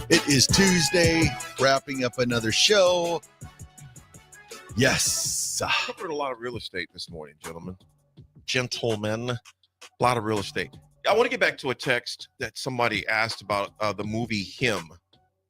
It is Tuesday, wrapping up another show. Yes. Covered a lot of real estate this morning, gentlemen. A lot of real estate. I want to get back to a text that somebody asked about the movie Him.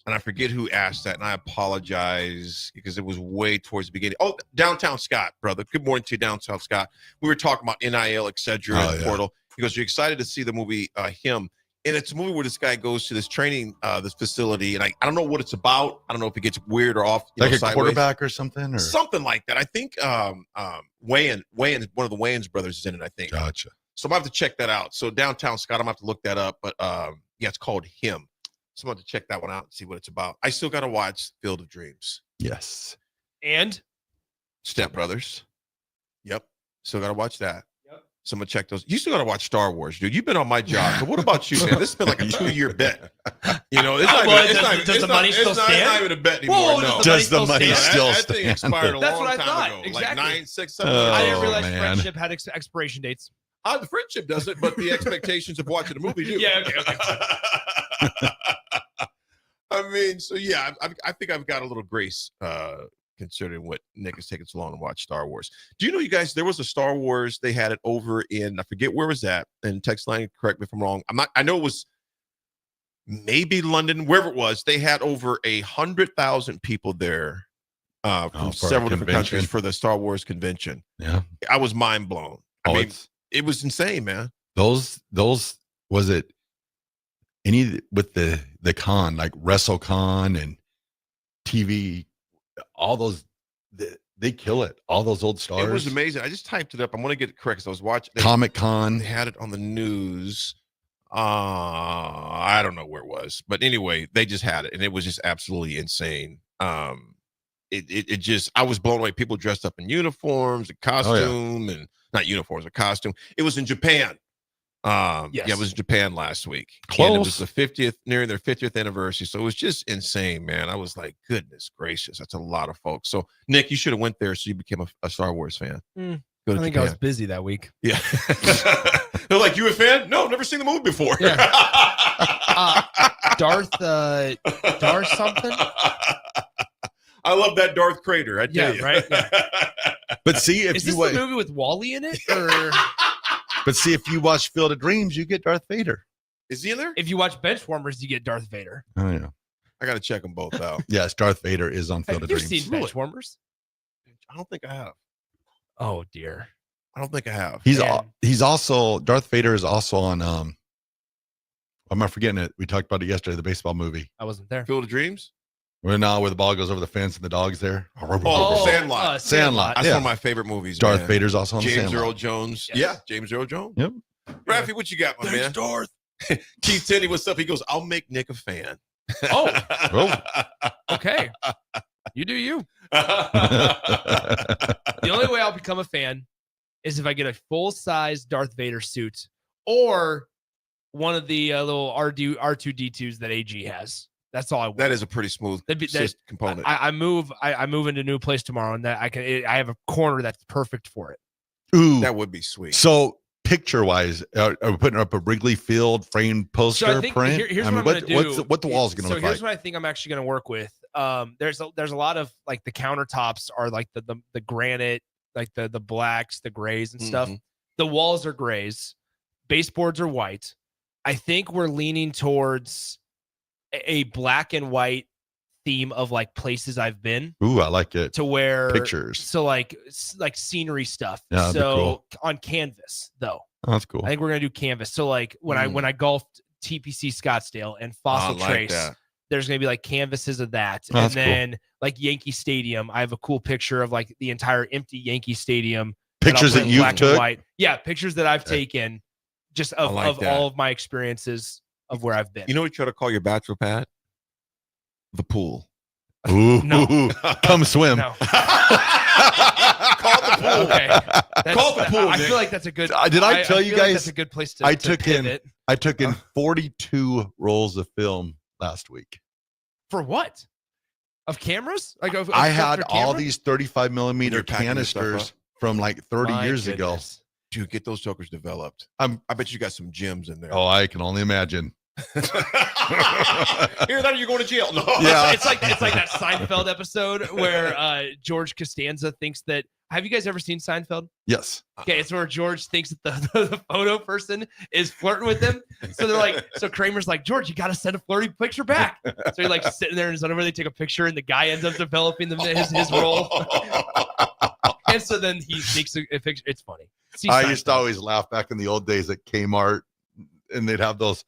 And I forget who asked that, and I apologize because it was way towards the beginning. Oh, Downtown Scott, brother. Good morning to you, Downtown Scott. We were talking about NIL, et cetera, in the portal. He goes, you're excited to see the movie Him. And it's a movie where this guy goes to this training, this facility, and I don't know what it's about. I don't know if it gets weird or off. Like a sideways. Quarterback or something? Or? Something like that. I think Wayans, one of the Wayans brothers is in it, I think. Gotcha. So I'm going to have to check that out. So Downtown Scott, I'm going to have to look that up. But yeah, it's called Him. So I'm going to check that one out and see what it's about. I still got to watch Field of Dreams. Yes. And Step Brothers. Yep. Still got to watch that. Yep. So I'm going to check those. You still got to watch Star Wars, dude. You've been on my job. But what about you, man? This has been like a 2-year bet. You know, it's not does the money still stand? It's not even a bet anymore. Whoa, no. Does the money still That thing expired a That's long what I time thought. ago. Exactly. Like 9, 6, 7 I didn't Oh, realize man. friendship had expiration dates. The friendship doesn't, but the expectations of watching a movie do. Yeah, okay. I mean, so yeah, I think I've got a little grace considering what Nick is taking so long to watch Star Wars. Do you know, you guys, there was a Star Wars, they had it over in, I forget where was that, and text line, correct me if I'm wrong. I know it was maybe London, wherever it was. They had over 100,000 people there from several different countries for the Star Wars convention. Yeah. I was mind blown. I mean, it was insane, man. Those was it any with the con, like WrestleCon and TV, all those they kill it. All those old stars. It was amazing. I just typed it up. I'm going to get it correct because I was watching Comic-Con. They had it on the news. I don't know where it was, but anyway, they just had it, and it was just absolutely insane. It just, I was blown away. People dressed up in uniforms, a costume, and not uniforms, a costume. It was in Japan. Yes. Yeah, it was in Japan last week. Close. And it was the 50th, near their 50th anniversary. So it was just insane, man. I was like, goodness gracious, that's a lot of folks. So Nick, you should have went there so you became a Star Wars fan. I Go to think Japan. I was busy that week. Yeah. They're like, you a fan? No, never seen the movie before. Yeah. Darth something. I love that Darth Crater. I tell you. Right. Yeah. But see, if Is this the movie with Wally in it? Or but see, if you watch Field of Dreams, you get Darth Vader. Is he in there? if you watch Benchwarmers, you get Darth Vader. Oh yeah. I got to check them both out. Yes, Darth Vader is on Field Have of you Dreams. seen Benchwarmers? I don't think I have. Oh dear. I don't think I have. He's also Darth Vader is also on I'm not forgetting it. We talked about it yesterday, the baseball movie. I wasn't there. Field of Dreams? Where the ball goes over the fence and the dog's there. Sandlot. Sandlot. That's Yeah. one of my favorite movies. Darth man. Vader's also on James Sandlot. Earl Jones. Yes. Yeah, James Earl Jones. Yep. Raffy, what you got, my man? Darth. Keith Tenney, what's up? He goes, I'll make Nick a fan. Oh. Okay. You do you. The only way I'll become a fan is if I get a full-size Darth Vader suit or one of the little R2D2s that AG has. That's all I want. That is a pretty smooth component. I move into a new place tomorrow, and that I have a corner that's perfect for it. Ooh, that would be sweet. So picture-wise, are we putting up a Wrigley Field framed poster So I think print? here's what I'm going to do. What the wall's going to look So here's like? what I think I'm actually going to work with. There's a lot of like the countertops are like the granite, like the blacks, the grays and stuff. Mhm. The walls are grays. Baseboards are white. I think we're leaning towards a black and white theme of like places I've been. Ooh, I like it. To where Pictures. So like scenery stuff. Yeah, that'd be so cool. on canvas though. Oh, that's cool. I think we're gonna do canvas. So like when I golfed TPC Scottsdale and Fossil I like Trace, that. there's gonna be like canvases of that. Oh, and that's cool. then like Yankee Stadium, I have a cool picture of like the entire empty Yankee Stadium. I'll Pictures put that in you black and took? white. Yeah, pictures that I've taken just of like that. all of my experiences of where I've been. You know what you try to call your bachelor pad? The pool. Ooh, No. come swim. No. Call the pool. Okay. Call the pool, I Nick. feel like that's a good. Did I tell you feel like guys? that's a good place to. I to took in pivot. 42 rolls of film last week. For what? Of cameras? Like of I for had all camera? these 35 millimeter You're packing your stuff canisters up? from like 30 My years ago. goodness. Dude, get those jokers developed. I bet you got some gems in there. Oh, I can only imagine. Here, that you're going to jail. No. Yeah. It's like that Seinfeld episode where George Costanza thinks that. Have you guys ever seen Seinfeld? Yes. Okay, it's where George thinks that the photo person is flirting with him. So they're like, so Kramer's like, George, you got to send a flirty picture back. So you're like sitting there in his underwear, they take a picture, and the guy ends up developing his role. And so then he makes a picture. It's funny. See I Seinfeld. used to always laugh back in the old days at Kmart, and they'd have those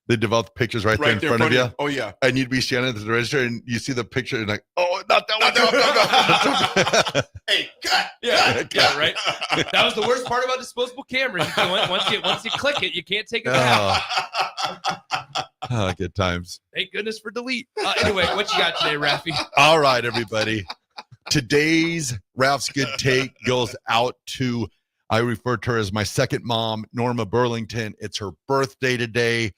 They develop pictures right there in front of you. Oh, yeah. And you'd be standing at the register and you see the picture and like, oh, not that one. Hey, cut. Yeah, right. That was the worst part about disposable cameras. Once you click it, you can't take it back. Oh, good times. Thank goodness for delete. Anyway, what you got today, Raffy? All right, everybody. Today's Raff's Good Take goes out to, I refer to her as my second mom, Norma Burlington. It's her birthday today.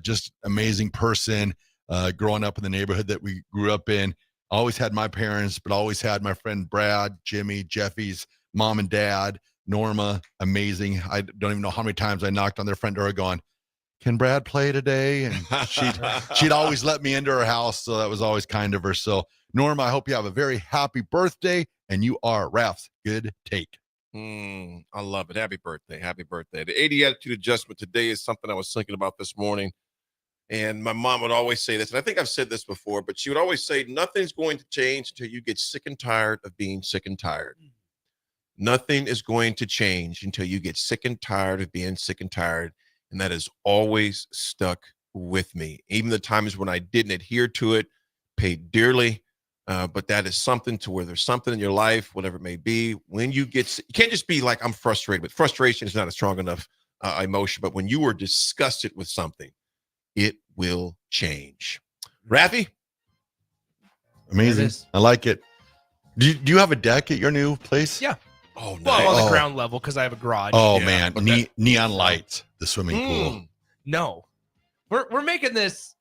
Just amazing person. Growing up in the neighborhood that we grew up in. Always had my parents, but always had my friend Brad, Jimmy, Jeffy's mom and dad, Norma. Amazing. I don't even know how many times I knocked on their front door going, can Brad play today? And she'd always let me into her house. So that was always kind of her. So Norma, I hope you have a very happy birthday and you are Raff's Good Take. I love it. Happy birthday. Happy birthday. The 80 attitude adjustment today is something I was thinking about this morning. And my mom would always say this, and I think I've said this before, but she would always say, nothing's going to change until you get sick and tired of being sick and tired. Nothing is going to change until you get sick and tired of being sick and tired. And that has always stuck with me. Even the times when I didn't adhere to it, paid dearly. But that is something to where there's something in your life, whatever it may be. When you get, you can't just be like, I'm frustrated, but frustration is not a strong enough emotion. But when you are disgusted with something, it will change. Raffy? Amazing. I like it. Do you have a deck at your new place? Yeah. Oh, nice. Well, on the ground level because I have a garage. Oh, man. Neon lights, the swimming pool. No. We're making this.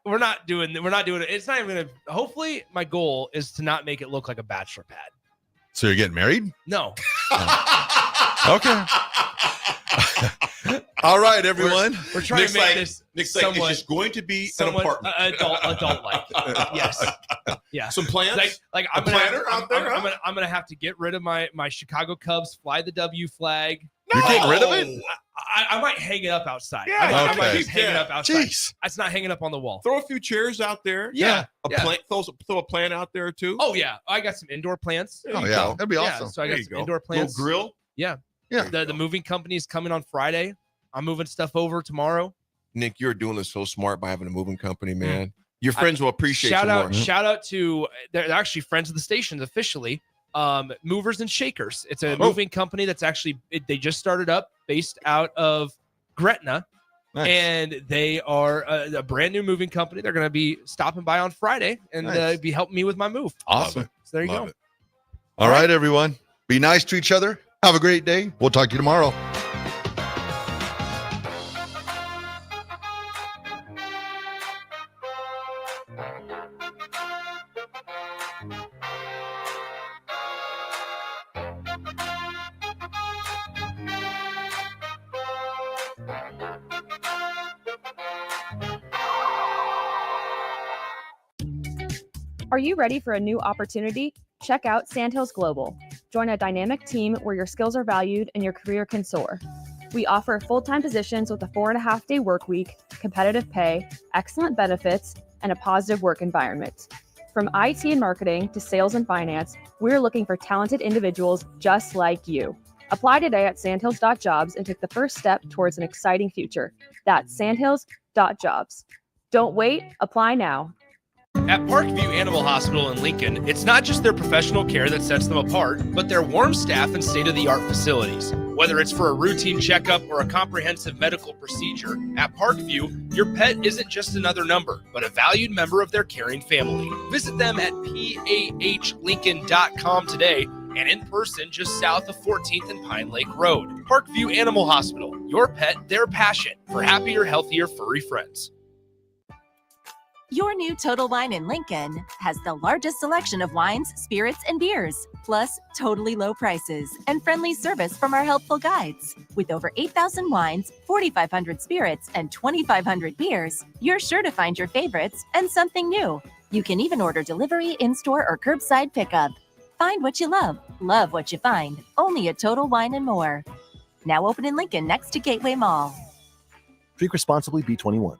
We're not doing it. It's not even gonna. Hopefully, my goal is to not make it look like a bachelor pad. So you're getting married? No. Okay. All right, everyone. We're trying to make this. Nick's like, it's just going to be an apartment. Adult like. Yes. Yeah. Some plants. Like I'm gonna have to get rid of my Chicago Cubs fly the W flag. You're getting rid of it? I might hang it up outside. Yeah, I might just hang it up outside. Jeez. It's not hanging up on the wall. Throw a few chairs out there. Yeah. Plant. Throw a plant out there too. Oh yeah, I got some indoor plants. Oh yeah, that'd be awesome. So I got some indoor plants. Little grill. Yeah. Yeah. The moving company is coming on Friday. I'm moving stuff over tomorrow. Nick, you're doing this so smart by having a moving company, man. Your friends will appreciate you more. Shout out to they're actually friends of the station officially. Movers and Shakers. It's a moving company that's actually they just started up based out of Gretna. Nice. And they are a brand new moving company. They're going to be stopping by on Friday and be helping me with my move. Awesome. So there you go. All right, everyone. Be nice to each other. Have a great day. We'll talk to you tomorrow. Are you ready for a new opportunity? Check out Sandhills Global. Join a dynamic team where your skills are valued and your career can soar. We offer full-time positions with a 4.5-day work week, competitive pay, excellent benefits, and a positive work environment. From IT and marketing to sales and finance, we're looking for talented individuals just like you. Apply today at sandhills.jobs and take the first step towards an exciting future. That's sandhills.jobs. Don't wait, apply now. At Parkview Animal Hospital in Lincoln, it's not just their professional care that sets them apart, but their warm staff and state-of-the-art facilities. Whether it's for a routine checkup or a comprehensive medical procedure, at Parkview, your pet isn't just another number, but a valued member of their caring family. Visit them at pahlincoln.com today and in person just south of 14th and Pine Lake Road. Parkview Animal Hospital, your pet, their passion for happier, healthier, furry friends. Your new Total Wine in Lincoln has the largest selection of wines, spirits, and beers, plus totally low prices and friendly service from our helpful guides. With over 8,000 wines, 4,500 spirits, and 2,500 beers, you're sure to find your favorites and something new. You can even order delivery, in-store, or curbside pickup. Find what you love what you find, only at Total Wine and More. Now open in Lincoln next to Gateway Mall. Drink responsibly, B21.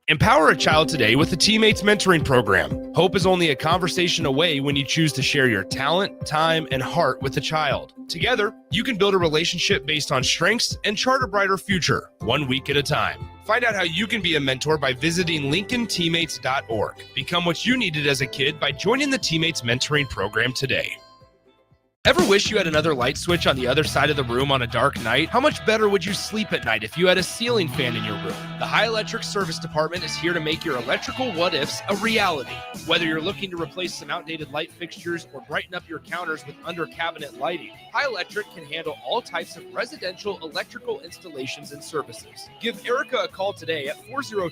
Empower a child today with the Teammates Mentoring Program. Hope is only a conversation away when you choose to share your talent, time, and heart with the child. Together, you can build a relationship based on strengths and chart a brighter future, 1 week at a time. Find out how you can be a mentor by visiting LincolnTeammates.org. Become what you needed as a kid by joining the Teammates Mentoring Program today. Ever wish you had another light switch on the other side of the room on a dark night? How much better would you sleep at night if you had a ceiling fan in your room? The High Electric Service Department is here to make your electrical what-ifs a reality. Whether you're looking to replace some outdated light fixtures or brighten up your counters with under-cabinet lighting, High Electric can handle all types of residential electrical installations and services. Give Erica a call today at 402